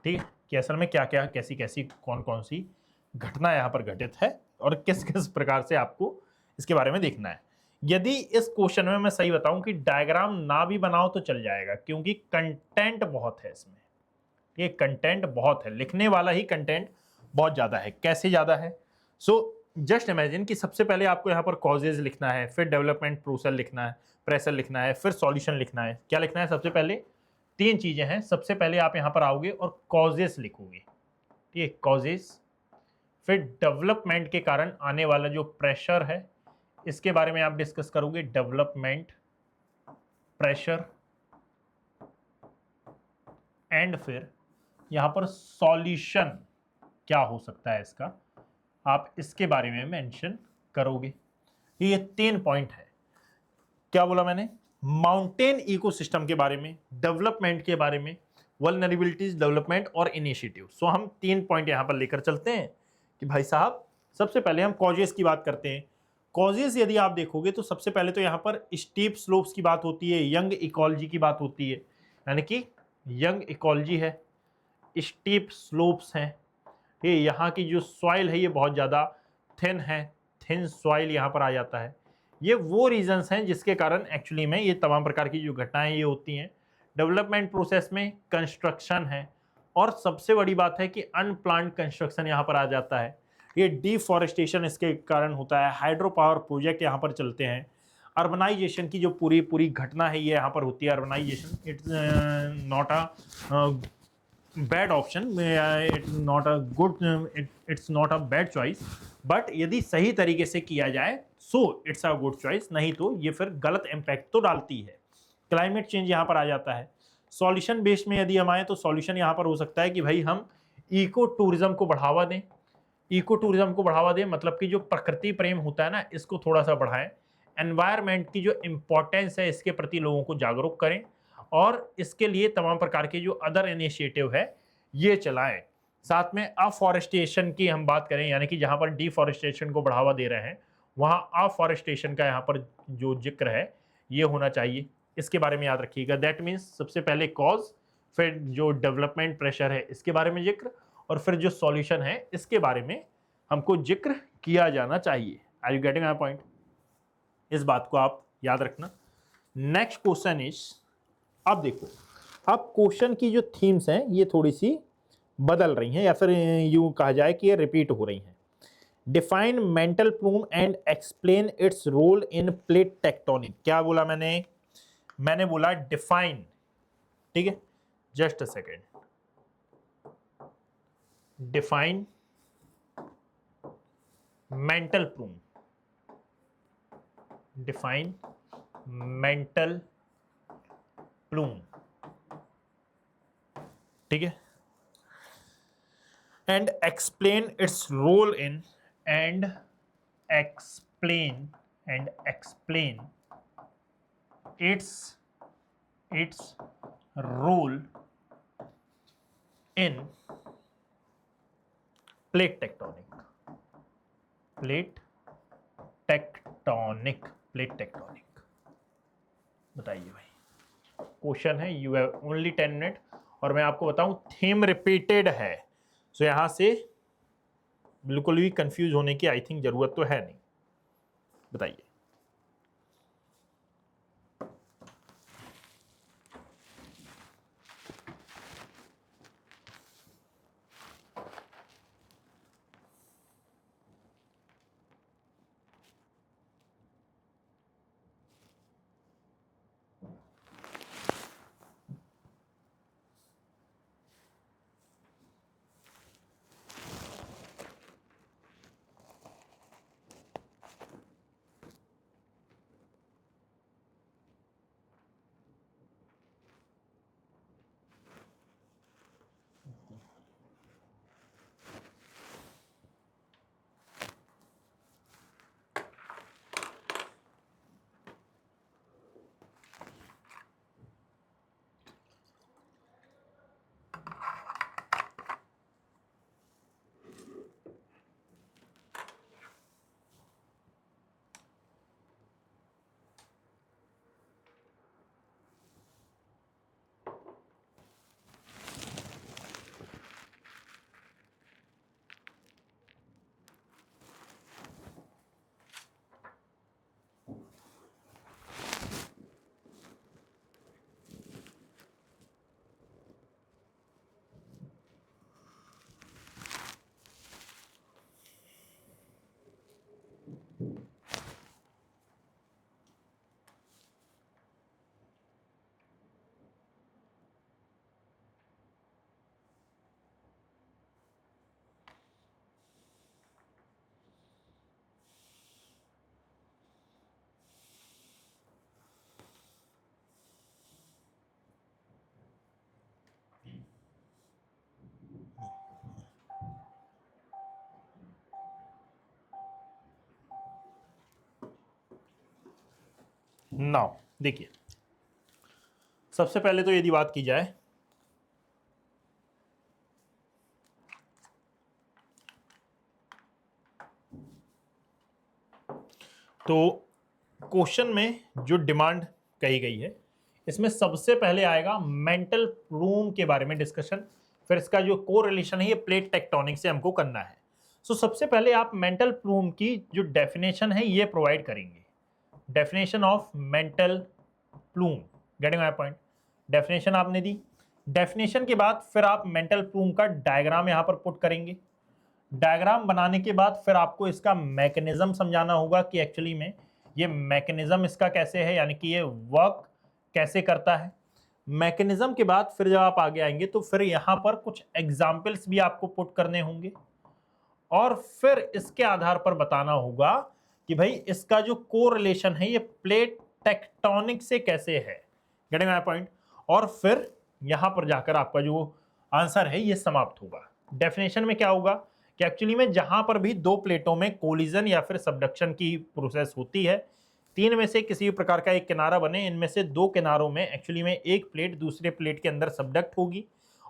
ठीक है, कि असल में क्या क्या, कैसी कैसी, कौन कौन सी घटना यहाँ पर घटित है और किस किस प्रकार से आपको इसके बारे में देखना है। यदि इस क्वेश्चन में मैं सही बताऊं कि डायग्राम ना भी बनाओ तो चल जाएगा, क्योंकि कंटेंट बहुत है इसमें, ये कंटेंट बहुत है, लिखने वाला ही कंटेंट बहुत ज़्यादा है। कैसे ज़्यादा है? सो जस्ट इमेजिन कि सबसे पहले आपको यहाँ पर कॉजेज लिखना है, फिर डेवलपमेंट प्रेशर लिखना है, फिर सॉल्यूशन लिखना है। क्या लिखना है? सबसे पहले 3 चीज़ें हैं। सबसे पहले आप यहाँ पर आओगे और कॉजेस लिखोगे, ठीक है, कॉजेस। फिर डेवलपमेंट के कारण आने वाला जो प्रेशर है इसके बारे में आप डिस्कस करोगे, डेवलपमेंट प्रेशर। एंड फिर यहां पर सॉल्यूशन क्या हो सकता है इसका, आप इसके बारे में मेंशन करोगे। ये 3 पॉइंट है। क्या बोला मैंने? माउंटेन इकोसिस्टम के बारे में, डेवलपमेंट के बारे में, वल्नरेबिलिटीज, डेवलपमेंट और इनिशिएटिव। सो हम 3 पॉइंट यहां पर लेकर चलते हैं कि भाई साहब सबसे पहले हम कॉजेस की बात करते हैं। कॉजेस यदि आप देखोगे तो सबसे पहले तो यहाँ पर स्टीप स्लोप्स की बात होती है, यंग इकोलॉजी की बात होती है, यानी कि यंग इकोलॉजी है, स्टीप स्लोप्स हैं, ये यहाँ की जो सॉइल है ये बहुत ज़्यादा थिन है, थिन सॉइल यहाँ पर आ जाता है। ये वो रीजंस हैं जिसके कारण एक्चुअली में ये तमाम प्रकार की जो घटनाएं ये होती हैं। डेवलपमेंट प्रोसेस में कंस्ट्रक्शन है, और सबसे बड़ी बात है कि अनप्लान्ड कंस्ट्रक्शन यहाँ पर आ जाता है। ये डिफॉरेस्टेशन इसके कारण होता है, हाइड्रो पावर प्रोजेक्ट यहाँ पर चलते हैं, अर्बनाइजेशन की जो पूरी पूरी घटना है ये यहाँ पर होती है। Urbanisation it's not a bad option, it's not a bad choice, but यदि सही तरीके से किया जाए so it's a good choice, नहीं तो ये फिर गलत इम्पैक्ट तो डालती है। क्लाइमेट चेंज यहाँ पर आ जाता है। सॉल्यूशन बेस्ड में यदि हम आए तो सॉल्यूशन यहाँ पर हो सकता है कि भाई हम इको टूरिज्म को बढ़ावा दें। इको टूरिज्म को बढ़ावा दें मतलब कि जो प्रकृति प्रेम होता है ना, इसको थोड़ा सा बढ़ाएं। एनवायरनमेंट की जो इम्पोर्टेंस है इसके प्रति लोगों को जागरूक करें, और इसके लिए तमाम प्रकार के जो अदर इनिशिएटिव है ये चलाएं। साथ में अफॉरेस्टेशन की हम बात करें, यानी कि जहां पर डिफॉरेस्टेशन को बढ़ावा दे रहे हैं वहां अफॉरेस्टेशन का यहाँ पर जो जिक्र है ये होना चाहिए। इसके बारे में याद रखिएगा। दैट मीन्स सबसे पहले कॉज, फिर जो डेवलपमेंट प्रेशर है इसके बारे में जिक्र, और फिर जो सॉल्यूशन है इसके बारे में हमको जिक्र किया जाना चाहिए। Are you getting my point? इस बात को आप याद रखना। नेक्स्ट क्वेश्चन इज, अब देखो, अब क्वेश्चन की जो थीम्स हैं ये थोड़ी सी बदल रही हैं, या फिर यूं कहा जाए कि ये रिपीट हो रही हैं। Define mantle plume and explain its role in plate tectonic. क्या बोला मैंने? मैंने बोला डिफाइन, ठीक है, just a second. Define mantle plume, define mantle plume, ठीक है, and explain its role in, and explain its role in plate tectonic, बताइए भाई। क्वेश्चन है, यू हैव ओनली 10 मिनट, और मैं आपको बताऊं थीम रिपीटेड है, सो यहां से बिल्कुल भी कंफ्यूज होने की आई थिंक जरूरत तो है नहीं। बताइए। नाउ देखिए, सबसे पहले तो यदि बात की जाए तो क्वेश्चन में जो डिमांड कही गई है इसमें सबसे पहले आएगा मेंटल प्लूम के बारे में डिस्कशन, फिर इसका जो कोरिलेशन है ये प्लेट टेक्टोनिक से हमको करना है। सो सबसे पहले आप मेंटल प्लूम की जो डेफिनेशन है ये प्रोवाइड करेंगे, definition of mantle plume. Getting my point? Definition आपने दी, डेफिनेशन के बाद फिर आप मेंटल प्लूम का डायग्राम यहां पर पुट करेंगे। डायग्राम बनाने के बाद फिर आपको इसका मैकेनिज्म समझाना होगा कि एक्चुअली में ये मैकेनिज्म इसका कैसे है, यानी कि ये वर्क कैसे करता है। मैकेनिज्म के बाद फिर जब आप आगे आएंगे तो फिर यहां पर कुछ एग्जाम्पल्स भी आपको पुट करने होंगे और फिर इसके आधार पर बताना होगा कि भाई इसका जो कोरिलेशन है ये प्लेट टेक्टोनिक से कैसे है। Getting my point? और फिर यहां पर जाकर आपका जो आंसर है ये समाप्त होगा। डेफिनेशन में क्या होगा कि एक्चुअली में जहां पर भी दो प्लेटों में कोलिजन या फिर सबडक्शन की प्रोसेस होती है, तीन में से किसी भी प्रकार का एक किनारा बने, इनमें से दो किनारों में एक्चुअली में एक प्लेट दूसरे प्लेट के अंदर सबडक्ट होगी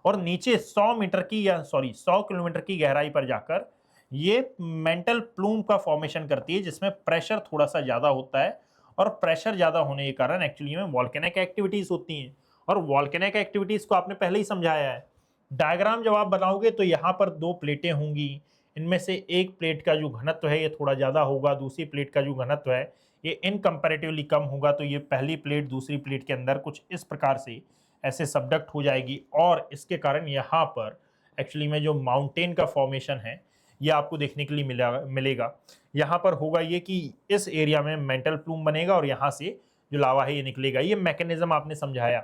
और नीचे 100 मीटर की या 100 किलोमीटर की गहराई पर जाकर ये मेंटल प्लूम का फॉर्मेशन करती है जिसमें प्रेशर थोड़ा सा ज्यादा होता है और प्रेशर ज्यादा होने के कारण एक्चुअली में वॉल्केनिक एक्टिविटीज होती हैं। और वॉल्केनिक एक्टिविटीज को आपने पहले ही समझाया है। डायग्राम जब आप बनाओगे तो यहाँ पर दो प्लेटें होंगी, इनमें से एक प्लेट का जो घनत्व है ये थोड़ा ज्यादा होगा, दूसरी प्लेट का जो घनत्व है ये इनकम्पैरेटिवली कम होगा। तो ये पहली प्लेट दूसरी प्लेट के अंदर कुछ इस प्रकार से ऐसे सबडक्ट हो जाएगी और इसके कारण यहाँ पर एक्चुअली में जो माउंटेन का फॉर्मेशन है ये आपको देखने के लिए मिलेगा। यहाँ पर होगा ये कि इस एरिया में मेंटल प्लूम बनेगा और यहाँ से जो लावा है ये निकलेगा। ये मैकेनिज्म आपने समझाया।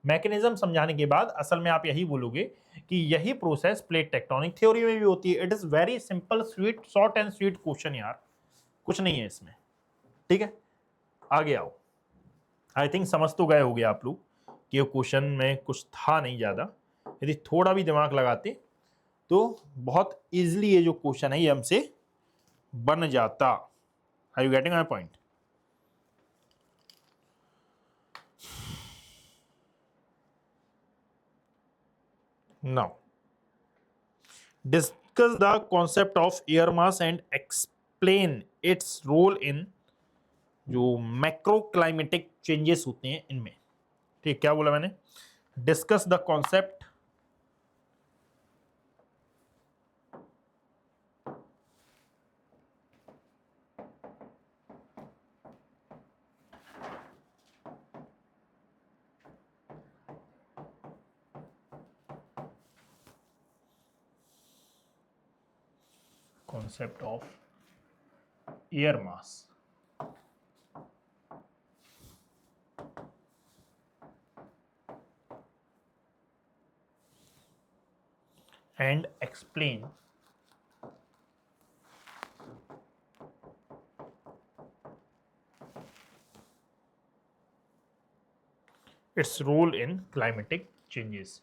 मैकेनिज्म समझाने के बाद असल में आप यही बोलोगे कि यही प्रोसेस प्लेट टेक्टोनिक थ्योरी में भी होती है। It is very simple, sweet, short and sweet question यार, कुछ नहीं है इसमें। ठीक है, आगे आओ। आई थिंक समझ तो गए होगे आप लोग कि ये क्वेश्चन में कुछ था नहीं ज्यादा। यदि थोड़ा भी दिमाग लगाते तो बहुत इजीली ये जो क्वेश्चन है ये हमसे बन जाता। Are you getting my point? Now discuss the concept of air mass and explain its role in जो मैक्रो क्लाइमेटिक चेंजेस होते हैं इनमें। ठीक, क्या बोला मैंने? Discuss the concept concept of air mass and explain its role in climatic changes.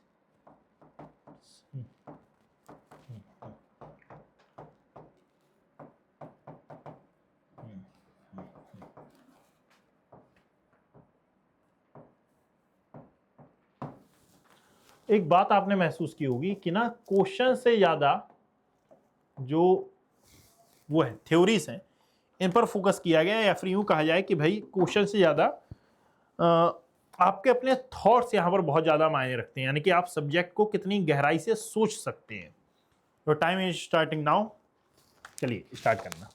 एक बात आपने महसूस की होगी कि ना क्वेश्चन से ज्यादा जो वो है थ्योरीज हैं इन पर फोकस किया गया है, या फिर यूं कहा जाए कि भाई क्वेश्चन से ज्यादा आपके अपने थॉट्स यहां पर बहुत ज्यादा मायने रखते हैं, यानी कि आप सब्जेक्ट को कितनी गहराई से सोच सकते हैं। तो टाइम इज स्टार्टिंग नाउ। चलिए स्टार्ट करना।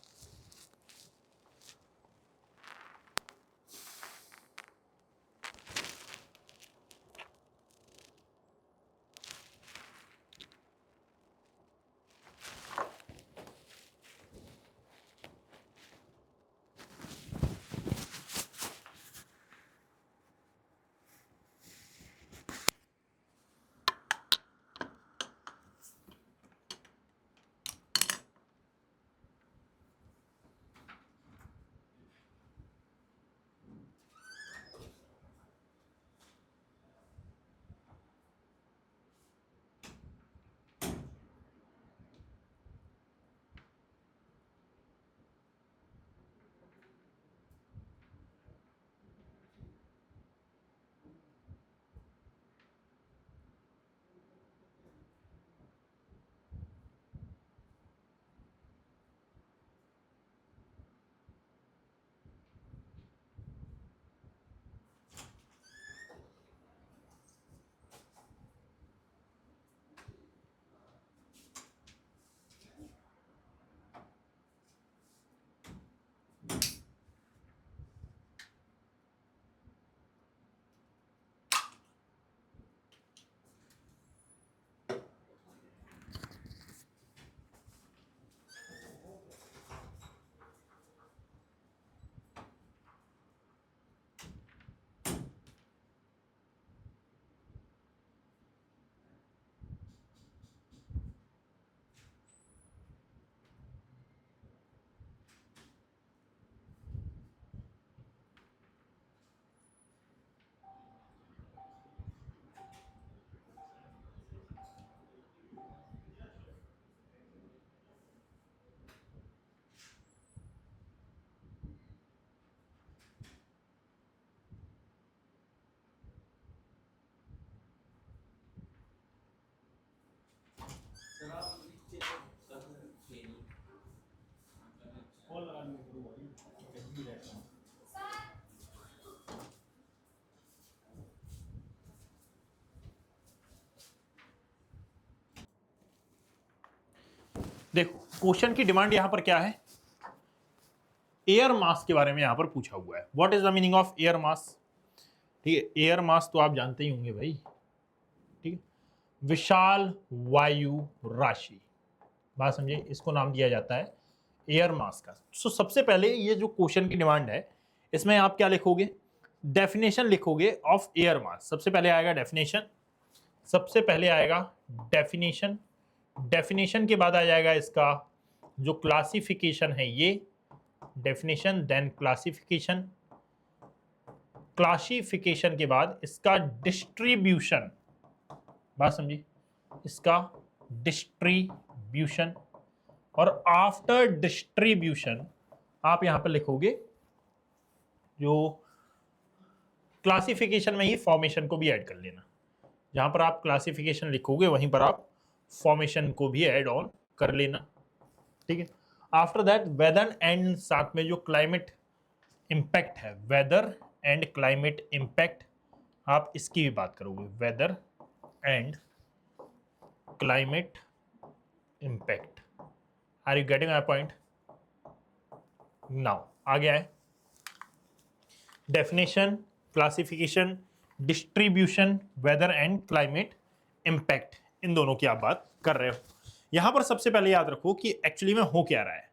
देखो क्वेश्चन की डिमांड यहां पर क्या है, एयर मास के बारे में यहां पर पूछा हुआ है। What is the meaning of air मास? ठीक है, एयर मास तो आप जानते ही होंगे भाई, ठीक है, विशाल वायु राशि, बात समझे, इसको नाम दिया जाता है एयर मास का। सो सबसे पहले ये जो क्वेश्चन की डिमांड है, इसमें आप क्या लिखोगे, डेफिनेशन लिखोगे ऑफ एयर मास। सबसे पहले आएगा डेफिनेशन, सबसे पहले आएगा डेफिनेशन, डेफिनेशन के बाद आ जाएगा इसका जो क्लासिफिकेशन है ये, डेफिनेशन देन क्लासिफिकेशन, क्लासिफिकेशन के बाद इसका डिस्ट्रीब्यूशन, बात समझी, इसका डिस्ट्रीब्यूशन, और आफ्टर डिस्ट्रीब्यूशन आप यहां पर लिखोगे जो क्लासिफिकेशन में ही फॉर्मेशन को भी ऐड कर लेना, जहां पर आप क्लासिफिकेशन लिखोगे वहीं पर आप फॉर्मेशन को भी ऐड ऑन कर लेना, ठीक है। आफ्टर दैट वेदर एंड, साथ में जो क्लाइमेट इंपैक्ट है, वेदर एंड क्लाइमेट इंपैक्ट, आप इसकी भी बात करोगे, weather and climate impact. Are you getting my point? Now आ गया है definition, classification, distribution, weather and climate impact, इन दोनों की आप बात कर रहे हो। यहां पर सबसे पहले याद रखो कि एक्चुअली में हो क्या रहा है।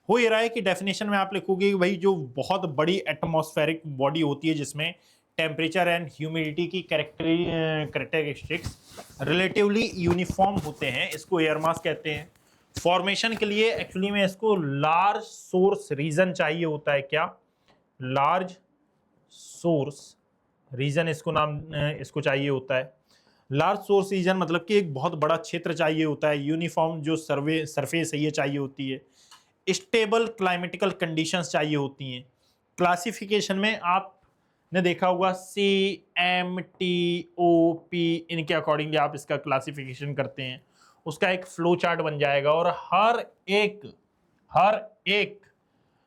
हो ये रहा है कि डेफिनेशन में आप लिखोगे कि भाई जो बहुत बड़ी एटमॉस्फेरिक बॉडी होती है जिसमें टेम्परेचर एंड ह्यूमिडिटी की कैरेक्टरिस्टिक्स रिलेटिवली यूनिफॉर्म होते हैं, इसको एयर मास कहते हैं। फॉर्मेशन के लिए एक्चुअली में इसको लार्ज सोर्स रीजन चाहिए होता है, क्या, लार्ज सोर्स रीजन, इसको नाम इसको चाहिए होता है। लार्ज सोर्स रीजन मतलब कि एक बहुत बड़ा क्षेत्र चाहिए होता है, यूनिफॉर्म जो सरफेस है ये चाहिए होती है, स्टेबल क्लाइमेटिकल कंडीशंस चाहिए होती हैं। क्लासिफिकेशन में आपने देखा होगा CMTOP, इनके अकॉर्डिंगली आप इसका क्लासिफिकेशन करते हैं, उसका एक फ्लो चार्ट बन जाएगा, और हर एक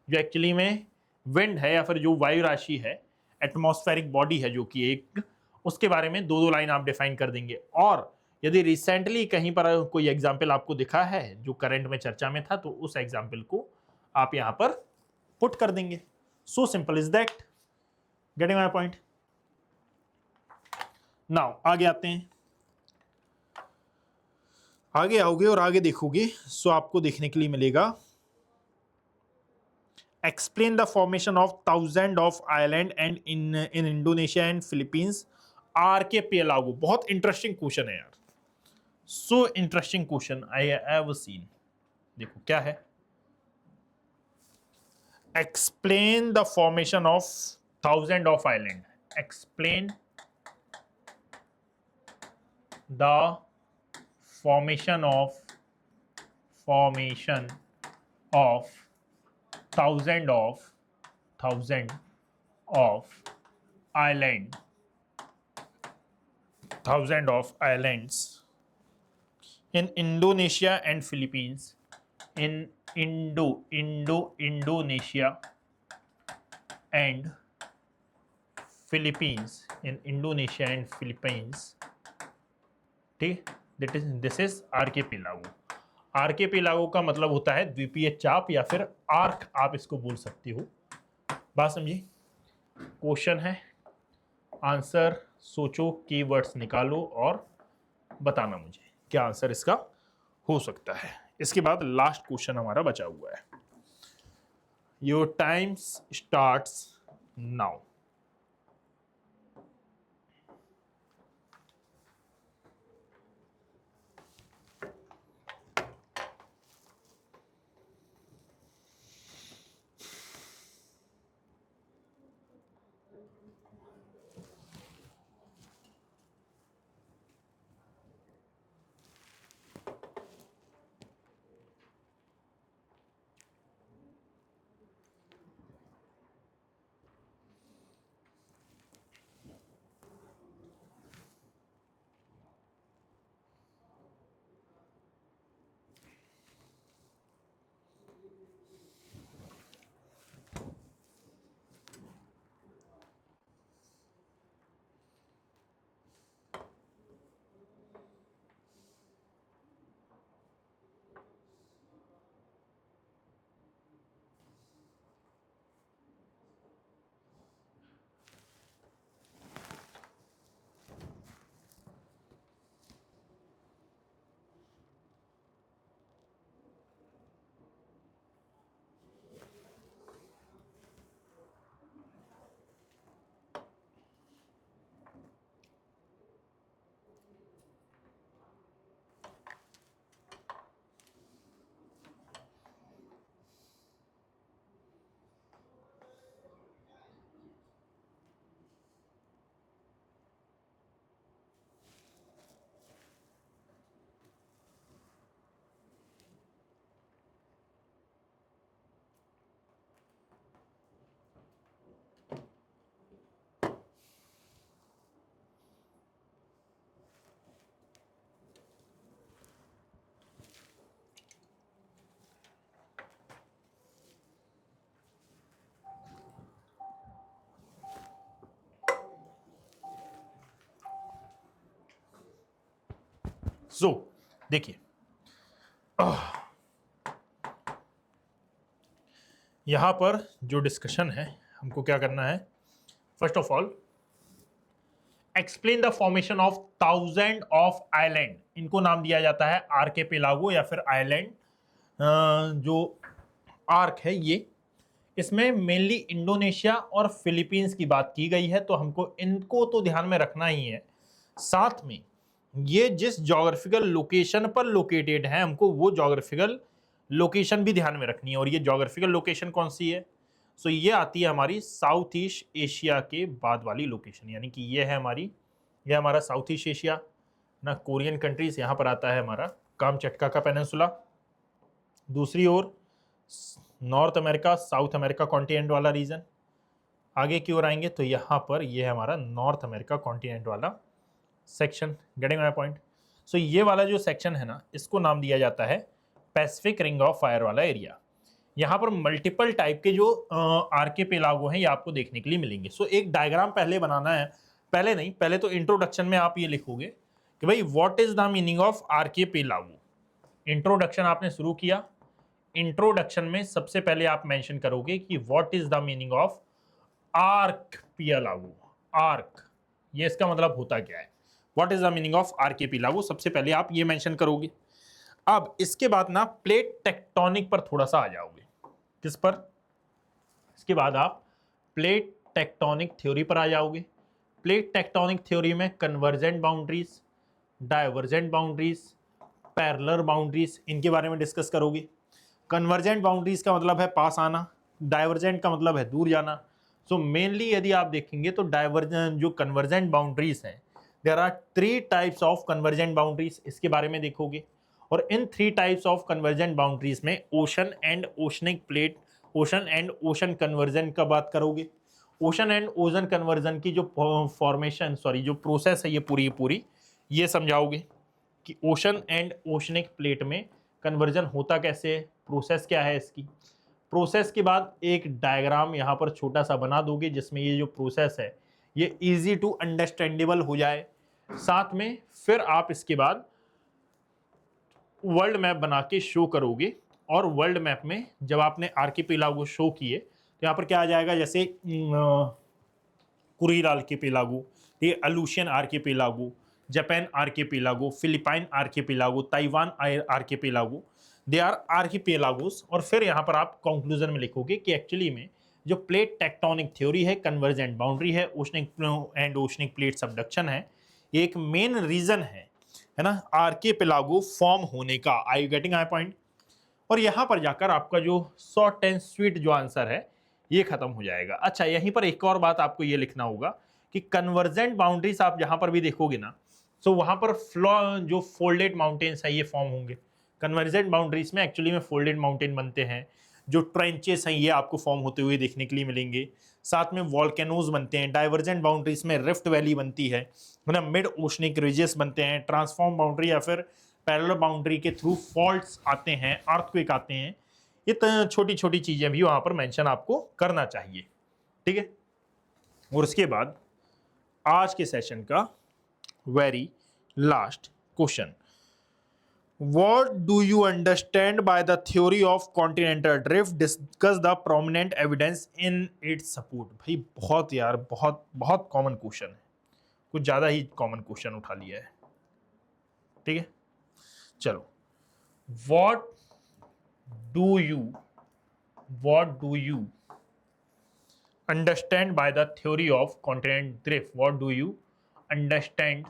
जो एक्चुअली में विंड है या फिर जो वायु राशि है, एटमॉस्फेरिक बॉडी है जो कि एक, उसके बारे में दो दो लाइन आप डिफाइन कर देंगे। और यदि रिसेंटली कहीं पर कोई एग्जाम्पल आपको दिखा है जो करंट में चर्चा में था, तो उस एग्जाम्पल को आप यहां पर पुट कर देंगे। So simple is that, getting my point? Now आगे आते हैं, आगे आओगे और आगे देखोगे, सो आपको देखने के लिए मिलेगा explain the formation of thousands of island and in Indonesia and Philippines। RK Pelago, बहुत इंटरेस्टिंग क्वेश्चन है यार, so interesting question I have seen. देखो क्या है, explain the formation of thousand of island, explain the formation of thousand of islands in Indonesia and Philippines, in Indonesia and Philippines, in Indonesia and Philippines, ठीक, this is archipelago. Archipelago का मतलब होता है द्वीपीय चाप या फिर आर्क, आप इसको बोल सकते हो, बात समझिए। क्वेश्चन है, आंसर सोचो, कीवर्ड्स निकालो और बताना मुझे क्या आंसर इसका हो सकता है। इसके बाद लास्ट क्वेश्चन हमारा बचा हुआ है। Your times starts now. So देखिए, यहां पर जो डिस्कशन है हमको क्या करना है, first of all explain the formation of 1000 of island. इनको नाम दिया जाता है आर्केपेलागो या फिर आइलैंड। जो आर्क है ये, इसमें मेनली इंडोनेशिया और फिलीपींस की बात की गई है, तो हमको इनको तो ध्यान में रखना ही है। साथ में ये जिस जोग्राफिकल लोकेशन पर लोकेटेड है, हमको वो जोग्राफिकल लोकेशन भी ध्यान में रखनी है। और ये जोग्राफिकल लोकेशन कौन सी है? सो ये आती है हमारी साउथ ईस्ट एशिया के बाद वाली लोकेशन, यानी कि ये है हमारी, ये हमारा साउथ ईस्ट एशिया ना, कोरियन कंट्रीज, यहाँ पर आता है हमारा कामचटका का पेनिनसुला। दूसरी ओर north America, south America continent वाला रीजन। आगे की ओर आएंगे तो यहाँ पर ये है हमारा नॉर्थ अमेरिका कॉन्टिनेंट वाला section. Getting my point? So ये वाला जो सेक्शन है ना, इसको नाम दिया जाता है पैसिफिक रिंग ऑफ फायर वाला एरिया। यहाँ पर मल्टीपल टाइप के जो आर्किपेलागो हैं ये आपको देखने के लिए मिलेंगे। सो एक डायग्राम पहले बनाना है, पहले नहीं, पहले तो इंट्रोडक्शन में आप ये लिखोगे कि भाई what is the meaning of archipelago. Introduction आपने शुरू किया, इंट्रोडक्शन में सबसे पहले आप मेंशन करोगे कि what is the meaning of archipelago. Arc, ये इसका मतलब होता क्या है, what is the meaning of archipelago, सबसे पहले आप ये मेंशन करोगे। अब इसके बाद ना प्लेट टेक्टोनिक पर थोड़ा सा आ जाओगे। किस पर? इसके बाद आप प्लेट टेक्टोनिक थ्योरी पर आ जाओगे। प्लेट टेक्टोनिक थ्योरी में convergent boundaries, divergent boundaries, parallel boundaries, इनके बारे में डिस्कस करोगे। कन्वर्जेंट बाउंड्रीज का मतलब है पास आना, डाइवर्जेंट का मतलब है दूर जाना। सो मेनली यदि आप देखेंगे तो डाइवर्जेंट जो कन्वर्जेंट बाउंड्रीज हैं, there are 3 types of convergent boundaries, इसके बारे में देखोगे। और इन 3 टाइप्स ऑफ कन्वर्जेंट बाउंड्रीज में ocean and oceanic plate, ocean and ocean convergence का बात करोगे। ओशन एंड ओशन कन्वर्जन की जो फॉर्मेशन, सॉरी जो प्रोसेस है ये पूरी ये समझाओगे कि ओशन एंड ओशनिक प्लेट में कन्वर्जन होता कैसे है, प्रोसेस क्या है इसकी। प्रोसेस के बाद एक डायग्राम यहाँ पर छोटा सा बना दोगे जिसमें ये जो प्रोसेस है ये इजी टू अंडरस्टैंडेबल हो जाए। साथ में फिर आप इसके बाद वर्ल्ड मैप बना के शो करोगे। और वर्ल्ड मैप में जब आपने आर्किपेलागो शो किए तो यहाँ पर क्या आ जाएगा, जैसे कुरिल आर्किपेलागो, ये Aleutian archipelago, Japan archipelago, Philippine archipelago, Taiwan archipelago, they are archipelagos. और फिर यहाँ पर आप कंक्लूजन में लिखोगे कि एक्चुअली में जो प्लेट टेक्टोनिक थ्योरी है, कन्वर्जेंट बाउंड्री है, oceanic and oceanic plate subduction है, ये एक मेन रीजन है ना आर्किपेलागो फॉर्म होने का। आई यू गेटिंग माय पॉइंट? और यहाँ पर जाकर आपका जो शॉर्ट एंड स्वीट जो आंसर है ये खत्म हो जाएगा। अच्छा, यहीं पर एक और बात आपको ये लिखना होगा कि कन्वर्जेंट बाउंड्रीज आप जहां पर भी देखोगे ना, तो वहां पर जो फोल्डेड माउंटेन्स है ये फॉर्म होंगे। कन्वर्जेंट बाउंड्रीज में एक्चुअली में फोल्डेड माउंटेन बनते हैं, जो ट्रेंचेस हैं ये आपको फॉर्म होते हुए देखने के लिए मिलेंगे। साथ में वॉल्केनोज बनते हैं। डाइवर्जेंट बाउंड्रीज में रिफ्ट वैली बनती है ना, मिड ओशनिक रिजेस बनते हैं। ट्रांसफॉर्म बाउंड्री या फिर पैरेलल बाउंड्री के थ्रू फॉल्ट्स आते हैं, अर्थक्वेक आते हैं। ये छोटी छोटी चीजें भी वहां पर मेंशन आपको करना चाहिए, ठीक है। और उसके बाद आज के सेशन का very last question, What do you understand by the theory of continental drift? Discuss the prominent evidence in its support. भाई बहुत यार, बहुत बहुत कॉमन क्वेश्चन है, कुछ ज़्यादा ही कॉमन क्वेश्चन उठा लिया है, ठीक है। चलो, what do you understand by the theory of continental drift? What do you understand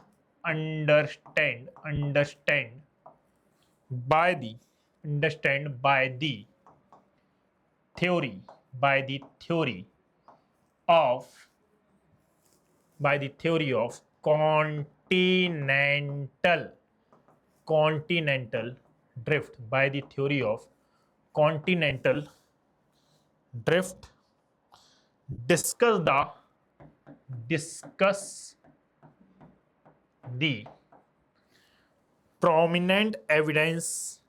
by the theory of continental drift, by the theory of continental drift. Discuss the prominent evidence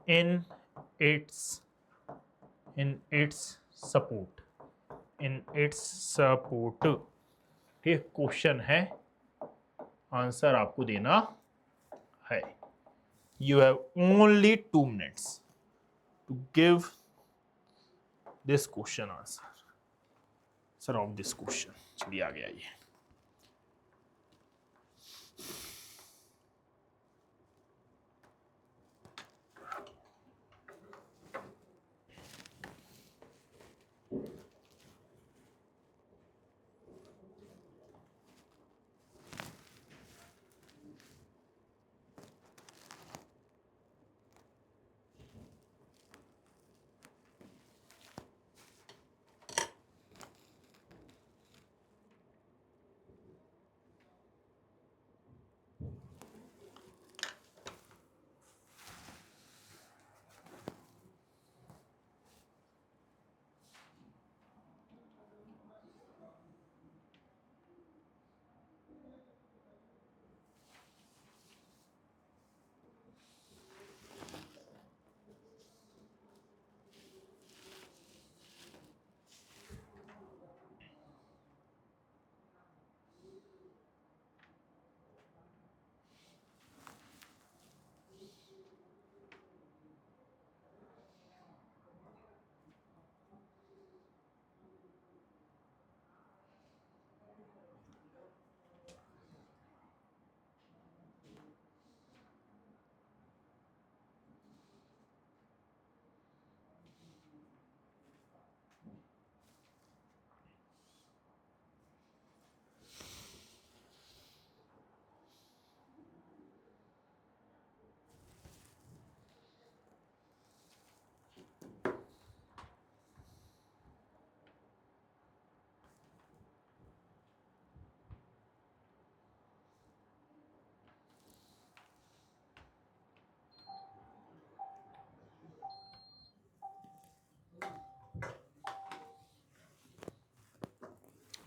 in its support, in its support. ठीक, question है, answer आपको देना है। You have only 2 minutes to give this question answer of this question. चलिए आगे आइए।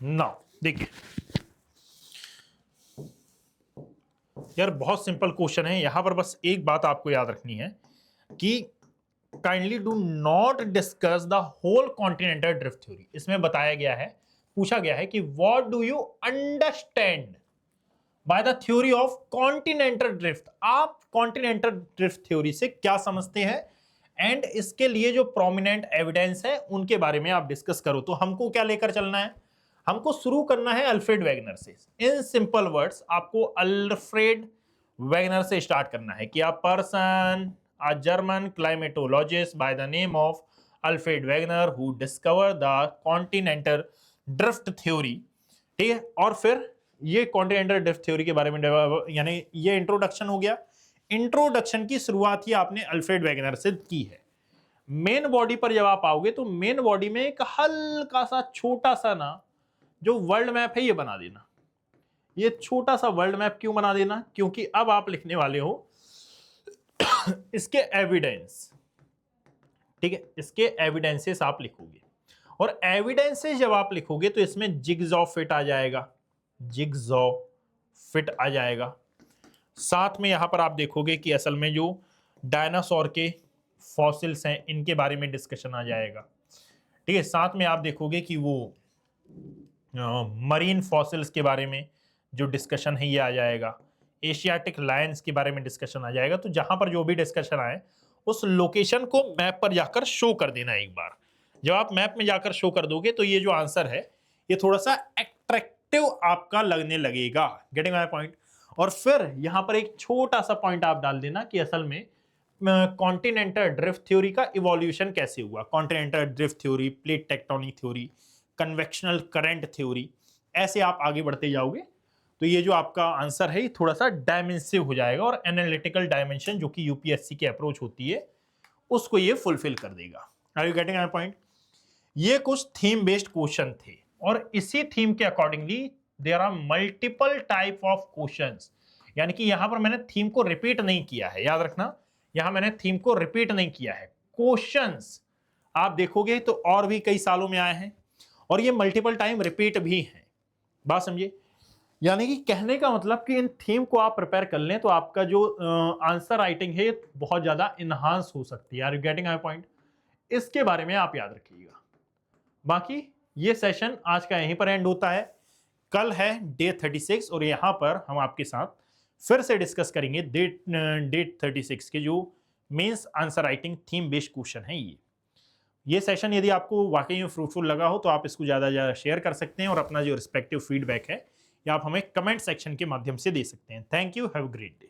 Now देखिए यार, बहुत सिंपल क्वेश्चन है। यहां पर बस एक बात आपको याद रखनी है कि kindly do not discuss the whole continental drift theory. इसमें बताया गया है, पूछा गया है कि what do you understand by the theory of continental drift. आप कॉन्टिनेंटल ड्रिफ्ट थ्योरी से क्या समझते हैं, एंड इसके लिए जो प्रोमिनेंट एविडेंस है उनके बारे में आप डिस्कस करो। तो हमको क्या लेकर चलना है, हमको शुरू करना है अल्फ्रेड वेगनर से। इन सिंपल वर्ड्स आपको अल्फ्रेड वेगनर से स्टार्ट करना है कि a person, a German climatologist by the name of Alfred Wegener who discover the continental drift theory. ठीक है, और फिर ये कॉन्टिनेंटल ड्रिफ्ट थ्योरी के बारे में यानी ये इंट्रोडक्शन हो गया। इंट्रोडक्शन की शुरुआत ही आपने अल्फ्रेड वेगनर से की है। मेन बॉडी पर जब आप आओगे तो मेन बॉडी में एक हल्का सा छोटा सा ना जो वर्ल्ड मैप है ये बना देना। ये छोटा सा वर्ल्ड मैप क्यों बना देना, क्योंकि अब आप लिखने वाले हो इसके एविडेंस। ठीक है, इसके एविडेंसेस आप लिखोगे, और एविडेंसेस जब आप लिखोगे तो इसमें जिग्सॉ फिट आ जाएगा, जिग्सॉ फिट आ जाएगा। साथ में यहां पर आप देखोगे कि असल में जो डायनासोर के फॉसिल्स हैं इनके बारे में डिस्कशन आ जाएगा। ठीक है, साथ में आप देखोगे कि वो मरीन फॉसिल्स के बारे में जो डिस्कशन है ये आ जाएगा। एशियाटिक लायंस के बारे में डिस्कशन आ जाएगा। तो जहां पर जो भी डिस्कशन आए उस लोकेशन को मैप पर जाकर शो कर देना एक बार। जब आप मैप में जाकर शो कर दोगे तो ये जो आंसर है ये थोड़ा सा एट्रैक्टिव आपका लगने लगेगा। Getting my point. और फिर यहां पर एक छोटा सा पॉइंट आप डाल देना कि असल में कॉन्टिनेंटल ड्रिफ्ट थ्योरी का इवोल्यूशन कैसे हुआ। Continental drift theory, plate tectonic theory, convectional current theory, ऐसे आप आगे बढ़ते जाओगे तो ये जो आपका आंसर है ये थोड़ा सा डायमेंसिव हो जाएगा, और एनालिटिकल डायमेंशन जो कि यूपीएससी की अप्रोच होती है उसको ये फुलफिल कर देगा। Are you getting my point. ये कुछ थीम बेस्ड क्वेश्चन थे, और इसी थीम के accordingly there are multiple type of questions. यानी कि यहां पर मैंने थीम को रिपीट नहीं किया है, याद रखना, यहां मैंने थीम को रिपीट नहीं किया है। क्वेश्चंस आप देखोगे तो और भी कई सालों में आए हैं, और ये मल्टीपल टाइम रिपीट भी हैं। बात समझिए, यानी कि कहने का मतलब कि इन थीम को आप प्रिपेयर कर लें तो आपका जो आंसर राइटिंग है बहुत ज्यादा इनहांस हो सकती है। Are you getting my point. इसके बारे में आप याद रखिएगा। बाकी ये सेशन आज का यहीं पर एंड होता है। कल है डे 36 और यहाँ पर हम आपके साथ फिर से डिस्कस करेंगे डे 36 के जो mains answer writing theme based question है ये सेशन यदि आपको वाकई में फ्रूटफुल लगा हो तो आप इसको ज़्यादा से ज़्यादा शेयर कर सकते हैं और अपना जो रिस्पेक्टिव फीडबैक है या आप हमें कमेंट सेक्शन के माध्यम से दे सकते हैं। Thank you, have a great day.